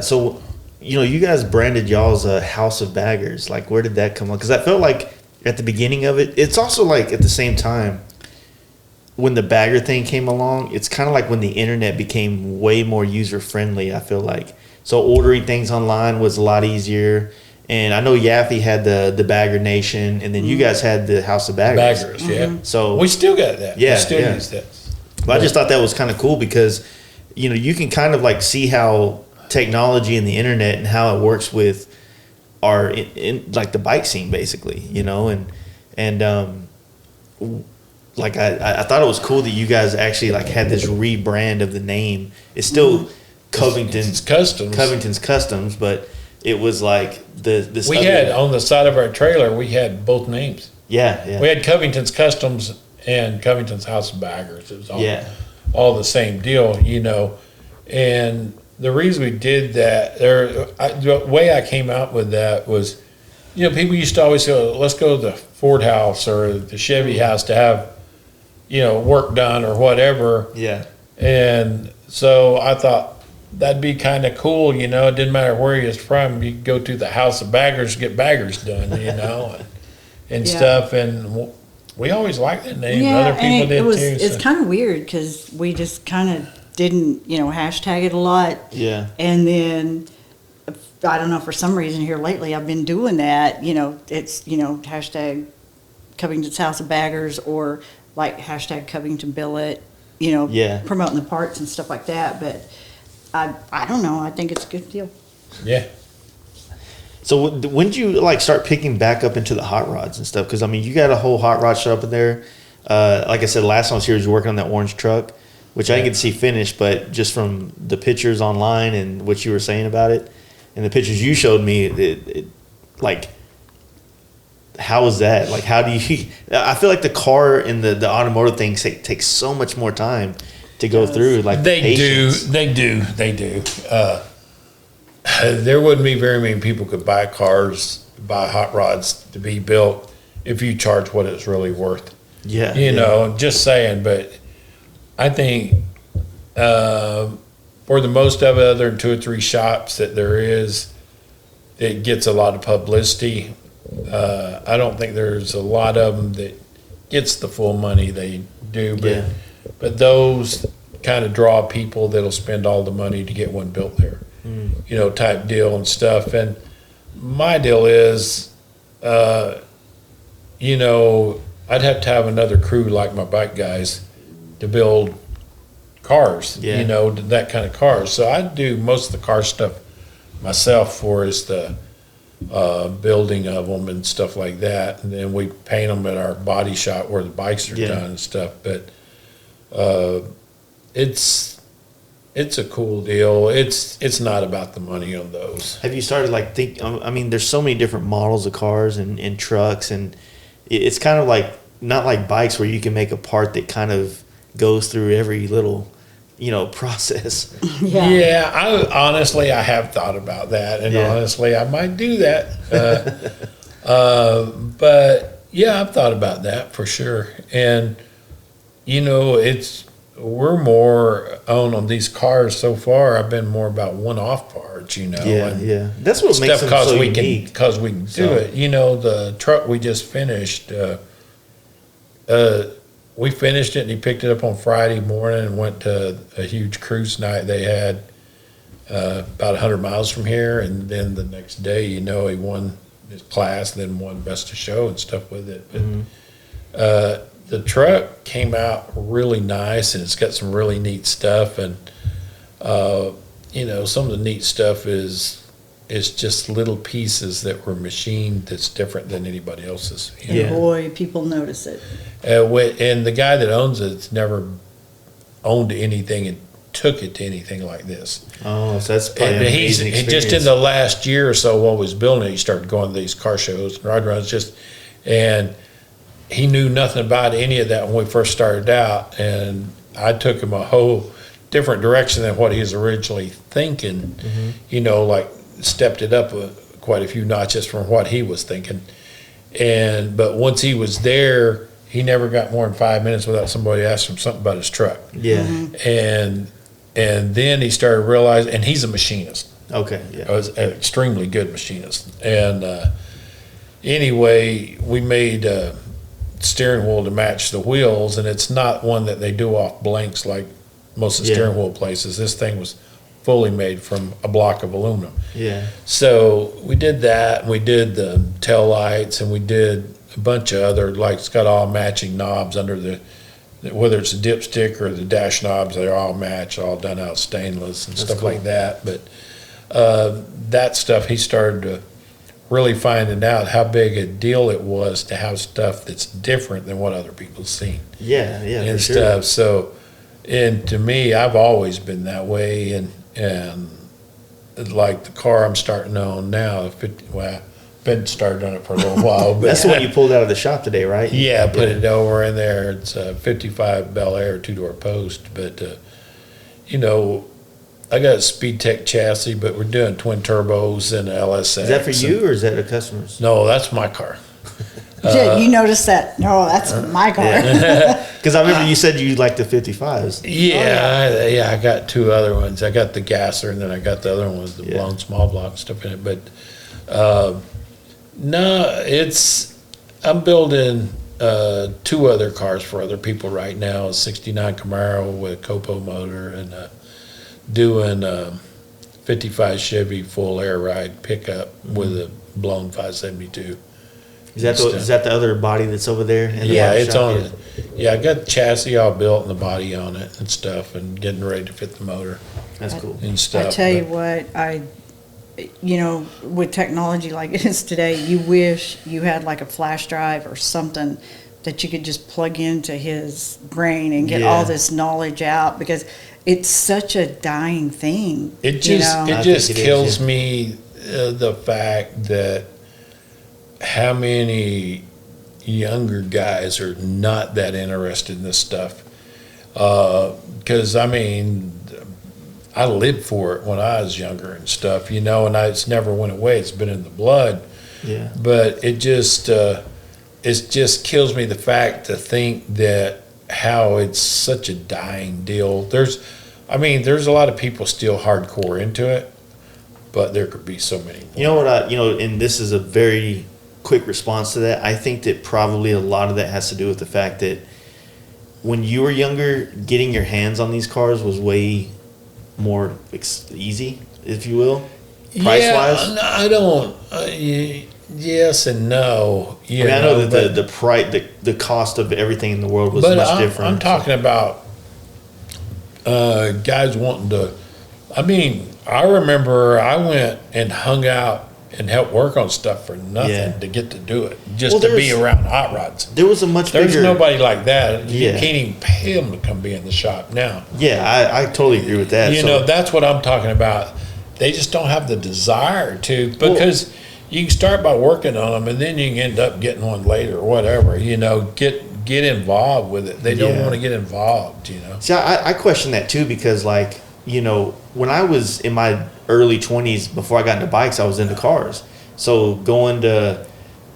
So you guys branded y'all's House of Baggers. Like, where did that come on? Because I felt like at the beginning of it, it's also like at the same time when the bagger thing came along, it's kind of like when the internet became way more user friendly. I feel like so ordering things online was a lot easier. And I know Yaffe had the Bagger Nation, and then you guys had the House of Baggers. Baggers, yeah. So we still got that. Yeah, we still yeah. use that. But I just thought that was kind of cool because, you can kind of like see how technology and the internet and how it works with our in like the bike scene basically, and like I thought it was cool that you guys actually like had this rebrand of the name. It's still Covington's Customs, but it was like this. We had on the side of our trailer, we had both names. Yeah. We had Covington's Customs and Covington's House of Baggers. It was all the same deal, And the reason we did that, the way I came out with that was, people used to always go, let's go to the Ford house or the Chevy house to have, work done or whatever. Yeah. And so I thought that'd be kind of cool, It didn't matter where he was from. You could go to the House of Baggers, get baggers done, and stuff. And we always liked that name. Yeah, Other people did too. It's kind of weird because we just kind of didn't, hashtag it a lot. Yeah. And then, I don't know, for some reason here lately, I've been doing that. It's, hashtag Covington's House of Baggers or like hashtag Covington Billet, promoting the parts and stuff like that. But I don't know. I think it's a good deal. Yeah. So when did you like start picking back up into the hot rods and stuff? Because I mean, you got a whole hot rod shop in there. Like I said, last time I was here, you were working on that orange truck, which I didn't get to see finished, but just from the pictures online and what you were saying about it, and the pictures you showed me, it like, how is that? Like, how do you? I feel like the car and the automotive thing takes so much more time to go through. Like they do. There wouldn't be very many people could buy hot rods to be built if you charge what it's really worth. Yeah. Just saying. But I think for the most of it, other than 2 or 3 shops that there is, it gets a lot of publicity. I don't think there's a lot of them that gets the full money they do. But those kind of draw people that'll spend all the money to get one built there. Type deal and stuff. And my deal is, I'd have to have another crew like my bike guys to build cars, that kind of cars. So I do most of the car stuff myself for is the building of them and stuff like that. And then we paint them at our body shop where the bikes are done and stuff. But it's a cool deal. It's not about the money on those. Have you started I mean, there's so many different models of cars and trucks, and it's kind of like not like bikes where you can make a part that kind of goes through every little, process. Yeah. I have thought about that, and honestly, I might do that. But yeah, I've thought about that for sure. And we're more on these cars so far. I've been more about one-off parts, Yeah. That's what makes them so unique. Because we can do it. The truck we just finished, we finished it and he picked it up on Friday morning and went to a huge cruise night they had about 100 miles from here. And then the next day, he won his class and then won Best of Show and stuff with it. But, the truck came out really nice and it's got some really neat stuff. And, some of the neat stuff is just little pieces that were machined that's different than anybody else's. And boy, people notice it. And the guy that owns it's never owned anything took it to anything like this. Oh, so that's probably an And amazing he's just in experience. the last year or so while he was building it, he started going to these car shows and ride runs. And he knew nothing about any of that when we first started out, and I took him a whole different direction than what he was originally thinking. You know, like stepped it up quite a few notches from what he was thinking. But once he was there, he never got more than 5 minutes without somebody asking him something about his truck. Yeah. And then he started realizing, and he's a machinist. Okay. Yeah. I was an extremely good machinist. And anyway, we made a steering wheel to match the wheels, and it's not one that they do off blanks like most of the steering wheel places. This thing was fully made from a block of aluminum. Yeah. So we did that, and we did the taillights, and we did a bunch of other, like it's got all matching knobs under whether it's a dipstick or the dash knobs, they're all matched, all done out of stainless and stuff cool. like that. But that stuff, he started to really finding out how big a deal it was to have stuff that's different than what other people seen Yeah. Yeah. and for stuff. sure. So, and to me, I've always been that way, and like the car I'm starting on now, been started on it for a little while. But That's the one you pulled out of the shop today, right? yeah, put it over in there. It's a 55 Bel Air 2-door post, but you know, I got a Speed Tech chassis, but we're doing twin turbos and LSX. Is that for you or is that a customer's? No, that's my car. Yeah, you noticed that? No, that's my car. Because I remember you said you liked the 55s. Yeah, I got two other ones. I got the gasser, and then I got the other one with the Yeah. blown small block stuff in it. But no, I'm building two other cars for other people right now. A '69 Camaro with a Copo motor, and doing a '55 Chevy full air ride pickup with a blown 572. Is that the other body that's over there? In the Yeah, body it's shop? on it. Yeah, I got the chassis all built and the body on it and stuff, and getting ready to fit the motor That's cool. and stuff. I tell you but- what, you know, with technology like it is today, you wish you had like a flash drive or something that you could just plug into his brain and get all Yeah. this knowledge out, because it's such a dying thing. It you just know? I it just think it is, kills yeah. me the fact that how many younger guys are not that interested in this stuff. Because I mean, I lived for it when I was younger and stuff, you know, and it's never went away. It's been in the blood. Yeah. But it just kills me the fact to think that how it's such a dying deal. There's a lot of people still hardcore into it, but there could be so many more. You know what and this is a very quick response to that. I think that probably a lot of that has to do with the fact that when you were younger, getting your hands on these cars was way more easy, if you will, price wise. Yeah, I don't. Yes and no. I mean, I know that the price, the cost of everything in the world was much different. I'm talking about guys wanting to. I mean, I remember I went and hung out and helped work on stuff for nothing Yeah. to get to do it, just Well, to be there's- around hot rods. There was a much There's bigger. nobody like that. You Yeah. can't even pay them to come be in the shop now. Yeah, I totally agree with that. You So- know, that's what I'm talking about. They just don't have the desire to, because you can start by working on them, and then you can end up getting one later or whatever. You know, get involved with it. They don't Yeah. want to get involved. You know. See, I question that too, because like, when I was in my early 20s, before I got into bikes, I was into cars. So going to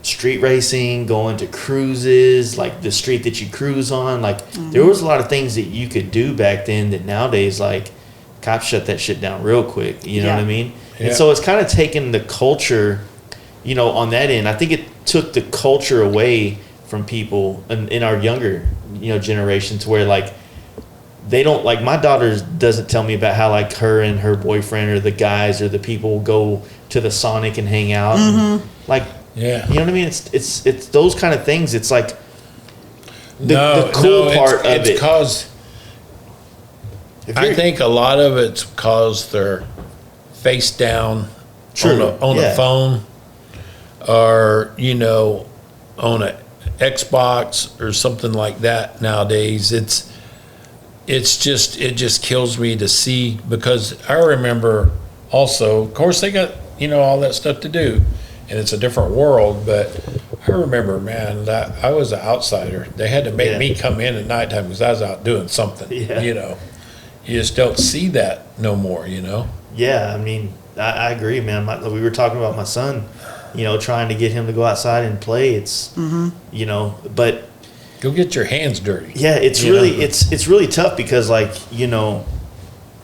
street racing, going to cruises, like the street that you cruise on, like there was a lot of things that you could do back then that nowadays, like, cops shut that shit down real quick. You know what I mean? Yeah. And so it's kind of taken the culture, on that end. I think it took the culture away from people in our younger, generation, to where like they don't, like, my daughter doesn't tell me about how like her and her boyfriend or the guys or the people go to the Sonic and hang out. And, like, Yeah. you know what I mean? It's those kind of things. It's like the cool part of it's it. Cause If I you're- think a lot of it's because they're face down True, on yeah. a phone, or on a Xbox or something like that. Nowadays, it just kills me to see, because I remember also, of course, they got, all that stuff to do, and it's a different world, but I remember, man, that I was an outsider. They had to make me come in at nighttime because I was out doing something, You just don't see that no more, Yeah, I mean, I agree, man. We were talking about my son, trying to get him to go outside and play. It's, but go get your hands dirty. yeah, it's really tough because, like,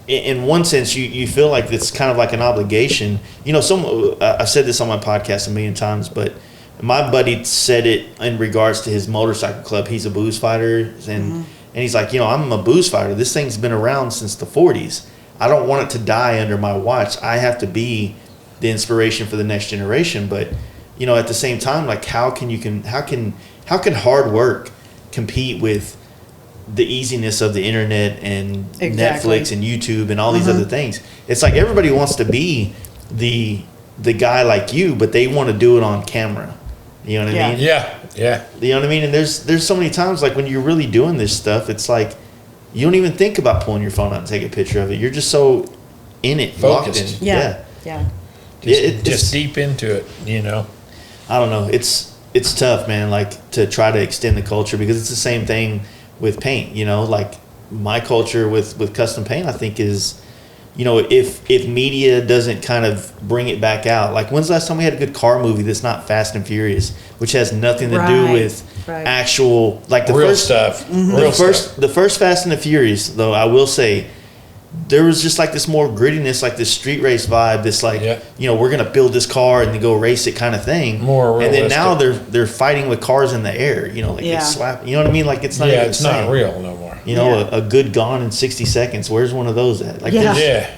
in one sense, you feel like it's kind of like an obligation. I've said this on my podcast a million times, but my buddy said it in regards to his motorcycle club. He's a booze fighter, and he's like, I'm a booze fighter. This thing's been around since the 40s. I don't want it to die under my watch. I have to be the inspiration for the next generation. But at the same time, like, how can hard work compete with the easiness of the internet and Netflix and YouTube and all these other things? It's like everybody wants to be the guy like you, but they want to do it on camera. You know what I mean? Yeah. You know what I mean? And there's so many times, like, when you're really doing this stuff, it's like you don't even think about pulling your phone out and take a picture of it. You're just so in it, focused. Locked in. Yeah. Just deep into it, I don't know. It's tough, man, like, to try to extend the culture, because it's the same thing with paint, like my culture with custom paint, I think is, if media doesn't kind of bring it back out, like, when's the last time we had a good car movie that's not Fast and Furious, which has nothing to do with actual, like, the real first stuff. The first Fast and the Furious, though, I will say, there was just like this more grittiness, like this street race vibe, this like, we're gonna build this car and then go race it kind of thing. More realistic. And then now they're fighting with cars in the air, like it's slap. You know what I mean? Like, it's not. Yeah, even it's the same. not real no more. A good Gone in 60 seconds. Where's one of those at? Like, Yeah.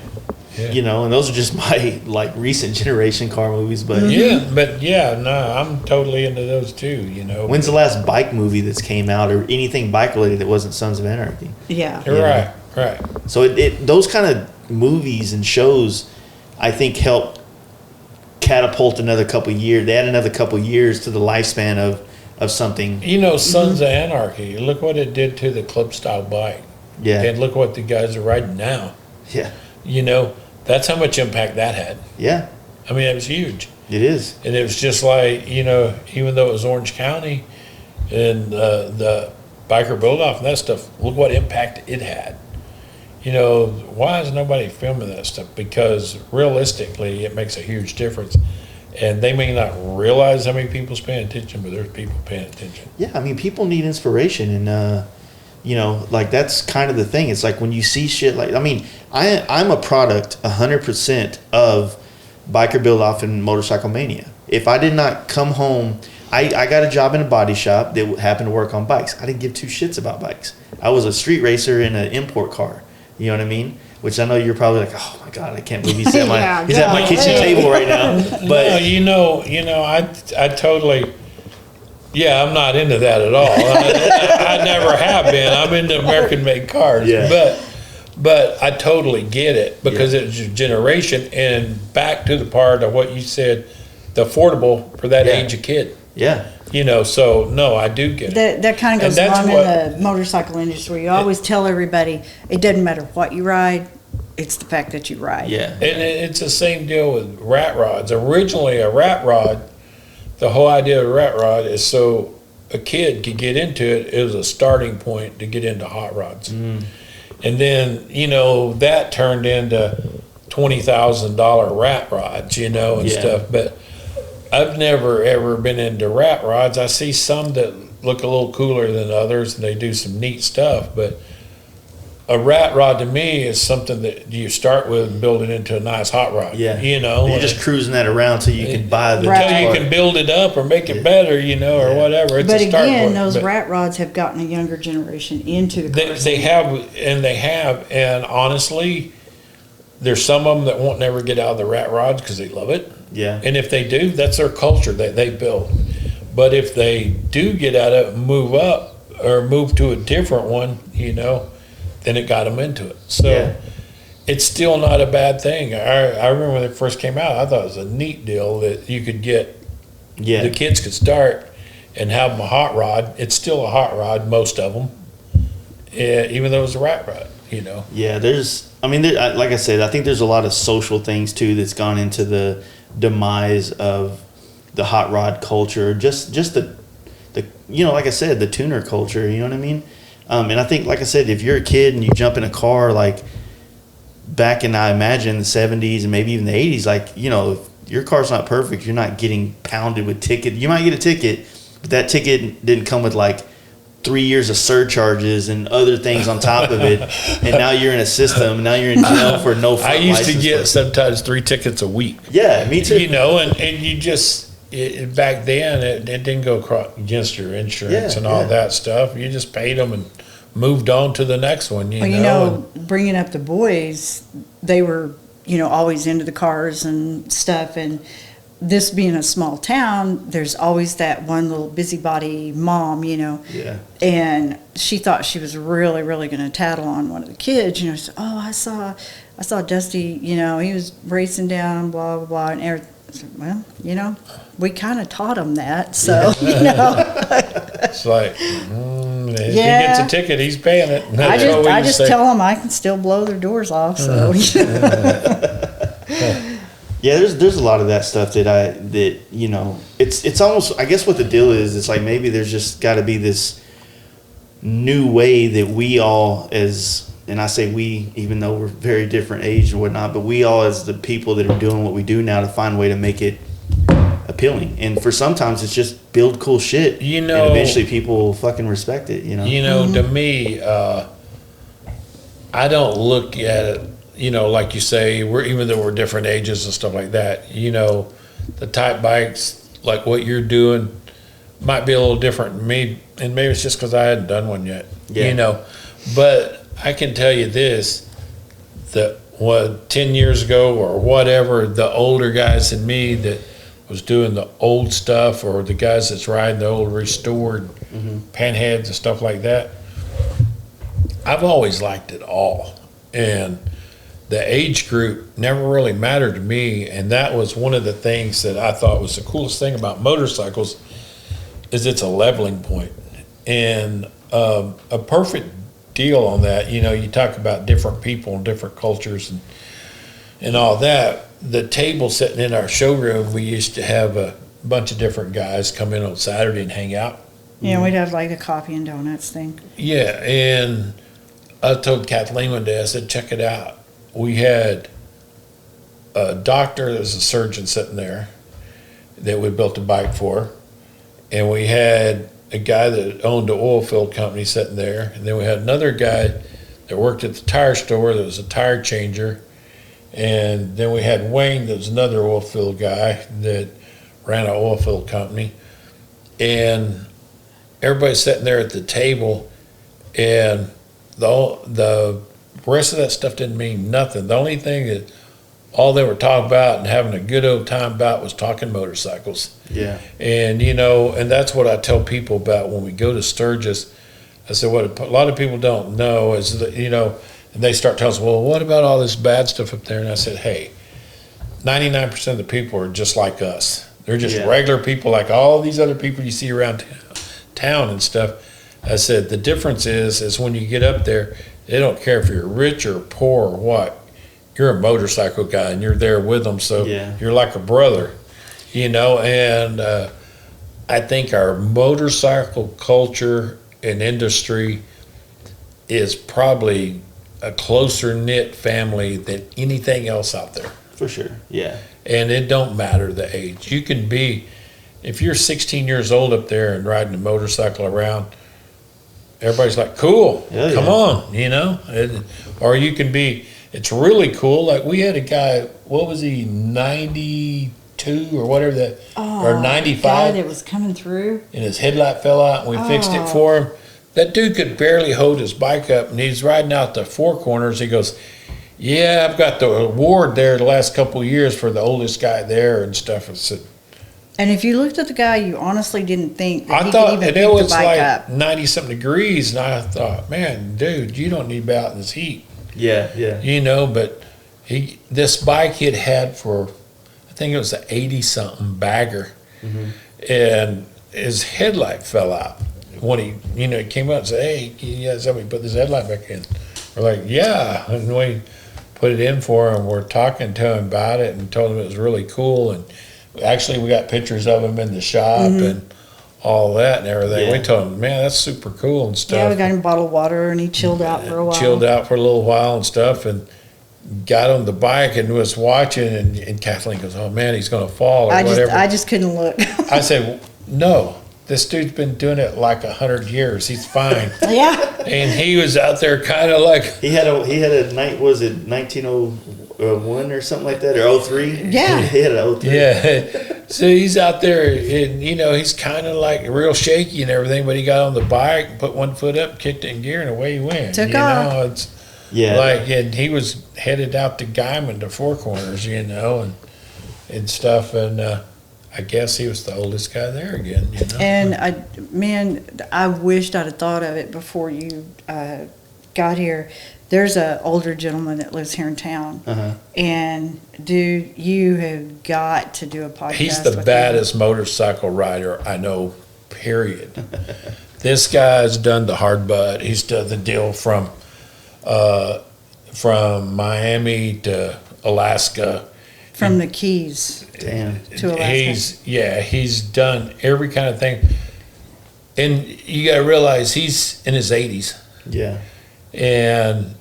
And those are just my, like, recent generation car movies. But I'm totally into those too. When's the last bike movie that's came out, or anything bike related that wasn't Sons of Anarchy? Yeah. Right. So those kind of movies and shows, I think, help catapult another couple years. They add another couple years to the lifespan of something. Sons of Anarchy. Look what it did to the club style bike. Yeah. And look what the guys are riding now. Yeah. That's how much impact that had. Yeah. I mean, it was huge. It is. And it was just like, even though it was Orange County and the biker build-off and that stuff, look what impact it had. Why is nobody filming that stuff? Because realistically, it makes a huge difference. And they may not realize how many people's paying attention, but there's people paying attention. Yeah, I mean, people need inspiration, and like, that's kind of the thing. It's like when you see shit like, I mean, I'm a product 100% of Biker Build Off and Motorcycle Mania. If I did not come home, I got a job in a body shop that happened to work on bikes. I didn't give two shits about bikes. I was a street racer in an import car. You know what I mean? Which I know you're probably like, oh my God, I can't believe he's at my kitchen table right now. But no, I totally. Yeah, I'm not into that at all. I never have been. I'm into American-made cars, but I totally get it, because it's your generation. And back to the part of what you said, the affordable for that age of kid. Yeah. So no, I do get it. That kind of goes along in the motorcycle industry. You always tell everybody, it doesn't matter what you ride, it's the fact that you ride. Yeah. And it's the same deal with rat rods. Originally, a rat rod, the whole idea of a rat rod is so a kid could get into it. It was a starting point to get into hot rods. And then, that turned into $20,000 rat rods, and stuff. But I've never ever been into rat rods. I see some that look a little cooler than others, and they do some neat stuff. But a rat rod to me is something that you start with and build it into a nice hot rod. Yeah. You're just cruising that around till you can buy the until you can build it up or make it better, or whatever. It's but a start again, point. those rat rods have gotten a younger generation into the cars. They have, and honestly, there's some of them that won't never get out of the rat rods because they love it. Yeah. And if they do, that's their culture that they build. But if they do get out of it, move up or move to a different one, then it got them into it. So it's still not a bad thing. I remember when it first came out, I thought it was a neat deal that you could get, the kids could start and have them a hot rod. It's still a hot rod, most of them. even though it was a rat rod, you know. Yeah, like I said, I think there's a lot of social things too that's gone into the demise of the hot rod culture. Just the like I said, the tuner culture. You know what I mean? And I think, like I said, if you're a kid and you jump in a car, like back in, I imagine, the 70s and maybe even the 80s, like, if your car's not perfect, you're not getting pounded with ticket. You might get a ticket, but that ticket didn't come with like 3 years of surcharges and other things on top of it. And now you're in a system. Now you're in jail for no front I used to license get plate. sometimes 3 tickets a week. Yeah, me too. And you just, back then, it didn't go against your insurance and all that stuff. You just paid them and moved on to the next one, bringing up the boys, they were, always into the cars and stuff. And this being a small town, there's always that one little busybody mom, Yeah. And she thought she was really, really going to tattle on one of the kids. She said, "Oh, I saw Dusty, he was racing down, blah, blah, blah." And everything. I said, "Well, we kind of taught him that, so, It's like, if he gets a ticket, he's paying it. I just tell them I can still blow their doors off, so. Yeah, there's a lot of that stuff it's almost, I guess what the deal is, it's like maybe there's just got to be this new way that we all and I say we, even though we're very different age and whatnot, but we all as the people that are doing what we do now to find a way to make it appealing. And for sometimes it's just build cool shit. And eventually people will fucking respect it, To me, I don't look at it, like you say, even though we're different ages and stuff like that, the type bikes, like what you're doing, might be a little different than me. And maybe it's just because I hadn't done one yet, But I can tell you this, that 10 years ago or whatever, the older guys than me that was doing the old stuff, or the guys that's riding the old restored panheads and stuff like that, I've always liked it all. And the age group never really mattered to me. And that was one of the things that I thought was the coolest thing about motorcycles, is it's a leveling point. And a perfect deal on that, you talk about different people and different cultures and all that. The table sitting in our showroom, we used to have a bunch of different guys come in on Saturday and hang out. Yeah, we'd have like a coffee and donuts thing. Yeah, and I told Kathleen one day, I said, check it out. We had a doctor that was a surgeon sitting there that we built a bike for, and we had a guy that owned an oil field company sitting there, and then we had another guy that worked at the tire store that was a tire changer, and then we had Wayne that was another oil field guy that ran an oil field company, and everybody's sitting there at the table, and the rest of that stuff didn't mean nothing. The only thing that all they were talking about and having a good old time about was talking motorcycles. Yeah. And, and that's what I tell people about when we go to Sturgis. I said, what a lot of people don't know is that, and they start telling us, well, what about all this bad stuff up there? And I said, hey, 99% of the people are just like us. They're just regular people like all these other people you see around town and stuff. I said, the difference is when you get up there, they don't care if you're rich or poor or what. You're a motorcycle guy and you're there with them, so you're like a brother, and I think our motorcycle culture and industry is probably a closer knit family than anything else out there. For sure, yeah. And it don't matter the age. You can be, if you're 16 years old up there and riding a motorcycle around, everybody's like, cool, come on, or you can be, it's really cool. Like we had a guy, what was he, 92 or whatever that, or 95. Guy that was coming through. And his headlight fell out and we fixed it for him. That dude could barely hold his bike up, and he's riding out the four corners. He goes, yeah, I've got the award there the last couple of years for the oldest guy there and stuff. I said, and if you looked at the guy, you honestly didn't think that I he thought, could even and pick it was the bike like up. 90-something degrees, and I thought, man, dude, you don't need to be out in this heat. Yeah. But this bike he'd had for, I think it was an 80-something bagger, and his headlight fell out. when he came out and said, "Hey, can you guys help me put this headlight back in?" We're like, "Yeah," and we put it in for him. We're talking to him about it and told him it was really cool. And actually, we got pictures of him in the shop and all that and everything. Yeah. We told him, "Man, that's super cool and stuff." Yeah, we got him bottled water, and he chilled out for a while. Chilled out for a little while and stuff, and got on the bike and was watching. And Kathleen goes, "Oh man, he's going to fall or whatever." I just couldn't look. I said, "No, this dude's been doing it like 100 years. He's fine." Yeah. And he was out there kind of like, He had a night. Was it 1901 or something like that, or 03? Yeah. He had a 03. yeah. So he's out there, and he's kind of like real shaky and everything. But he got on the bike, put one foot up, kicked it in gear, and away he went. Took off. It's Yeah. like, and he was headed out to Guyman to Four Corners, and stuff. And I guess he was the oldest guy there again. And I wished I'd have thought of it before you got here. There's an older gentleman that lives here in town, and dude, you have got to do a podcast. He's the with baddest motorcycle rider I know, period. This guy's done the hard butt. He's done the deal from Miami to Alaska. from the Keys Damn. to Alaska. He's done every kind of thing. And you got to realize he's in his 80s. Yeah. And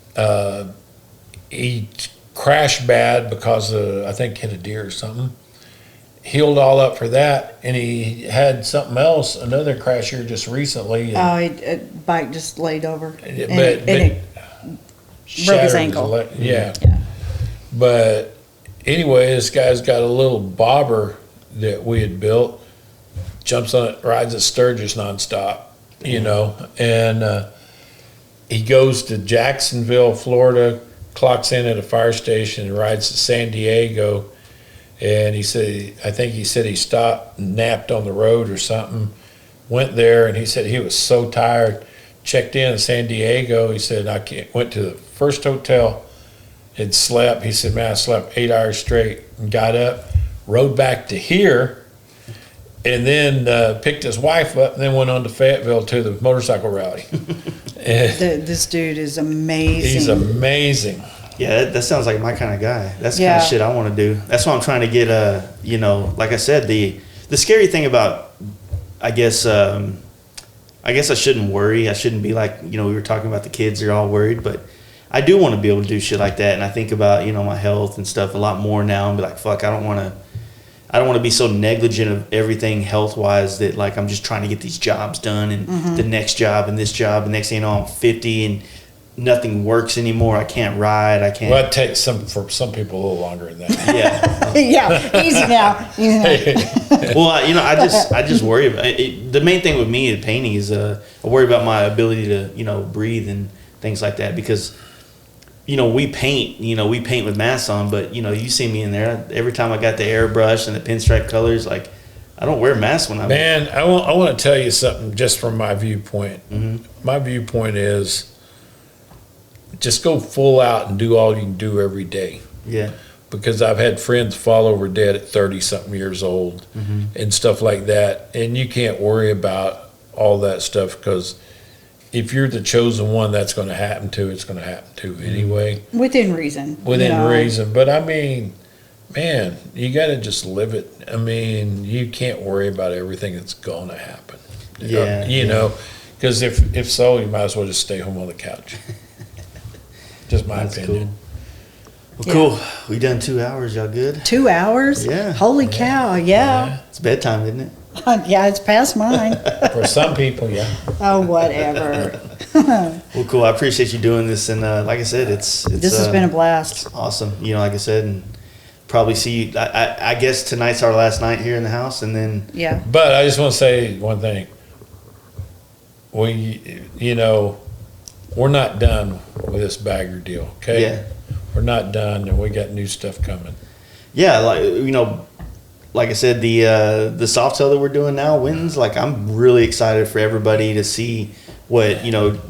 he crashed bad because I think hit a deer or something. Healed all up for that, and he had something else, another crash here just recently. A bike just laid over. But it broke his ankle. Yeah. Yeah. But anyway, this guy's got a little bobber that we had built. Jumps on it, rides at Sturgis nonstop, and he goes to Jacksonville, Florida, clocks in at a fire station, and rides to San Diego. And he said he stopped and napped on the road or something. Went there, and he said he was so tired. Checked in San Diego. He said, went to the first hotel and slept. He said, man, I slept 8 hours straight, and got up, rode back to here, and then picked his wife up, and then went on to Fayetteville to the motorcycle rally. This dude is amazing. He's amazing. Yeah, that sounds like my kind of guy. That's the kind of shit I want to do. That's why I'm trying to get like I said, the scary thing about, I guess I shouldn't worry. I shouldn't be like, we were talking about the kids, they're all worried, but I do want to be able to do shit like that. And I think about, my health and stuff a lot more now, and be like, fuck, I don't want to be so negligent of everything health-wise that, like, I'm just trying to get these jobs done and the next job and this job. And next thing you know, I'm 50 and nothing works anymore. I can't ride. I can't. Well, it takes for some people a little longer than that. Yeah. Yeah, easy now. Well, I just worry about it. The main thing with me in painting is I worry about my ability to, breathe and things like that, because we paint with masks on, but you see me in there every time I got the airbrush and the pinstripe colors, like, I don't wear masks when I'm. Man, I want to tell you something just from my viewpoint. My viewpoint is just go full out and do all you can do every day. Yeah. Because I've had friends fall over dead at 30-something years old and stuff like that. And you can't worry about all that stuff, because if you're the chosen one that's going to happen to, it's going to happen to anyway. Within reason. Within reason. But I mean, man, you got to just live it. I mean, you can't worry about everything that's going to happen. Yeah. Because if so, you might as well just stay home on the couch. Just my opinion. Cool. Well, cool. We done 2 hours. Y'all good? 2 hours? Yeah. Holy cow, yeah. It's bedtime, isn't it? Yeah, it's past mine. For some people, yeah. Oh, whatever. Well, cool. I appreciate you doing this, and like I said, it's This has been a blast. awesome. Like I said, and probably see you. I guess tonight's our last night here in the house, and then Yeah. But I just want to say one thing. We're not done with this bagger deal, okay? Yeah. We're not done, and we got new stuff coming. yeah, like I said, the soft tail that we're doing now, Wins. Like, I'm really excited for everybody to see what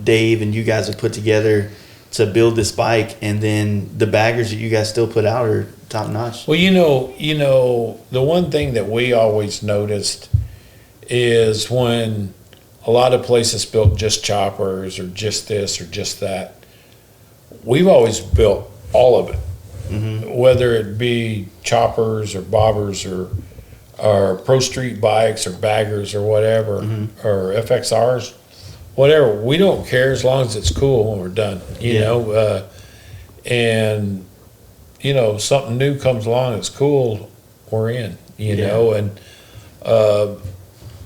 Dave and you guys have put together to build this bike, and then the baggers that you guys still put out are top notch. Well, the one thing that we always noticed is when a lot of places built just choppers or just this or just that. We've always built all of it, whether it be choppers or bobbers or Pro Street bikes or baggers or whatever, or FXRs, whatever. We don't care as long as it's cool when we're done, you know. And, you know, something new comes along, it's cool, we're in, you know.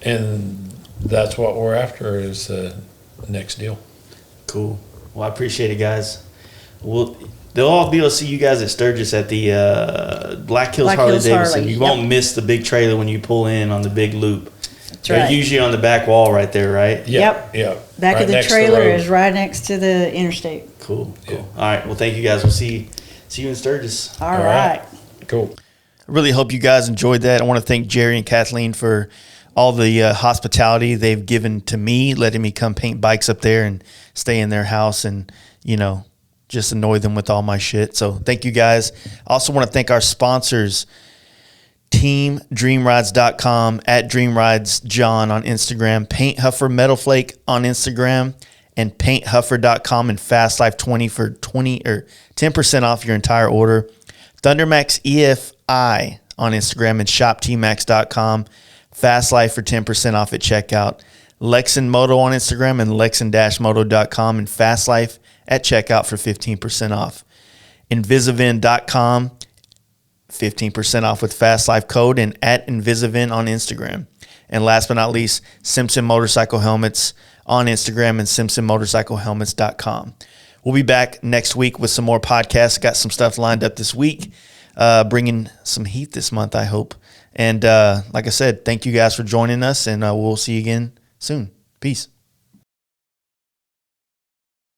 And that's what we're after is the next deal. Cool. Well, I appreciate it, guys. They'll all be able to see you guys at Sturgis at the Black Hills Harley Davidson. You won't miss the big trailer when you pull in on the big loop. That's right. Usually on the back wall right there, right? Yep. Back right of the trailer is right next to the interstate. Cool. All right. Well, thank you guys. We'll see you in Sturgis. All right. Cool. I really hope you guys enjoyed that. I want to thank Jerry and Kathleen for all the hospitality they've given to me, letting me come paint bikes up there and stay in their house and, you know, just annoy them with all my shit. So thank you guys. I also want to thank our sponsors, TeamDreamRides.com, at DreamRidesJohn on Instagram, Paint Huffer Metal Flake on Instagram, and PaintHuffer.com and FastLife20 for 20 or 10% off your entire order. Thundermax EFI on Instagram and ShopTmax.com. FastLife for 10% off at checkout. Lexan Moto on Instagram and Lexan-Moto.com and FastLife at checkout for 15% off. Invisivin.com, 15% off with FastLife code and at Invisivin on Instagram. And last but not least, Simpson Motorcycle Helmets on Instagram and SimpsonMotorcycleHelmets.com. We'll be back next week with some more podcasts. Got some stuff lined up this week, bringing some heat this month, I hope. And like I said, thank you guys for joining us, and we'll see you again soon. Peace.